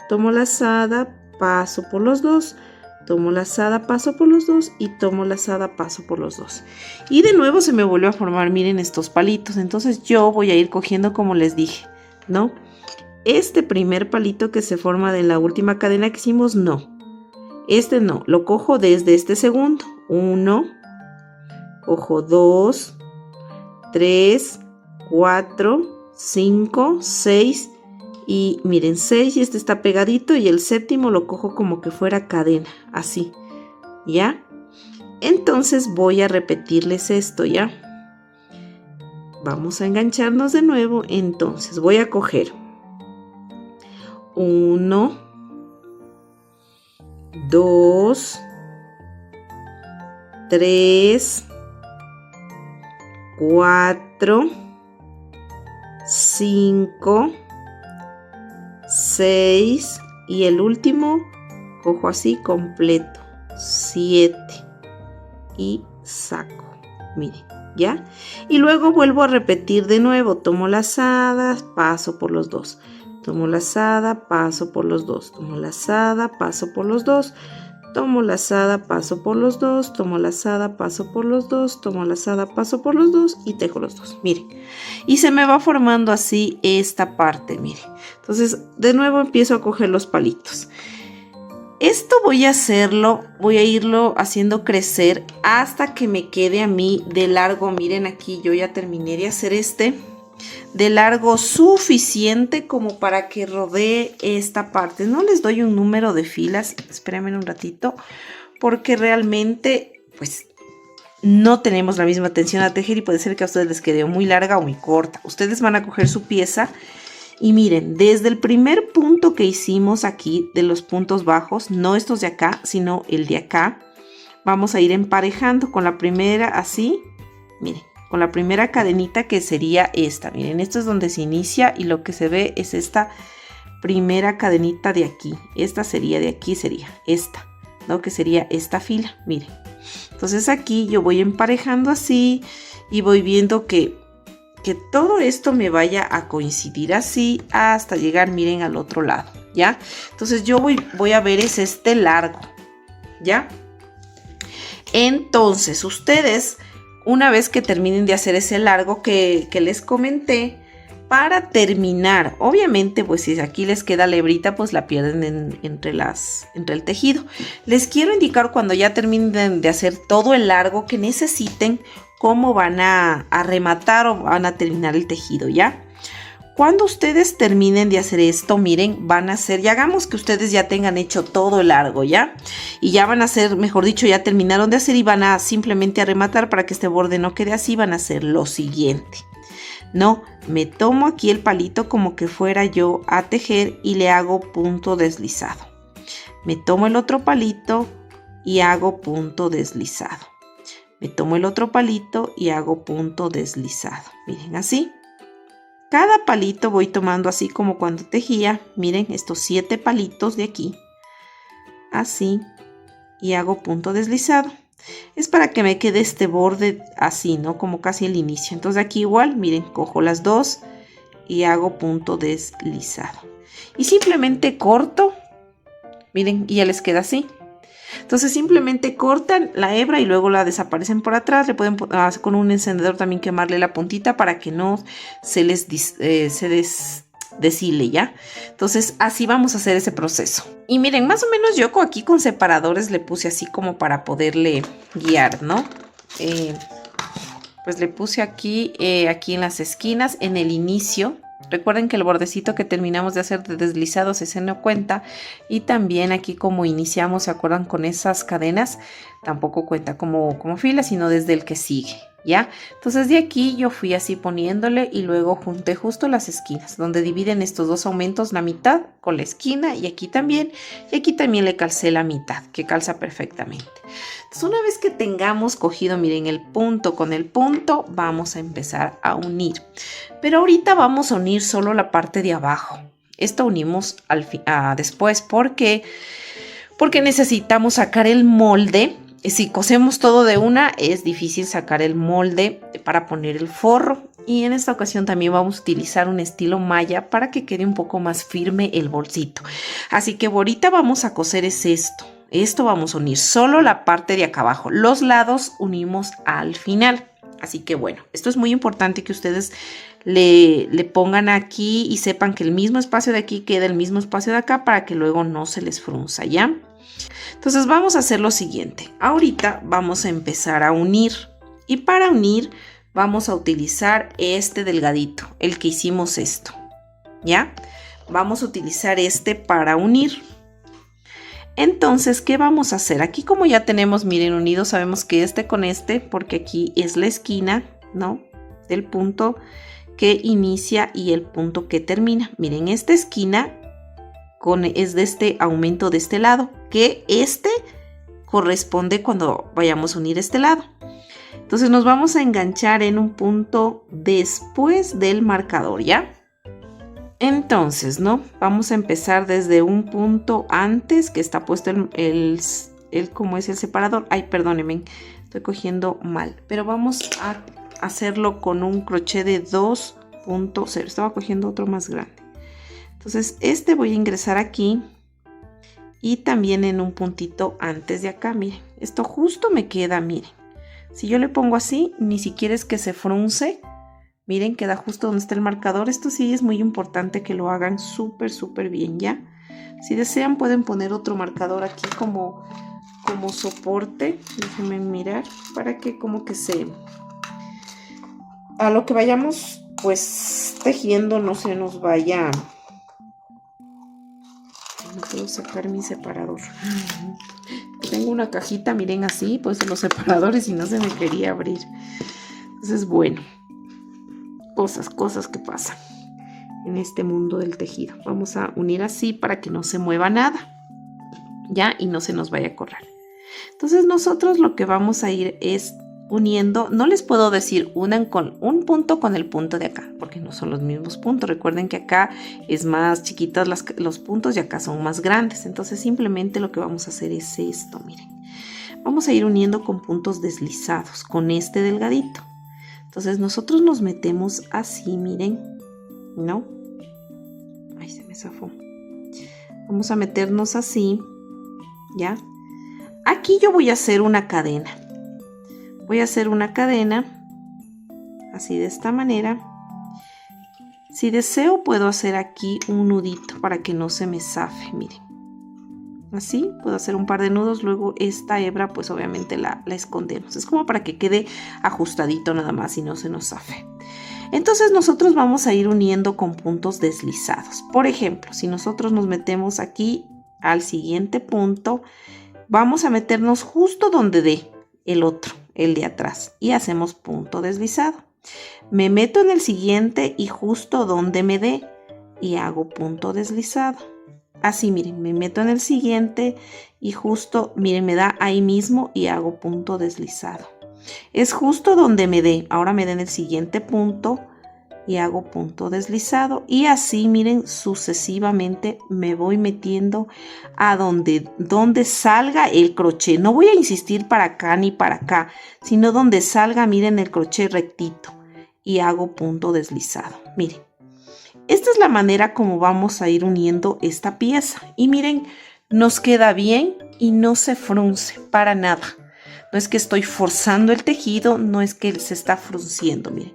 Tomo lazada, paso por los dos. Tomo lazada, paso por los dos. Y tomo lazada, paso por los dos. Y de nuevo se me volvió a formar, miren, estos palitos. Entonces yo voy a ir cogiendo como les dije, ¿no? Este primer palito que se forma de la última cadena que hicimos, no. Este no, lo cojo desde este segundo. 1, cojo 2, 3, 4, 5, 6 y miren 6 y este está pegadito y el séptimo lo cojo como que fuera cadena, así, ¿ya? Entonces voy a repetirles esto, ¿ya? Vamos a engancharnos de nuevo, entonces voy a coger 1, 2, 3, 4, 5, 6 y el último cojo así completo, 7 y saco, miren, ¿ya? Y luego vuelvo a repetir de nuevo, tomo lazadas, paso por los dos, tomo lazada, paso por los dos, tomo lazada, paso por los dos, tomo lazada, paso por los dos, tomo lazada, paso por los dos, tomo lazada, paso por los dos y tejo los dos, miren. Y se me va formando así esta parte, miren. Entonces, de nuevo empiezo a coger los palitos. Esto voy a hacerlo, voy a irlo haciendo crecer hasta que me quede a mí de largo. Miren aquí, yo ya terminé de hacer de largo suficiente como para que rodee esta parte. No les doy un número de filas, espérenme un ratito, porque realmente pues no tenemos la misma atención a tejer y puede ser que a ustedes les quede muy larga o muy corta. Ustedes van a coger su pieza y miren, desde el primer punto que hicimos aquí de los puntos bajos, no estos de acá, sino el de acá, vamos a ir emparejando con la primera así, miren, con la primera cadenita que sería esta. Miren, esto es donde se inicia y lo que se ve es esta primera cadenita de aquí. Esta sería de aquí, sería esta, ¿no? Que sería esta fila, miren. Entonces aquí yo voy emparejando así y voy viendo que todo esto me vaya a coincidir así hasta llegar, miren, al otro lado, ¿ya? Entonces yo voy a ver es este largo, ¿ya? Entonces ustedes, una vez que terminen de hacer ese largo que les comenté, para terminar, obviamente pues si aquí les queda la hebrita, pues la pierden entre el tejido. Les quiero indicar cuando ya terminen de hacer todo el largo que necesiten, cómo van a rematar o van a terminar el tejido, ¿ya? Cuando ustedes terminen de hacer esto, miren, van a hacer, y hagamos que ustedes ya tengan hecho todo el largo, ¿ya? Y ya van a hacer, mejor dicho, ya terminaron de hacer y van a simplemente a rematar para que este borde no quede así, van a hacer lo siguiente. No, me tomo aquí el palito como que fuera yo a tejer y le hago punto deslizado. Me tomo el otro palito y hago punto deslizado. Me tomo el otro palito y hago punto deslizado. Miren, así. Cada palito voy tomando así como cuando tejía. Miren, estos 7 palitos de aquí. Así. Y hago punto deslizado. Es para que me quede este borde así, ¿no? Como casi el inicio. Entonces aquí igual, miren, cojo las dos y hago punto deslizado. Y simplemente corto. Miren, y ya les queda así. Entonces simplemente cortan la hebra y luego la desaparecen por atrás. Le pueden con un encendedor también quemarle la puntita para que no se les deshile, ¿ya? Entonces así vamos a hacer ese proceso. Y miren, más o menos yo aquí con separadores le puse así como para poderle guiar, ¿no? Pues le puse aquí en las esquinas, en el inicio. Recuerden que el bordecito que terminamos de hacer de deslizado se no cuenta, y también aquí como iniciamos, ¿se acuerdan? Con esas cadenas tampoco cuenta como fila, sino desde el que sigue, ¿ya? Entonces de aquí yo fui así poniéndole y luego junté justo las esquinas donde dividen estos dos aumentos, la mitad con la esquina y aquí también le calcé la mitad, que calza perfectamente. Entonces una vez que tengamos cogido, miren, el punto con el punto, vamos a empezar a unir. Pero ahorita vamos a unir solo la parte de abajo. Esto unimos después porque necesitamos sacar el molde. Si cosemos todo de una, es difícil sacar el molde para poner el forro. Y en esta ocasión también vamos a utilizar un estilo malla para que quede un poco más firme el bolsito. Así que ahorita vamos a coser es esto. Esto vamos a unir solo la parte de acá abajo. Los lados unimos al final. Así que bueno, esto es muy importante que ustedes le pongan aquí y sepan que el mismo espacio de aquí queda el mismo espacio de acá para que luego no se les frunza, ¿ya? Entonces vamos a hacer lo siguiente. Ahorita vamos a empezar a unir. Y para unir vamos a utilizar este delgadito, el que hicimos esto, ¿ya? Vamos a utilizar este para unir. Entonces, ¿qué vamos a hacer? Aquí como ya tenemos, miren, unidos, sabemos que este con este, porque aquí es la esquina, ¿no? Del punto que inicia y el punto que termina. Miren, esta esquina es de este aumento de este lado, que este corresponde cuando vayamos a unir este lado. Entonces nos vamos a enganchar en un punto después del marcador, ¿ya? Entonces, ¿no? Vamos a empezar desde un punto antes que está puesto como es el separador. Ay, perdónenme, estoy cogiendo mal. Pero vamos a hacerlo con un crochet de 2.0. Estaba cogiendo otro más grande. Entonces este voy a ingresar aquí y también en un puntito antes de acá, miren. Esto justo me queda, miren. Si yo le pongo así, ni siquiera es que se frunce. Miren, queda justo donde está el marcador. Esto sí es muy importante que lo hagan súper bien, ¿ya? Si desean pueden poner otro marcador aquí como soporte. Déjenme mirar para que como que a lo que vayamos pues tejiendo no se nos vaya. No puedo sacar mi separador. Tengo una cajita, miren así, pues los separadores y no se me quería abrir. Entonces, bueno, cosas que pasan en este mundo del tejido. Vamos a unir así para que no se mueva nada, ¿ya? Y no se nos vaya a correr. Entonces nosotros lo que vamos a ir es uniendo, no les puedo decir unan con un punto con el punto de acá, porque no son los mismos puntos. Recuerden que acá es más chiquitas los puntos y acá son más grandes. Entonces simplemente lo que vamos a hacer es esto, miren. Vamos a ir uniendo con puntos deslizados, con este delgadito. Entonces nosotros nos metemos así, miren, ¿no? Ay, se me zafó. Vamos a meternos así, ¿ya? Aquí yo voy a hacer una cadena. Voy a hacer una cadena, así de esta manera. Si deseo puedo hacer aquí un nudito para que no se me zafe, miren. Así, puedo hacer un par de nudos, luego esta hebra pues obviamente la escondemos. Es como para que quede ajustadito nada más y no se nos zafe. Entonces nosotros vamos a ir uniendo con puntos deslizados. Por ejemplo, si nosotros nos metemos aquí al siguiente punto, vamos a meternos justo donde dé el otro, el de atrás, y hacemos punto deslizado. Me meto en el siguiente y justo donde me dé y hago punto deslizado. Así, miren, me meto en el siguiente y justo, miren, me da ahí mismo y hago punto deslizado. Es justo donde me dé. Ahora me da en el siguiente punto y hago punto deslizado. Y así, miren, sucesivamente me voy metiendo a donde salga el crochet. No voy a insistir para acá ni para acá, sino donde salga, miren, el crochet rectito. Y hago punto deslizado. Miren. Esta es la manera como vamos a ir uniendo esta pieza. Y miren, nos queda bien y no se frunce para nada. No es que estoy forzando el tejido, no es que se está frunciendo, miren.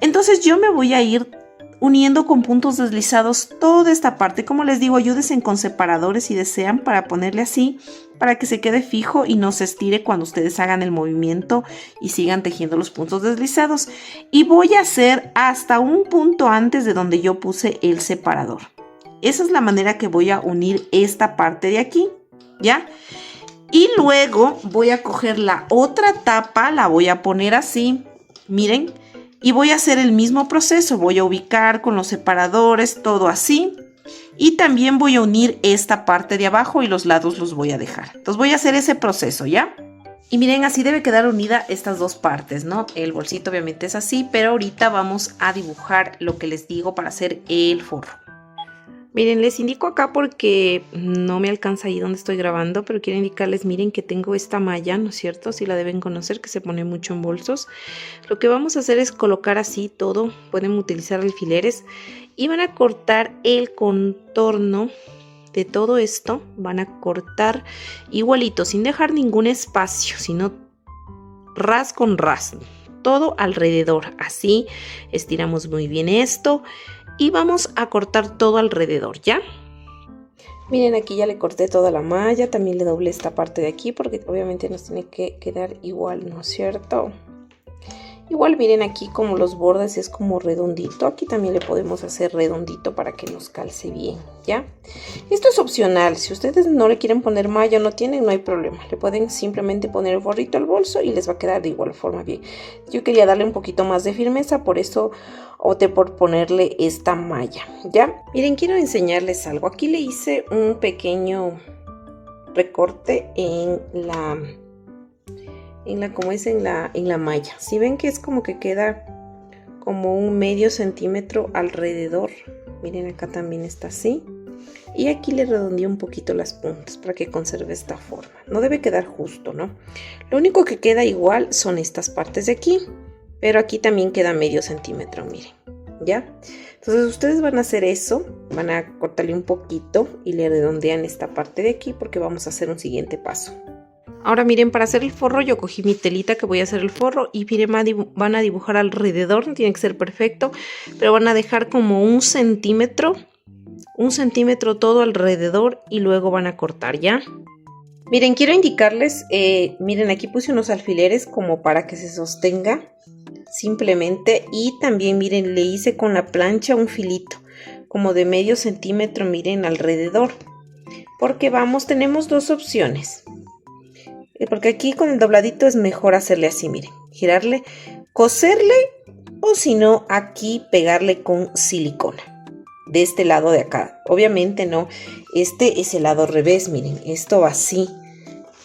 Entonces yo me voy a ir uniendo con puntos deslizados toda esta parte. Como les digo, ayúdense con separadores si desean para ponerle así, para que se quede fijo y no se estire cuando ustedes hagan el movimiento y sigan tejiendo los puntos deslizados. Y voy a hacer hasta un punto antes de donde yo puse el separador. Esa es la manera que voy a unir esta parte de aquí, ¿ya? Y luego voy a coger la otra tapa, la voy a poner así, miren, y voy a hacer el mismo proceso. Voy a ubicar con los separadores, todo así. Y también voy a unir esta parte de abajo y los lados los voy a dejar. Entonces voy a hacer ese proceso, ¿ya? Y miren, así debe quedar unida estas dos partes, ¿no? El bolsito obviamente es así, pero ahorita vamos a dibujar lo que les digo para hacer el forro. Miren, les indico acá porque no me alcanza ahí donde estoy grabando, pero quiero indicarles, miren que tengo esta malla, ¿no es cierto? Si la deben conocer, que se pone mucho en bolsos. Lo que vamos a hacer es colocar así todo, pueden utilizar alfileres y van a cortar el contorno de todo esto. Van a cortar igualito, sin dejar ningún espacio, sino ras con ras, todo alrededor. Así estiramos muy bien esto. Y vamos a cortar todo alrededor, ¿ya? Miren, aquí ya le corté toda la malla, también le doblé esta parte de aquí porque obviamente nos tiene que quedar igual, ¿no es cierto? Igual miren aquí como los bordes es como redondito, aquí también le podemos hacer redondito para que nos calce bien, ¿ya? Esto es opcional, si ustedes no le quieren poner malla, no hay problema, le pueden simplemente poner el forrito al bolso y les va a quedar de igual forma bien. Yo quería darle un poquito más de firmeza, por eso opté por ponerle esta malla, ¿ya? Miren, quiero enseñarles algo, aquí le hice un pequeño recorte en la malla. Si ven que es como que queda como un medio centímetro alrededor, miren acá también está así, y aquí le redondeé un poquito las puntas para que conserve esta forma. No debe quedar justo, ¿no? Lo único que queda igual son estas partes de aquí, pero aquí también queda medio centímetro, miren, ¿ya? Entonces ustedes van a hacer eso, van a cortarle un poquito y le redondean esta parte de aquí porque vamos a hacer un siguiente paso. Ahora miren, para hacer el forro yo cogí mi telita que voy a hacer el forro y miren, van a dibujar alrededor, no tiene que ser perfecto, pero van a dejar como 1 centímetro todo alrededor y luego van a cortar, ¿ya? Miren, quiero indicarles, miren, aquí puse unos alfileres como para que se sostenga simplemente, y también miren, le hice con la plancha un filito como de medio centímetro, miren, alrededor, porque tenemos dos opciones. Porque aquí con el dobladito es mejor hacerle así, miren, girarle, coserle, o si no, aquí pegarle con silicona de este lado de acá. Obviamente no, este es el lado revés, miren, esto va así,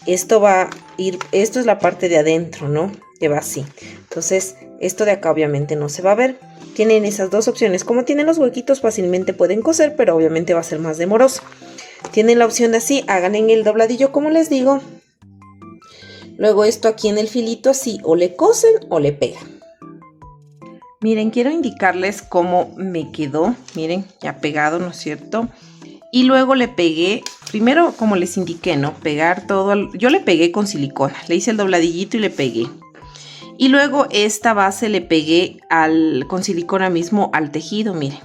esto va a ir, esto es la parte de adentro, ¿no? Que va así. Entonces esto de acá obviamente no se va a ver. Tienen esas dos opciones. Como tienen los huequitos, fácilmente pueden coser, pero obviamente va a ser más demoroso. Tienen la opción de así, hagan en el dobladillo como les digo. Luego esto aquí en el filito así, o le cosen o le pegan. Miren, quiero indicarles cómo me quedó. Miren, ya pegado, ¿no es cierto? Y luego le pegué, primero como les indiqué, ¿no? Pegar todo, yo le pegué con silicona. Le hice el dobladillito y le pegué. Y luego esta base le pegué con silicona mismo al tejido, miren.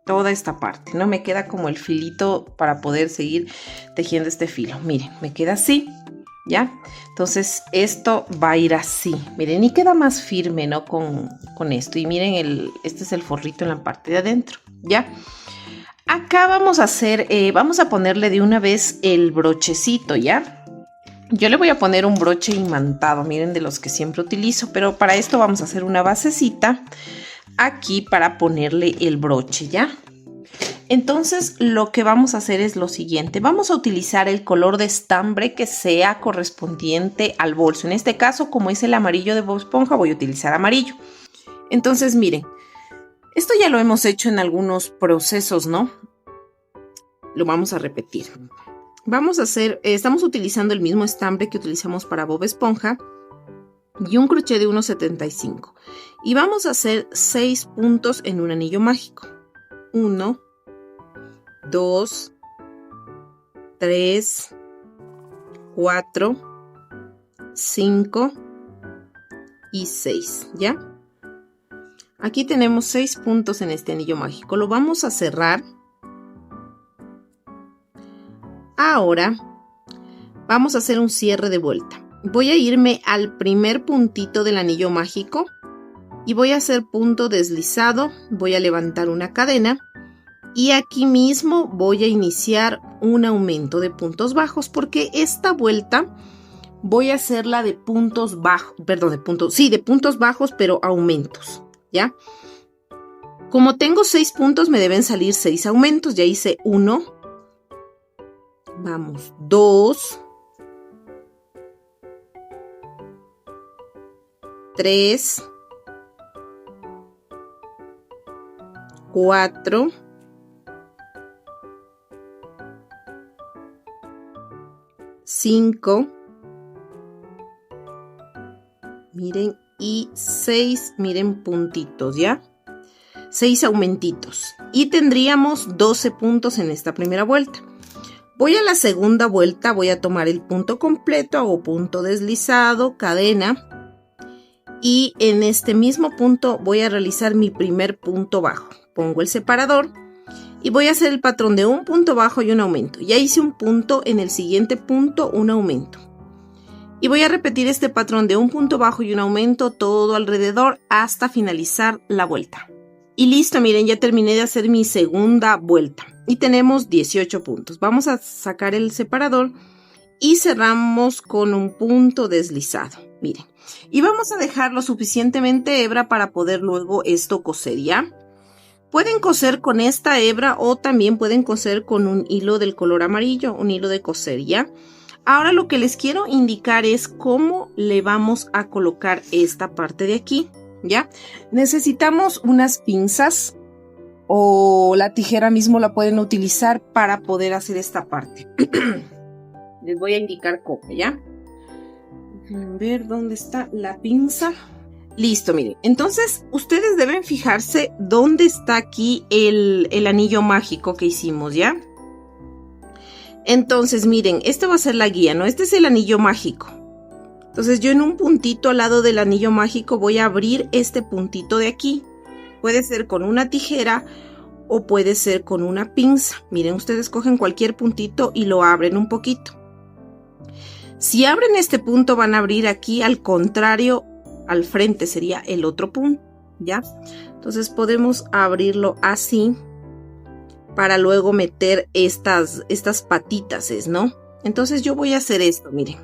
Toda esta parte, ¿no? Me queda como el filito para poder seguir tejiendo este filo. Miren, me queda así. ¿Ya? Entonces esto va a ir así, miren, y queda más firme, ¿no? Con esto, y miren, este es el forrito en la parte de adentro, ¿ya? Acá vamos a hacer, vamos a ponerle de una vez el brochecito, ¿ya? Yo le voy a poner un broche imantado, miren, de los que siempre utilizo, pero para esto vamos a hacer una basecita aquí para ponerle el broche, ¿ya? Entonces lo que vamos a hacer es lo siguiente, vamos a utilizar el color de estambre que sea correspondiente al bolso. En este caso, como es el amarillo de Bob Esponja, voy a utilizar amarillo. Entonces miren, esto ya lo hemos hecho en algunos procesos, ¿no? Lo vamos a repetir. Vamos a hacer, estamos utilizando el mismo estambre que utilizamos para Bob Esponja y un crochet de 1,75. Y vamos a hacer 6 puntos en un anillo mágico. 1, 2, 3, 4, 5 y 6, ¿ya? Aquí tenemos 6 puntos en este anillo mágico. Lo vamos a cerrar. Ahora vamos a hacer un cierre de vuelta. Voy a irme al primer puntito del anillo mágico y voy a hacer punto deslizado. Voy a levantar una cadena. Y aquí mismo voy a iniciar un aumento de puntos bajos porque esta vuelta voy a hacerla de puntos bajos, perdón, de puntos bajos, pero aumentos, ¿ya? Como tengo 6 puntos, me deben salir 6 aumentos. Ya hice 1, vamos, 2, 3, 4, 5, miren, y 6, miren, puntitos, ¿ya? 6 aumentitos. Y tendríamos 12 puntos en esta primera vuelta. Voy a la segunda vuelta, voy a tomar el punto completo, hago punto deslizado, cadena. Y en este mismo punto voy a realizar mi primer punto bajo. Pongo el separador. Y voy a hacer el patrón de un punto bajo y un aumento. Ya hice un punto, en el siguiente punto un aumento. Y voy a repetir este patrón de un punto bajo y un aumento todo alrededor hasta finalizar la vuelta. Y listo, miren, ya terminé de hacer mi segunda vuelta. Y tenemos 18 puntos. Vamos a sacar el separador y cerramos con un punto deslizado. Miren. Y vamos a dejar lo suficientemente hebra para poder luego esto coser, ¿ya? Pueden coser con esta hebra o también pueden coser con un hilo del color amarillo, un hilo de coser, ¿ya? Ahora lo que les quiero indicar es cómo le vamos a colocar esta parte de aquí, ¿ya? Necesitamos unas pinzas o la tijera mismo la pueden utilizar para poder hacer esta parte. Les voy a indicar cómo, ¿ya? A ver dónde está la pinza. Listo, miren. Entonces, ustedes deben fijarse dónde está aquí el anillo mágico que hicimos, ¿ya? Entonces, miren, este va a ser la guía, ¿no? Este es el anillo mágico. Entonces, yo en un puntito al lado del anillo mágico voy a abrir este puntito de aquí. Puede ser con una tijera o puede ser con una pinza. Miren, ustedes cogen cualquier puntito y lo abren un poquito. Si abren este punto, van a abrir aquí al contrario, al frente sería el otro punto, ¿ya? Entonces podemos abrirlo así para luego meter estas patitas, ¿no? Entonces yo voy a hacer esto, miren.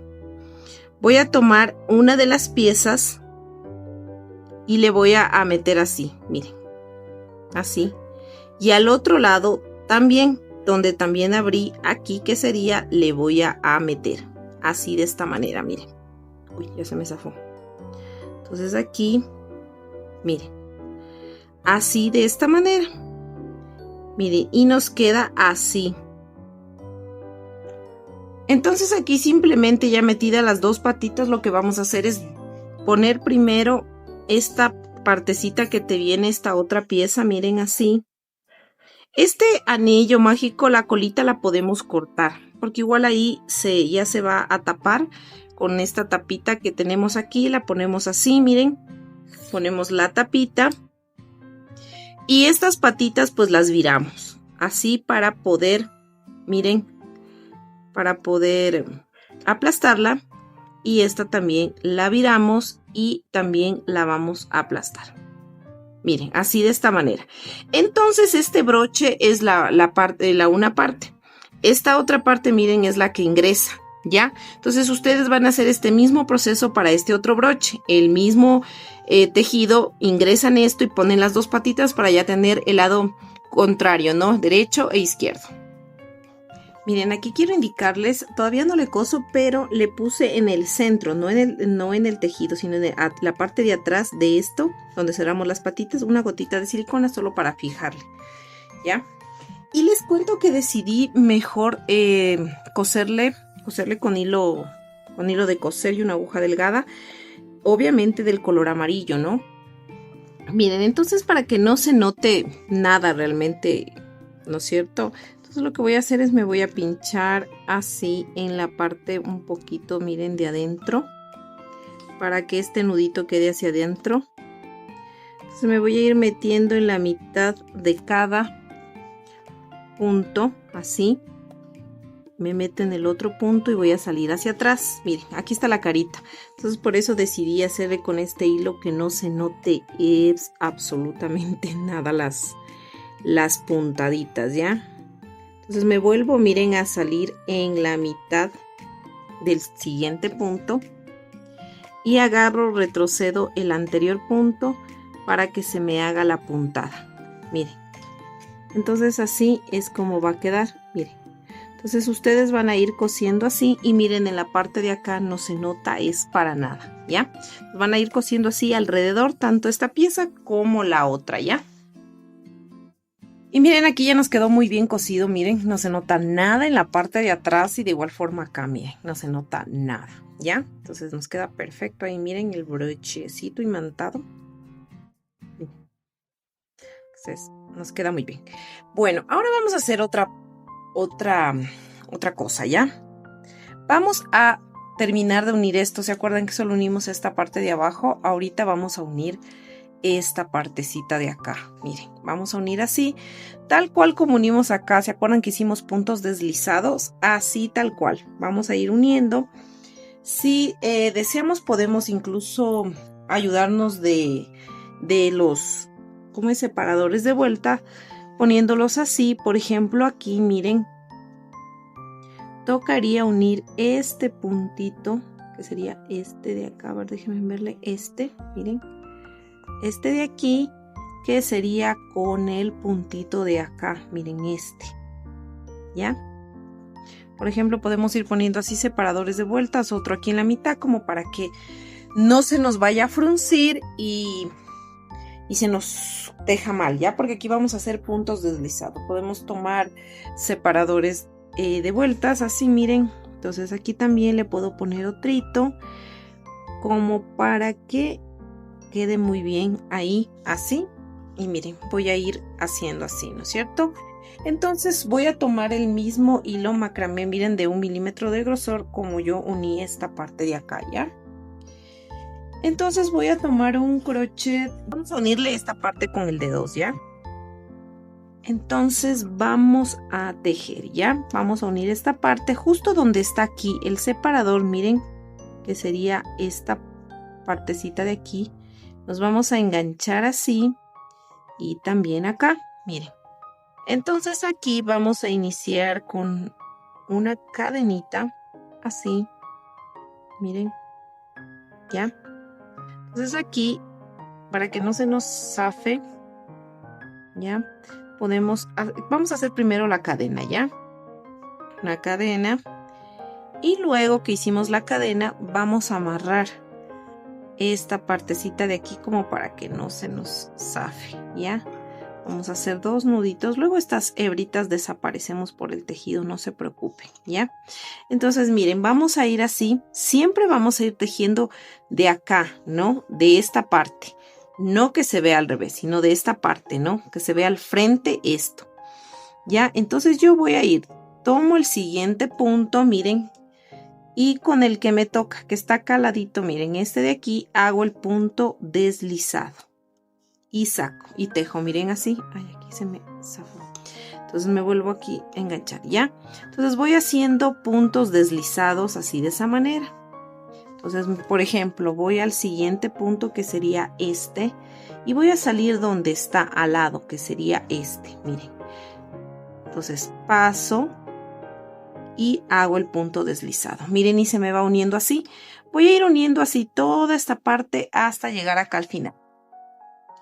Voy a tomar una de las piezas y le voy a meter así, miren. Así. Y al otro lado también, donde también abrí aquí, que sería, le voy a meter. Así de esta manera, miren. Uy, ya se me zafó. Entonces aquí, miren. Así de esta manera. Miren, y nos queda así. Entonces aquí simplemente ya metidas las dos patitas, lo que vamos a hacer es poner primero esta partecita que te viene, esta otra pieza, miren así. Este anillo mágico, la colita la podemos cortar, porque igual ahí ya se va a tapar con esta tapita que tenemos aquí. La ponemos así, miren, ponemos la tapita y estas patitas pues las viramos así para poder, miren, para poder aplastarla, y esta también la viramos y también la vamos a aplastar. Miren, así de esta manera. Entonces este broche es una parte. Esta otra parte, miren, es la que ingresa, ¿ya? Entonces ustedes van a hacer este mismo proceso para este otro broche. El mismo tejido, ingresan esto y ponen las dos patitas para ya tener el lado contrario, ¿no? Derecho e izquierdo. Miren, aquí quiero indicarles, todavía no le coso, pero le puse en el centro, no en el tejido, sino en la parte de atrás de esto, donde cerramos las patitas, una gotita de silicona solo para fijarle, ¿ya? Y les cuento que decidí mejor coserle con hilo de coser y una aguja delgada, obviamente del color amarillo, ¿no? Miren, entonces para que no se note nada realmente, ¿no es cierto? Entonces lo que voy a hacer es me voy a pinchar así en la parte un poquito, miren, de adentro, para que este nudito quede hacia adentro. Entonces me voy a ir metiendo en la mitad de cada punto, así. Me meto en el otro punto y voy a salir hacia atrás. Miren, aquí está la carita. Entonces por eso decidí hacerle con este hilo que no se note es absolutamente nada las puntaditas, ¿ya? Entonces me vuelvo, miren, a salir en la mitad del siguiente punto y agarro, retrocedo el anterior punto para que se me haga la puntada. Miren, entonces así es como va a quedar, miren. Entonces ustedes van a ir cosiendo así y miren, en la parte de acá no se nota es para nada, ¿ya? Van a ir cosiendo así alrededor, tanto esta pieza como la otra, ¿ya? Y miren, aquí ya nos quedó muy bien cosido, miren, no se nota nada en la parte de atrás y de igual forma acá, miren, no se nota nada, ¿ya? Entonces nos queda perfecto ahí, miren el brochecito imantado. Entonces nos queda muy bien. Bueno, ahora vamos a hacer otra cosa, ¿ya? Vamos a terminar de unir esto. ¿Se acuerdan que solo unimos esta parte de abajo? Ahorita vamos a unir esta partecita de acá, miren, vamos a unir así, tal cual como unimos acá. ¿Se acuerdan que hicimos puntos deslizados? Así tal cual, vamos a ir uniendo. Si deseamos podemos incluso ayudarnos de los como separadores de vuelta, poniéndolos así. Por ejemplo, aquí miren, tocaría unir este puntito, que sería este de acá. A ver, déjenme verle este, miren, este de aquí, que sería con el puntito de acá, miren este, ¿ya? Por ejemplo, podemos ir poniendo así separadores de vueltas, otro aquí en la mitad, como para que no se nos vaya a fruncir y se nos deja mal, ¿ya? Porque aquí vamos a hacer puntos deslizados. Podemos tomar separadores de vueltas, así miren. Entonces aquí también le puedo poner otrito, como para que quede muy bien ahí, así. Y miren, voy a ir haciendo así, ¿no es cierto? Entonces voy a tomar el mismo hilo macramé, miren, de 1 milímetro de grosor, como yo uní esta parte de acá, ¿ya? Entonces voy a tomar un crochet, vamos a unirle esta parte con el de 2, ¿ya? Entonces vamos a tejer, ¿ya? Vamos a unir esta parte justo donde está aquí el separador, miren, que sería esta partecita de aquí. Nos vamos a enganchar así y también acá, miren. Entonces aquí vamos a iniciar con una cadenita, así, miren, ¿ya? Entonces aquí, para que no se nos zafe, ¿ya? Vamos a hacer primero la cadena, ¿ya? Una cadena. Y luego que hicimos la cadena, vamos a amarrar esta partecita de aquí como para que no se nos zafe, ¿ya? Vamos a hacer 2 nuditos, luego estas hebritas desaparecemos por el tejido, no se preocupen, ¿ya? Entonces miren, vamos a ir así, siempre vamos a ir tejiendo de acá, ¿no? De esta parte, no que se vea al revés, sino de esta parte, ¿no? Que se vea al frente esto, ¿ya? Entonces yo voy a ir, tomo el siguiente punto, miren, y con el que me toca, que está caladito, miren, este de aquí, hago el punto deslizado. Y saco y tejo, miren así. Ay, aquí se me zafó. Entonces me vuelvo aquí a enganchar, ¿ya? Entonces voy haciendo puntos deslizados así de esa manera. Entonces, por ejemplo, voy al siguiente punto que sería este. Y voy a salir donde está al lado, que sería este, miren. Entonces paso y hago el punto deslizado. Miren, y se me va uniendo así. Voy a ir uniendo así toda esta parte hasta llegar acá al final.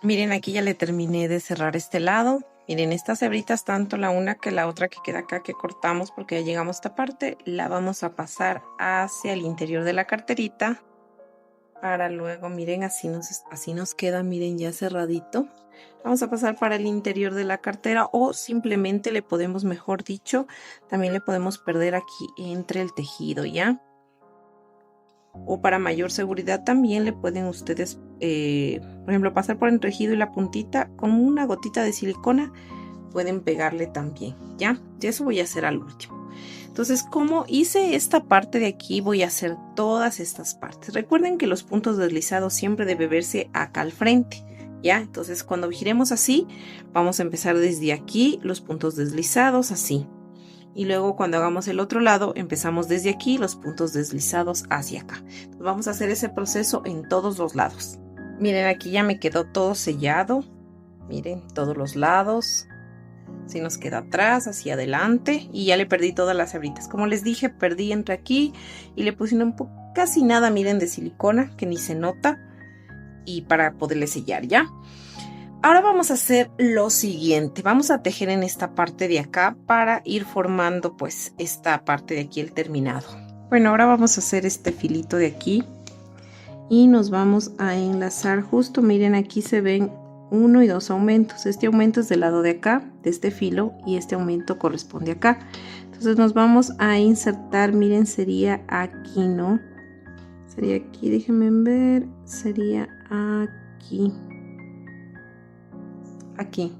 Miren, aquí ya le terminé de cerrar este lado. Miren, estas hebritas, tanto la una que la otra que queda acá que cortamos porque ya llegamos a esta parte, la vamos a pasar hacia el interior de la carterita para luego, miren, así nos queda, miren, ya cerradito. Vamos a pasar para el interior de la cartera o simplemente le podemos, mejor dicho, también le podemos perder aquí entre el tejido, ¿ya? O para mayor seguridad también le pueden ustedes, por ejemplo, pasar por el tejido y la puntita con una gotita de silicona, pueden pegarle también, ¿ya? Y eso voy a hacer al último. Entonces, como hice esta parte de aquí, voy a hacer todas estas partes. Recuerden que los puntos deslizados siempre debe verse acá al frente, ¿ya? Entonces, cuando giremos así, vamos a empezar desde aquí, los puntos deslizados así. Y luego cuando hagamos el otro lado, empezamos desde aquí, los puntos deslizados hacia acá. Entonces vamos a hacer ese proceso en todos los lados. Miren, aquí ya me quedó todo sellado. Miren, todos los lados. Así nos queda atrás, hacia adelante. Y ya le perdí todas las hebritas. Como les dije, perdí entre aquí y le puse casi nada, miren, de silicona, que ni se nota. Y para poderle sellar, ¿ya? Ahora vamos a hacer lo siguiente, vamos a tejer en esta parte de acá para ir formando pues esta parte de aquí, el terminado. Bueno, ahora vamos a hacer este filito de aquí y nos vamos a enlazar justo, miren, aquí se ven 1 y 2 aumentos. Este aumento es del lado de acá, de este filo, y este aumento corresponde acá. Entonces nos vamos a insertar, miren, sería aquí, ¿no? Sería aquí, déjenme ver, sería aquí. Aquí.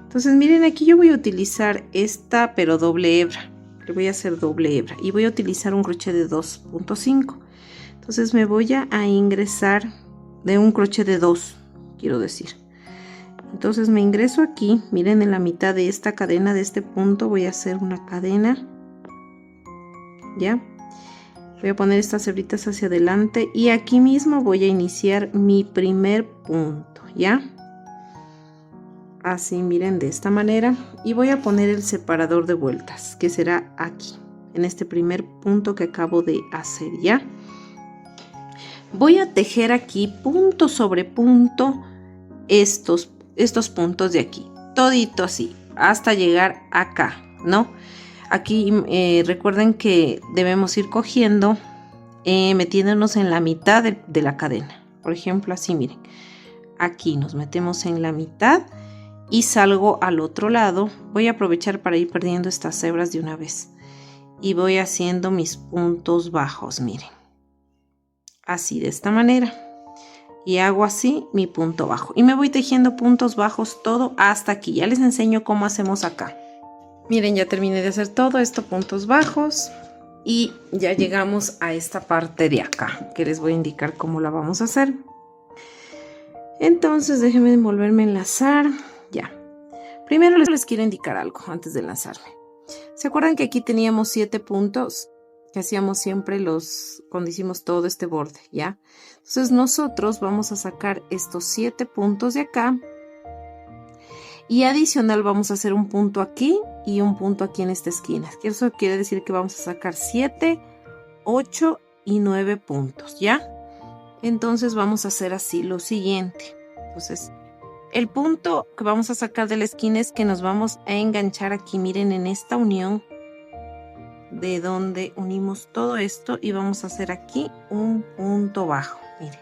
Entonces miren, aquí yo voy a utilizar esta, pero doble hebra. Le voy a hacer doble hebra y voy a utilizar un crochet de 2.5. Entonces me voy a ingresar de un crochet de 2, quiero decir. Entonces me ingreso aquí, miren, en la mitad de esta cadena, de este punto, voy a hacer una cadena. ¿Ya? Voy a poner estas hebritas hacia adelante y aquí mismo voy a iniciar mi primer punto, ¿ya? Así, miren, de esta manera, y voy a poner el separador de vueltas, que será aquí, en este primer punto que acabo de hacer, ¿ya? Voy a tejer aquí punto sobre punto estos puntos de aquí, todito así, hasta llegar acá, ¿no? Aquí recuerden que debemos ir cogiendo, metiéndonos en la mitad de la cadena. Por ejemplo, así, miren, aquí nos metemos en la mitad y salgo al otro lado. Voy a aprovechar para ir perdiendo estas hebras de una vez y voy haciendo mis puntos bajos, miren, así, de esta manera. y hago así mi punto bajo y me voy tejiendo puntos bajos todo hasta aquí. Ya les enseño cómo hacemos acá. Miren, ya terminé de hacer todo esto, puntos bajos, y ya llegamos a esta parte de acá que les voy a indicar cómo la vamos a hacer. Entonces déjenme volverme a enlazar. Ya, primero les quiero indicar algo antes de enlazarme. ¿Se acuerdan que aquí teníamos 7 puntos que hacíamos siempre cuando hicimos todo este borde? ¿Ya? Entonces nosotros vamos a sacar estos 7 puntos de acá y adicional vamos a hacer un punto aquí y un punto aquí en esta esquina. Eso quiere decir que vamos a sacar 7, 8 y 9 puntos, ¿ya? Entonces vamos a hacer así lo siguiente. Entonces el punto que vamos a sacar de la esquina es que nos vamos a enganchar aquí, miren, en esta unión de donde unimos todo esto, y vamos a hacer aquí un punto bajo, miren.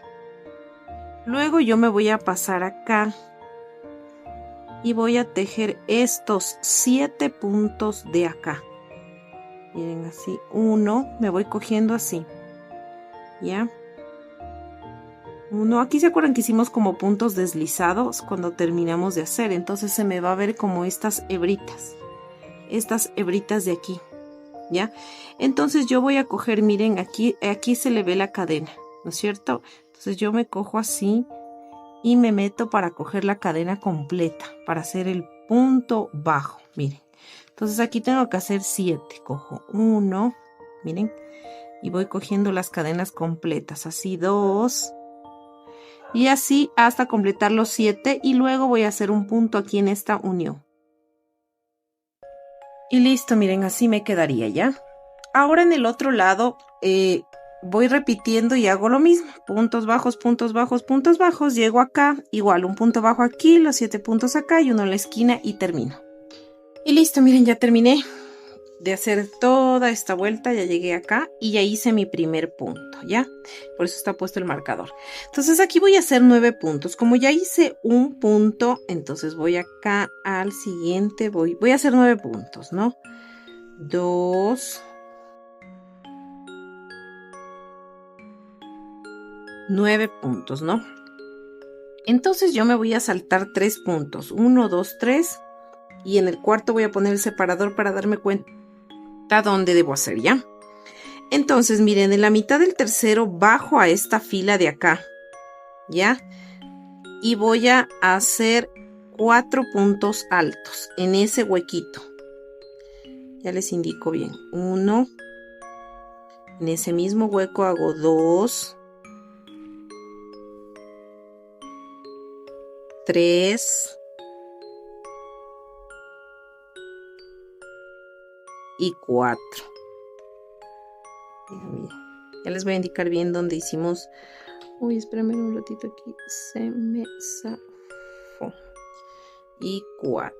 Luego yo me voy a pasar acá y voy a tejer estos 7 puntos de acá. Miren, así, uno, me voy cogiendo así, ¿ya? Uno, aquí se acuerdan que hicimos como puntos deslizados cuando terminamos de hacer, entonces se me va a ver como estas hebritas de aquí, ¿ya? Entonces yo voy a coger, miren, aquí se le ve la cadena, ¿no es cierto? Entonces yo me cojo así y me meto para coger la cadena completa, para hacer el punto bajo, miren. Entonces aquí tengo que hacer 7, cojo 1, miren, y voy cogiendo las cadenas completas, así 2, y así hasta completar los 7, y luego voy a hacer un punto aquí en esta unión. Y listo, miren, así me quedaría ya. Ahora en el otro lado voy repitiendo y hago lo mismo. Puntos bajos, puntos bajos, puntos bajos. Llego acá, igual un punto bajo aquí, los 7 puntos acá y uno en la esquina y termino. Y listo, miren, ya terminé de hacer toda esta vuelta, ya llegué acá y ya hice mi primer punto, ¿ya? Por eso está puesto el marcador. Entonces aquí voy a hacer 9 puntos. Como ya hice un punto, entonces voy acá al siguiente, voy a hacer 9 puntos, ¿no? 2, 9 puntos, ¿no? Entonces yo me voy a saltar 3 puntos, 1, 2, 3, y en el cuarto voy a poner el separador para darme cuenta dónde debo hacer, ¿ya? Entonces miren, en la mitad del tercero bajo a esta fila de acá, ¿ya? Y voy a hacer 4 puntos altos en ese huequito. Ya les indico bien. 1, en ese mismo hueco hago 2, 3 y 4. Ya les voy a indicar bien dónde hicimos. Uy, espérenme un ratito aquí. Se me zafó. Y 4.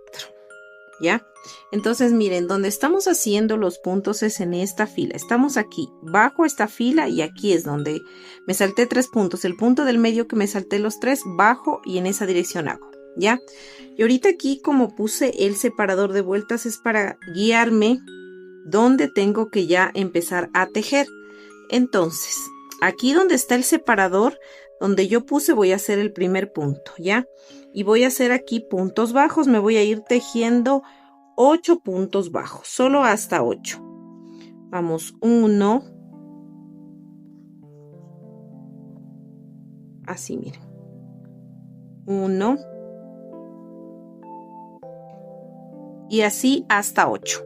¿Ya? Entonces miren, donde estamos haciendo los puntos es en esta fila. Estamos aquí, bajo esta fila, y aquí es donde me salté 3 puntos. El punto del medio que me salté los 3, bajo y en esa dirección hago, ¿ya? Y ahorita aquí, como puse el separador de vueltas, es para guiarme donde tengo que ya empezar a tejer. Entonces, aquí donde está el separador, donde yo puse, voy a hacer el primer punto, ¿ya? Y voy a hacer aquí puntos bajos, me voy a ir tejiendo 8 puntos bajos, solo hasta 8. Vamos, 1, así miren, 1, y así hasta 8.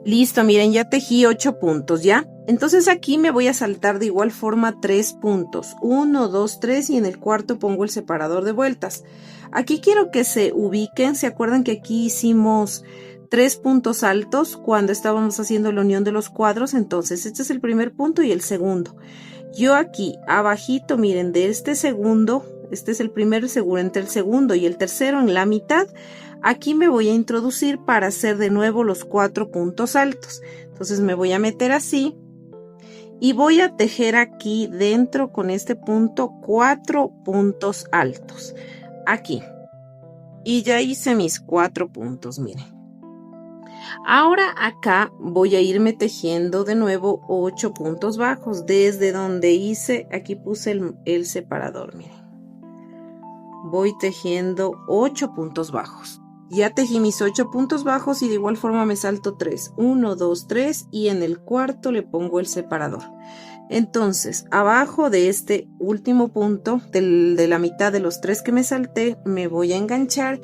Listo, miren, ya tejí 8 puntos, ¿ya? Entonces aquí me voy a saltar de igual forma 3 puntos, 1, 2, 3, y en el cuarto pongo el separador de vueltas. Aquí quiero que se ubiquen, ¿se acuerdan que aquí hicimos 3 puntos altos cuando estábamos haciendo la unión de los cuadros? Entonces este es el primer punto y el segundo. Yo aquí abajito, miren, de este segundo, este es el primero y seguro, entre el segundo y el tercero en la mitad, aquí me voy a introducir para hacer de nuevo los 4 puntos altos. Entonces me voy a meter así y voy a tejer aquí dentro con este punto 4 puntos altos. Aquí. Y ya hice mis 4 puntos, miren. Ahora acá voy a irme tejiendo de nuevo 8 puntos bajos. Desde donde hice, aquí puse el separador, miren. voy tejiendo 8 puntos bajos. Ya tejí mis 8 puntos bajos y de igual forma me salto 3. 1, 2, 3 y en el cuarto le pongo el separador. Entonces, abajo de este último punto, de la mitad de los 3 que me salté, me voy a enganchar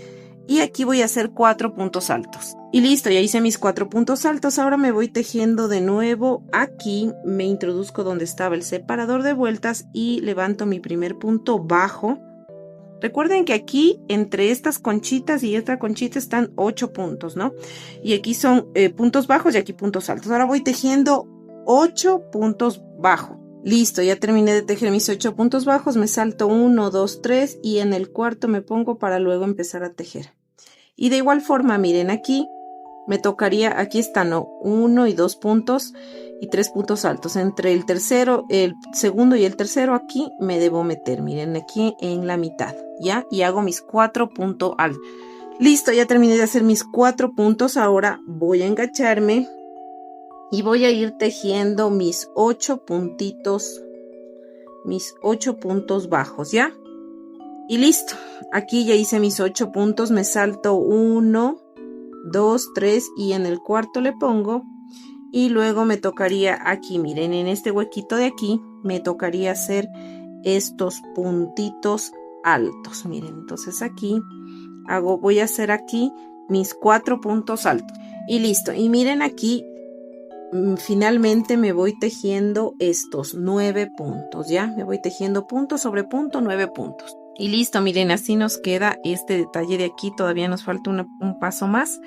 y aquí voy a hacer 4 puntos altos. Y listo, ya hice mis 4 puntos altos. Ahora me voy tejiendo de nuevo. Aquí me introduzco donde estaba el separador de vueltas y levanto mi primer punto bajo. Recuerden que aquí entre estas conchitas y esta conchita están 8 puntos, ¿no? Y aquí son puntos bajos y aquí puntos altos. Ahora voy tejiendo 8 puntos bajos. Listo, ya terminé de tejer mis 8 puntos bajos. Me salto 1, 2, 3 y en el cuarto me pongo para luego empezar a tejer. Y de igual forma, miren, aquí me tocaría, aquí están, ¿no? 1 y 2 puntos y 3 puntos altos. Entre el tercero, el segundo y el tercero aquí me debo meter, miren, aquí en la mitad, ¿ya? Y hago mis 4 puntos altos. Listo, ya terminé de hacer mis 4 puntos. Ahora voy a engancharme y voy a ir tejiendo mis 8 puntitos, mis 8 puntos bajos, ¿ya? Y listo, aquí ya hice mis 8 puntos, me salto 1, 2, 3 y en el cuarto le pongo y luego me tocaría aquí, miren, en este huequito de aquí me tocaría hacer estos puntitos altos, miren, entonces aquí voy a hacer aquí mis 4 puntos altos y listo. Y miren, aquí finalmente me voy tejiendo estos 9 puntos, ya me voy tejiendo punto sobre punto, 9 puntos. Y listo, miren, así nos queda este detalle de aquí. Todavía nos falta un paso más,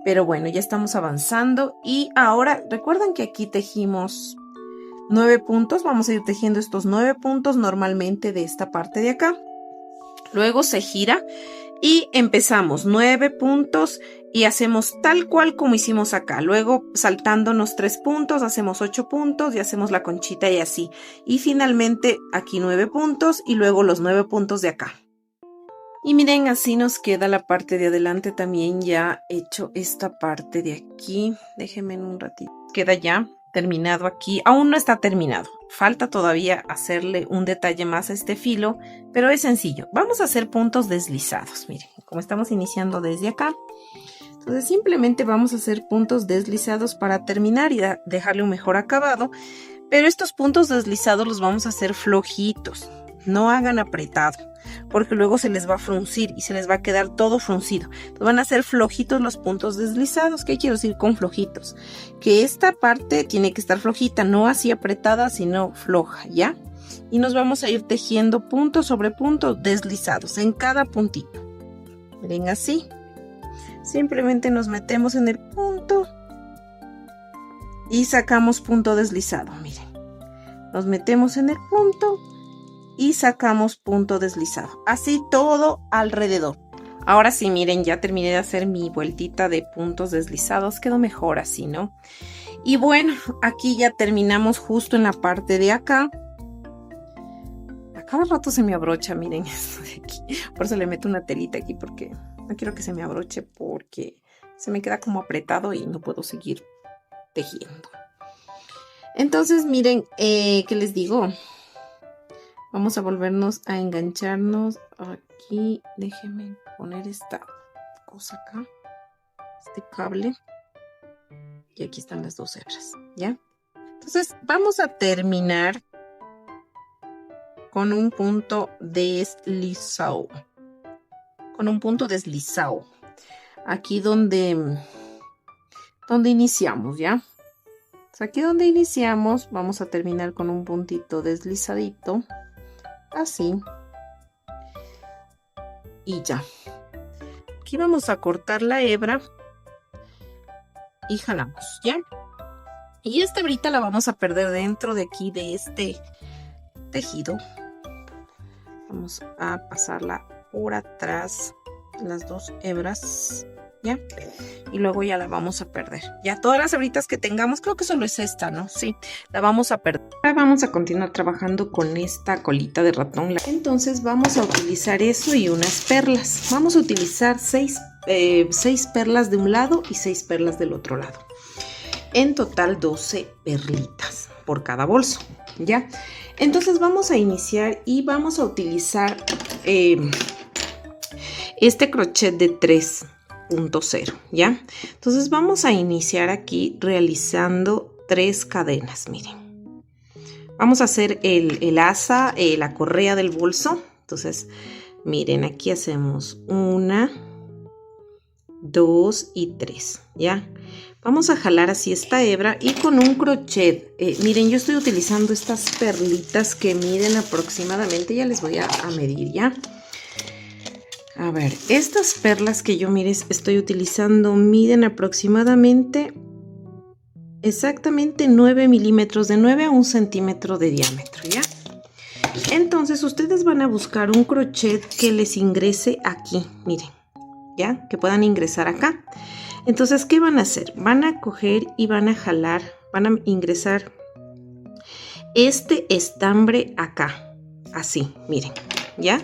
pero bueno, ya estamos avanzando. Y ahora recuerdan que aquí tejimos 9 puntos. Vamos a ir tejiendo estos 9 puntos normalmente de esta parte de acá. Luego se gira y empezamos 9 puntos y hacemos tal cual como hicimos acá. Luego saltándonos 3 puntos, hacemos 8 puntos y hacemos la conchita y así. Y finalmente aquí 9 puntos y luego los 9 puntos de acá. Y miren, así nos queda la parte de adelante también ya hecho esta parte de aquí. Déjenme en un ratito. Queda ya terminado aquí. Aún no está terminado. Falta todavía hacerle un detalle más a este filo, pero es sencillo. Vamos a hacer puntos deslizados. Miren, como estamos iniciando desde acá. Entonces simplemente vamos a hacer puntos deslizados para terminar y dejarle un mejor acabado. Pero estos puntos deslizados los vamos a hacer flojitos. No hagan apretado, porque luego se les va a fruncir y se les va a quedar todo fruncido. Entonces van a ser flojitos los puntos deslizados. ¿Qué quiero decir con flojitos? Que esta parte tiene que estar flojita, no así apretada, sino floja, ¿ya? Y nos vamos a ir tejiendo punto sobre punto deslizados en cada puntito. Miren, así. Simplemente nos metemos en el punto y sacamos punto deslizado. Miren, nos metemos en el punto y sacamos punto deslizado. Así todo alrededor. Ahora sí, miren, ya terminé de hacer mi vueltita de puntos deslizados. Quedó mejor así, ¿no? Y bueno, aquí ya terminamos justo en la parte de acá. A cada rato se me abrocha, miren esto de aquí. Por eso le meto una telita aquí porque no quiero que se me abroche porque se me queda como apretado y no puedo seguir tejiendo. Entonces, miren, ¿qué les digo? Vamos a volvernos a engancharnos aquí. Déjenme poner esta cosa acá. Este cable. Y aquí están las 2 hebras, ¿ya? Entonces, vamos a terminar con un punto deslizado. Con un punto deslizado. Aquí donde iniciamos, ¿ya? Entonces, aquí donde iniciamos, vamos a terminar con un puntito deslizadito. Así. Y ya. Aquí vamos a cortar la hebra y jalamos, ¿ya? Y esta hebrita la vamos a perder dentro de aquí de este tejido. Vamos a pasarla por atrás, las 2 hebras, ¿ya? Y luego ya la vamos a perder. Ya todas las hebritas que tengamos, creo que solo es esta, ¿no? Sí, la vamos a perder. Ahora vamos a continuar trabajando con esta colita de ratón. Entonces vamos a utilizar eso y unas perlas. Vamos a utilizar 6 perlas de un lado y 6 perlas del otro lado. En total 12 perlitas por cada bolso, ¿ya? Entonces vamos a iniciar y vamos a utilizar este crochet de 3.0, ¿ya? Entonces vamos a iniciar aquí realizando 3 cadenas, miren. Vamos a hacer el asa, la correa del bolso. Entonces, miren, aquí hacemos 1, 2 y 3, ¿ya? Vamos a jalar así esta hebra y con un crochet, miren, yo estoy utilizando estas perlitas que miden aproximadamente, ya les voy a medir, ¿ya? A ver, estas perlas que yo, mires, estoy utilizando miden aproximadamente, exactamente 9 milímetros, de 9 a 1 centímetro de diámetro, ¿ya? Entonces ustedes van a buscar un crochet que les ingrese aquí, miren, ¿ya? Que puedan ingresar acá. Entonces, ¿qué van a hacer? Van a coger y van a jalar, van a ingresar este estambre acá, así, miren, ¿ya?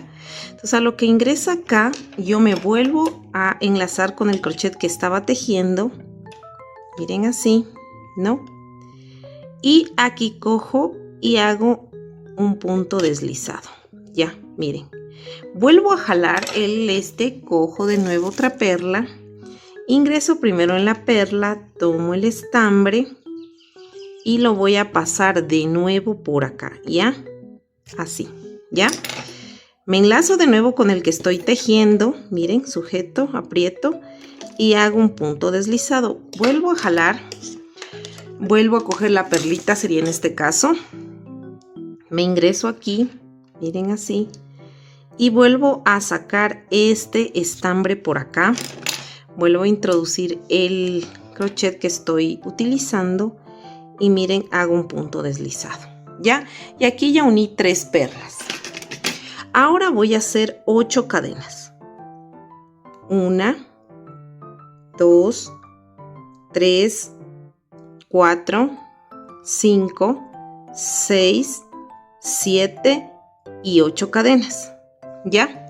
Entonces, a lo que ingresa acá, yo me vuelvo a enlazar con el crochet que estaba tejiendo, miren así, ¿no? Y aquí cojo y hago un punto deslizado, ya, miren. Vuelvo a jalar cojo de nuevo otra perla. Ingreso primero en la perla, tomo el estambre y lo voy a pasar de nuevo por acá, ¿ya? Así, ¿ya? Me enlazo de nuevo con el que estoy tejiendo, miren, sujeto, aprieto y hago un punto deslizado. Vuelvo a jalar, vuelvo a coger la perlita, sería en este caso. Me ingreso aquí, miren así, y vuelvo a sacar este estambre por acá. Vuelvo a introducir el crochet que estoy utilizando y miren, hago un punto deslizado, ¿ya? Y aquí ya uní 3 perlas. Ahora voy a hacer 8 cadenas. 1, 2, 3, 4, 5, 6, 7 y 8 cadenas, ¿ya?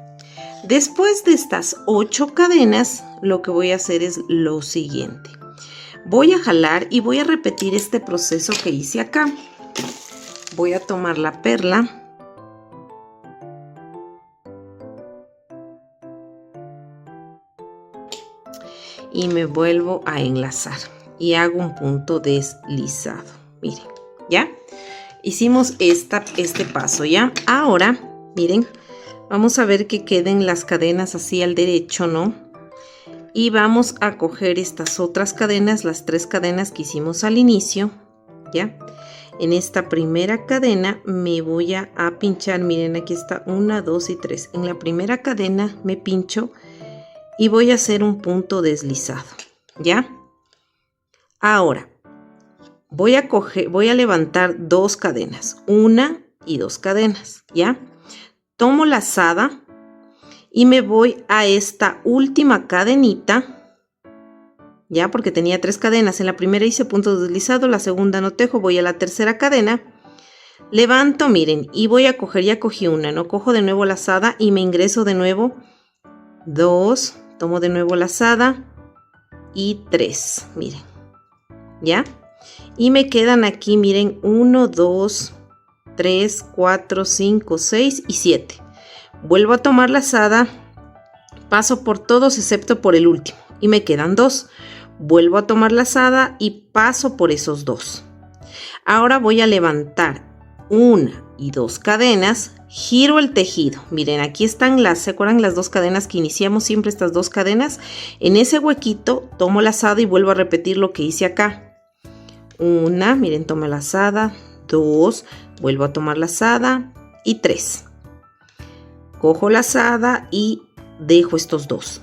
Después de estas 8 cadenas, lo que voy a hacer es lo siguiente. Voy a jalar y voy a repetir este proceso que hice acá. Voy a tomar la perla. Y me vuelvo a enlazar. Y hago un punto deslizado. Miren, ¿ya? Hicimos este paso, ¿ya? Ahora, miren. Vamos a ver que queden las cadenas así al derecho, ¿no? Y vamos a coger estas otras cadenas, las 3 cadenas que hicimos al inicio, ¿ya? En esta primera cadena me voy a pinchar, miren, aquí está 1, 2 y 3. En la primera cadena me pincho y voy a hacer un punto deslizado, ¿ya? Ahora, voy a levantar 2 cadenas, 1 y 2 cadenas, ¿ya? Tomo la lazada y me voy a esta última cadenita, ya, porque tenía 3 cadenas. En la primera hice punto deslizado, la segunda no tejo, voy a la tercera cadena, levanto, miren, y voy a coger, ya cogí una, no cojo de nuevo lazada y me ingreso de nuevo 2, tomo de nuevo lazada y 3, miren, ya, y me quedan aquí, miren, 1, 2, 3, 4, 5, 6 y 7. Vuelvo a tomar lazada, paso por todos excepto por el último y me quedan 2. Vuelvo a tomar lazada y paso por esos 2. Ahora voy a levantar 1 y 2 cadenas, giro el tejido. Miren, aquí están ¿se acuerdan las 2 cadenas que iniciamos siempre, estas 2 cadenas? En ese huequito tomo lazada y vuelvo a repetir lo que hice acá. 1, miren, tomo lazada, 2, vuelvo a tomar lazada y 3. Cojo lazada y dejo estos 2.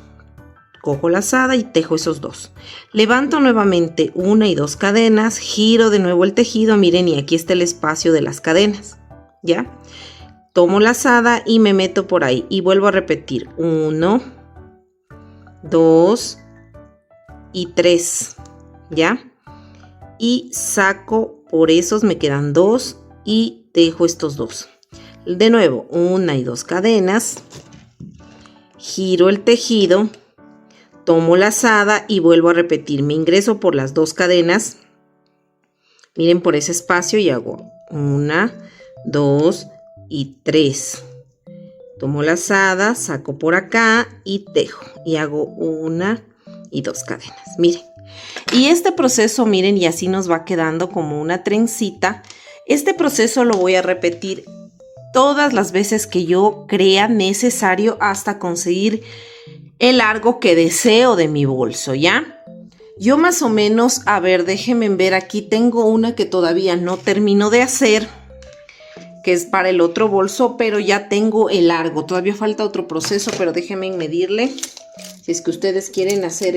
Cojo lazada y tejo esos 2. Levanto nuevamente 1 y 2 cadenas, giro de nuevo el tejido, miren, y aquí está el espacio de las cadenas, ¿ya? Tomo lazada y me meto por ahí y vuelvo a repetir 1, 2 y 3, ¿ya? Y saco por esos, me quedan 2 y dejo estos 2. De nuevo, 1 y 2 cadenas, giro el tejido, tomo lazada y vuelvo a repetir. Me ingreso por las 2 cadenas, miren, por ese espacio y hago 1, 2 y 3. Tomo la lazada, saco por acá y tejo. Y hago 1 y 2 cadenas. Miren. Y este proceso, miren, y así nos va quedando como una trencita. Este proceso lo voy a repetir todas las veces que yo crea necesario hasta conseguir el largo que deseo de mi bolso, ¿ya? Yo más o menos, a ver, déjenme ver, aquí tengo una que todavía no termino de hacer, que es para el otro bolso, pero ya tengo el largo. Todavía falta otro proceso, pero déjenme medirle. Si es que ustedes quieren hacer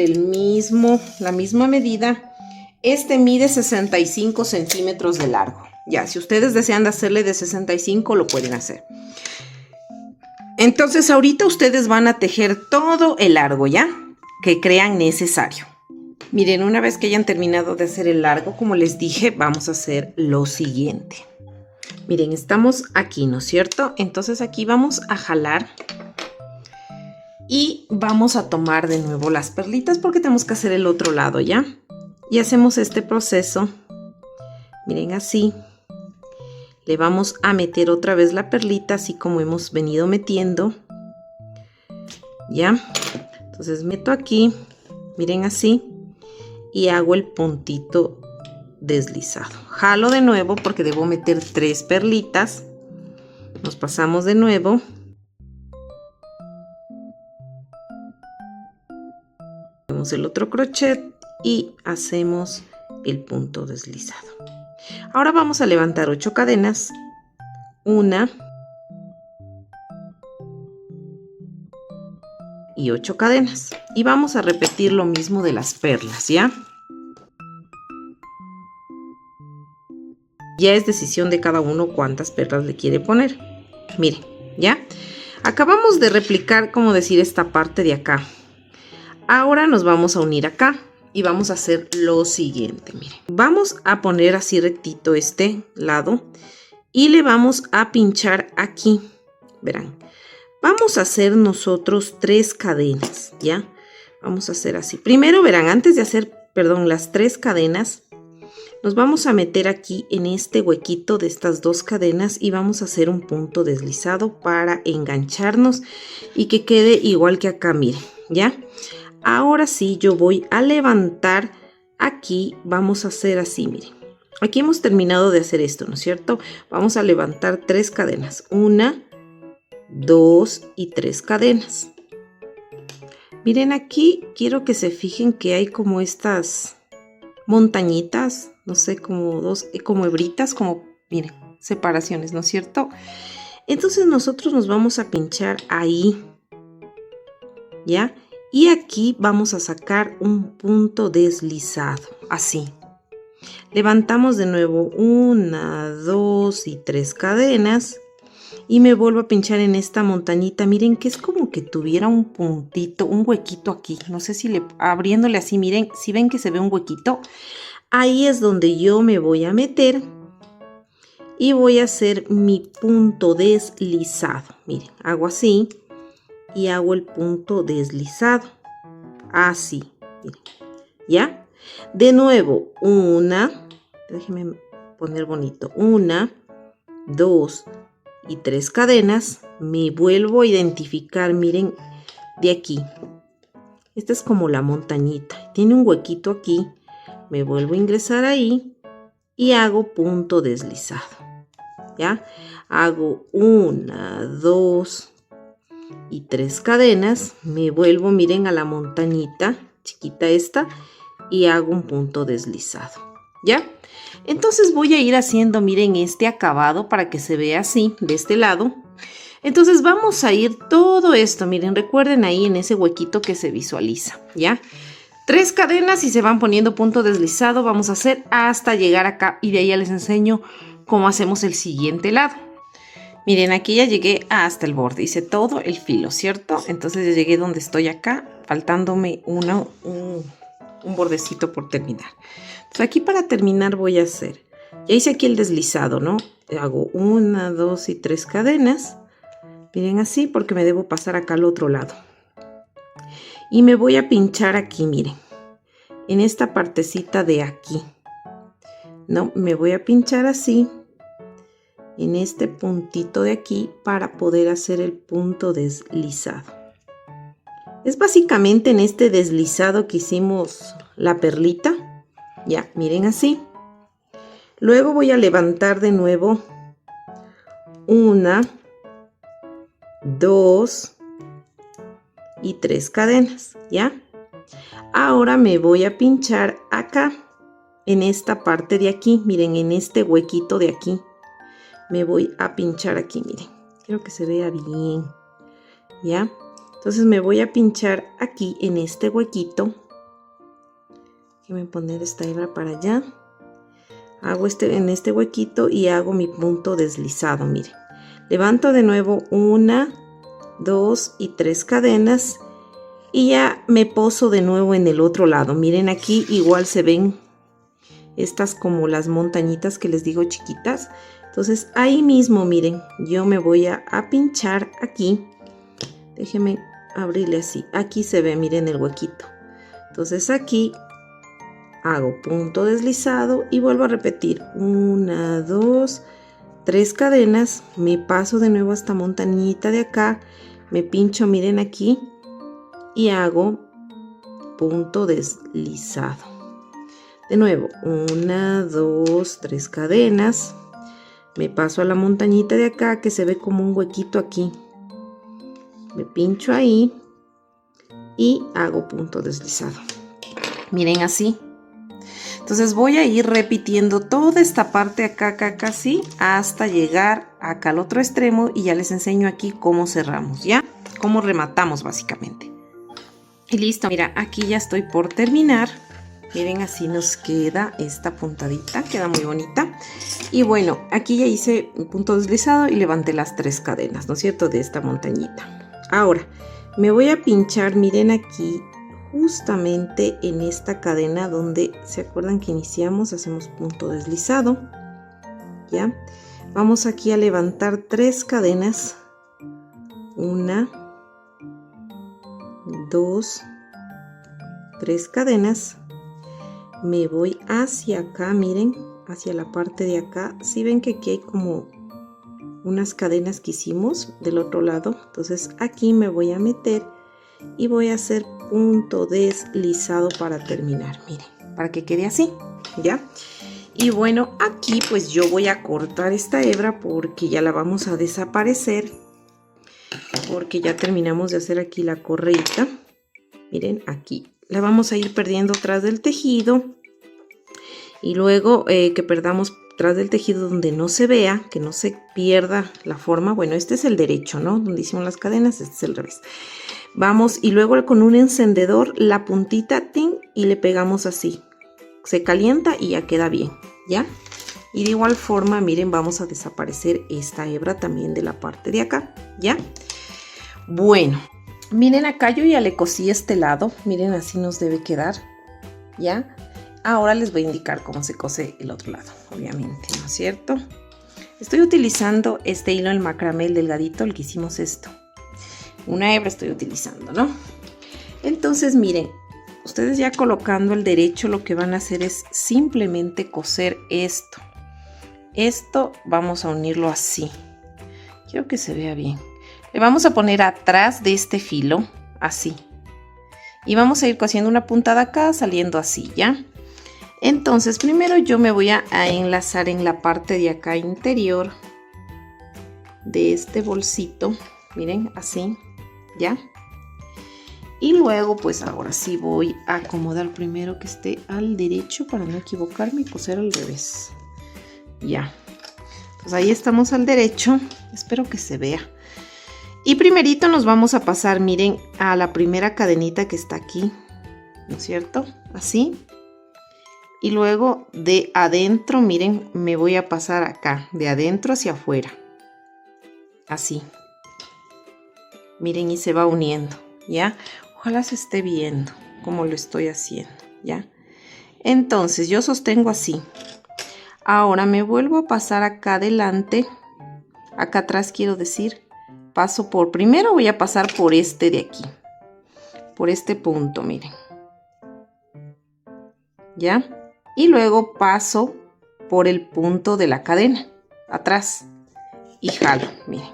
la misma medida, este mide 65 centímetros de largo. Ya, si ustedes desean hacerle de 65, lo pueden hacer. Entonces, ahorita ustedes van a tejer todo el largo, ¿ya? Que crean necesario. Miren, una vez que hayan terminado de hacer el largo, como les dije, vamos a hacer lo siguiente. Miren, estamos aquí, ¿no es cierto? Entonces aquí vamos a jalar y vamos a tomar de nuevo las perlitas porque tenemos que hacer el otro lado, ¿ya? Y hacemos este proceso. Miren, así. Le vamos a meter otra vez la perlita, así como hemos venido metiendo. ¿Ya? Entonces meto aquí, miren así, y hago el puntito deslizado. Jalo de nuevo porque debo meter 3 perlitas. Nos pasamos de nuevo. Hacemos el otro crochet y hacemos el punto deslizado. Ahora vamos a levantar 8 cadenas. 1 y 8 cadenas. Y vamos a repetir lo mismo de las perlas, ¿ya? Ya es decisión de cada uno cuántas perlas le quiere poner. Miren, ¿ya? Acabamos de replicar, como decir, esta parte de acá. Ahora nos vamos a unir acá y vamos a hacer lo siguiente, miren. Vamos a poner así rectito este lado y le vamos a pinchar aquí. Verán, vamos a hacer nosotros 3 cadenas, ¿ya? Vamos a hacer así. Primero, verán, antes de hacer, las 3 cadenas, nos vamos a meter aquí en este huequito de estas 2 cadenas y vamos a hacer un punto deslizado para engancharnos y que quede igual que acá, miren, ¿ya? Ahora sí, yo voy a levantar aquí, vamos a hacer así, miren. Aquí hemos terminado de hacer esto, ¿no es cierto? Vamos a levantar 3 cadenas. 1, 2 y 3 cadenas. Miren, aquí quiero que se fijen que hay como estas montañitas, no sé, como hebritas, como, miren, separaciones, ¿no es cierto? Entonces nosotros nos vamos a pinchar ahí, ¿ya? Y aquí vamos a sacar un punto deslizado, así. Levantamos de nuevo 1, 2 y 3 cadenas. Y me vuelvo a pinchar en esta montañita. Miren que es como que tuviera un puntito, un huequito aquí. No sé si abriéndole así, miren, si ven que se ve un huequito. Ahí es donde yo me voy a meter. Y voy a hacer mi punto deslizado. Miren, hago así. Y hago el punto deslizado. Así. Miren, ¿ya? De nuevo, déjenme poner bonito. 1, 2 y 3 cadenas. Me vuelvo a identificar, miren, de aquí. Esta es como la montañita. Tiene un huequito aquí. Me vuelvo a ingresar ahí y hago punto deslizado. ¿Ya? Hago 1, 2 y 3 cadenas. Me vuelvo, miren, a la montañita chiquita esta y hago un punto deslizado. ¿Ya? Entonces voy a ir haciendo, miren, este acabado para que se vea así, de este lado. Entonces vamos a ir todo esto, miren, recuerden ahí en ese huequito que se visualiza, ¿ya? 3 cadenas y se van poniendo punto deslizado, vamos a hacer hasta llegar acá y de ahí ya les enseño cómo hacemos el siguiente lado. Miren, aquí ya llegué hasta el borde, hice todo el filo, ¿cierto? Entonces ya llegué donde estoy acá, faltándome un bordecito por terminar. Entonces aquí para terminar voy a hacer, ya hice aquí el deslizado, ¿no? Hago 1, 2 y 3 cadenas. Miren así porque me debo pasar acá al otro lado. Y me voy a pinchar aquí, miren. En esta partecita de aquí. No, me voy a pinchar así. en este puntito de aquí para poder hacer el punto deslizado. Es básicamente en este deslizado que hicimos la perlita. Ya, miren así. Luego voy a levantar de nuevo 1, 2 y 3 cadenas, ¿ya? Ahora me voy a pinchar acá, en esta parte de aquí, miren, en este huequito de aquí. Me voy a pinchar aquí, miren. Quiero que se vea bien, ¿ya? Entonces me voy a pinchar aquí en este huequito. Déjenme poner esta hebra para allá. Hago en este huequito y hago mi punto deslizado, miren. Levanto de nuevo 1, 2 y 3 cadenas y ya me poso de nuevo en el otro lado. Miren, aquí igual se ven estas como las montañitas que les digo chiquitas. Entonces ahí mismo, miren, yo me voy a pinchar aquí. Déjenme abrirle así. Aquí se ve, miren el huequito. Entonces aquí hago punto deslizado y vuelvo a repetir 1, 2, 3 cadenas, me paso de nuevo a esta montañita de acá, me pincho, miren aquí, y hago punto deslizado. De nuevo, 1, 2, 3 cadenas, me paso a la montañita de acá que se ve como un huequito aquí, me pincho ahí y hago punto deslizado. Miren así. Entonces voy a ir repitiendo toda esta parte acá, así, hasta llegar acá al otro extremo y ya les enseño aquí cómo cerramos, ¿ya? Cómo rematamos básicamente. Y listo, mira, aquí ya estoy por terminar. Miren, así nos queda esta puntadita, queda muy bonita. Y bueno, aquí ya hice un punto deslizado y levanté las 3 cadenas, ¿no es cierto? De esta montañita. Ahora, me voy a pinchar, miren aquí, justamente en esta cadena donde se acuerdan que iniciamos, hacemos punto deslizado, ya. Vamos aquí a levantar 3 cadenas, 1, 2, 3 cadenas, me voy hacia acá, miren, hacia la parte de acá. Si ven que aquí hay como unas cadenas que hicimos del otro lado, entonces aquí me voy a meter y voy a hacer punto deslizado para terminar, miren, para que quede así, ¿ya? Y bueno, aquí pues yo voy a cortar esta hebra porque ya la vamos a desaparecer, porque ya terminamos de hacer aquí la correita. Miren, aquí la vamos a ir perdiendo tras del tejido y luego que perdamos tras del tejido donde no se vea, que no se pierda la forma. Bueno, este es el derecho, ¿no? Donde hicimos las cadenas, este es el revés. Vamos y luego con un encendedor la puntita tin, y le pegamos así. Se calienta y ya queda bien, ¿ya? Y de igual forma, miren, vamos a desaparecer esta hebra también de la parte de acá, ¿ya? Bueno, miren acá yo ya le cosí este lado. Miren, así nos debe quedar, ¿ya? Ahora les voy a indicar cómo se cose el otro lado, obviamente, ¿no es cierto? Estoy utilizando este hilo, el macramé, el delgadito, el que hicimos esto. Una hebra estoy utilizando, ¿no? Entonces, miren, ustedes ya colocando el derecho, lo que van a hacer es simplemente coser esto. Esto vamos a unirlo así. Quiero que se vea bien. Le vamos a poner atrás de este filo, así. Y vamos a ir cosiendo una puntada acá, saliendo así, ¿ya? Entonces, primero yo me voy a enlazar en la parte de acá interior de este bolsito. Miren, así. ¿Ya? Y luego pues ahora sí voy a acomodar primero que esté al derecho para no equivocarme y coser al revés. Ya, pues ahí estamos al derecho, espero que se vea. Y primerito nos vamos a pasar, miren, a la primera cadenita que está aquí, ¿no es cierto? Así. Y luego de adentro, miren, me voy a pasar acá, de adentro hacia afuera, así. Miren, y se va uniendo, ¿ya? Ojalá se esté viendo como lo estoy haciendo, ¿ya? Entonces, yo sostengo así. Ahora me vuelvo a pasar acá adelante, acá atrás quiero decir, paso por, primero voy a pasar por este de aquí, por este punto, miren, ¿ya? Y luego paso por el punto de la cadena, atrás, y jalo, miren,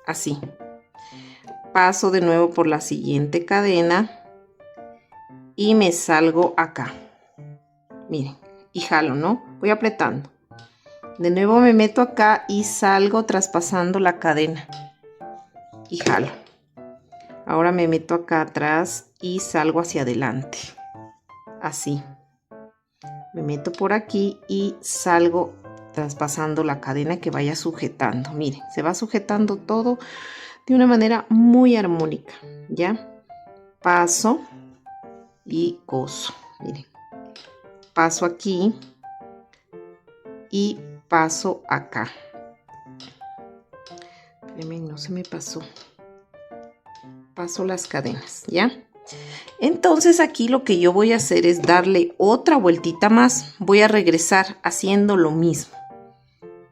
así. Paso de nuevo por la siguiente cadena y me salgo acá, miren, y jalo, ¿no? Voy apretando. De nuevo me meto acá y salgo traspasando la cadena y jalo. Ahora me meto acá atrás y salgo hacia adelante, así. Me meto por aquí y salgo traspasando la cadena que vaya sujetando. Miren, se va sujetando todo de una manera muy armónica, ¿ya? Paso y coso, miren. Paso aquí y paso acá. Espérenme, no se me pasó. Paso las cadenas, ¿ya? Entonces aquí lo que yo voy a hacer es darle otra vueltita más. Voy a regresar haciendo lo mismo.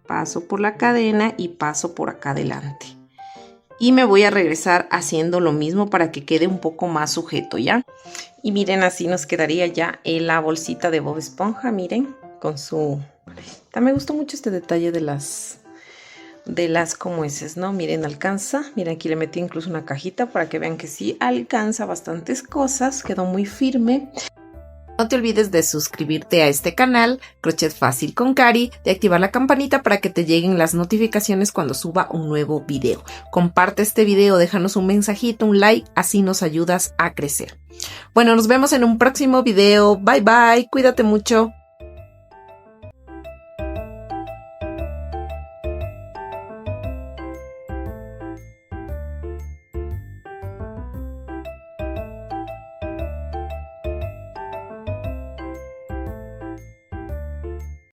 Paso por la cadena y paso por acá adelante. Y me voy a regresar haciendo lo mismo para que quede un poco más sujeto, ¿ya? Y miren, así nos quedaría ya en la bolsita de Bob Esponja, miren, con su... Me gustó mucho este detalle de las como es, ¿no? Miren, alcanza. Miren, aquí le metí incluso una cajita para que vean que sí alcanza bastantes cosas. Quedó muy firme. No te olvides de suscribirte a este canal, Crochet Fácil con Cari, de activar la campanita para que te lleguen las notificaciones cuando suba un nuevo video. Comparte este video, déjanos un mensajito, un like, así nos ayudas a crecer. Bueno, nos vemos en un próximo video. Bye bye, cuídate mucho.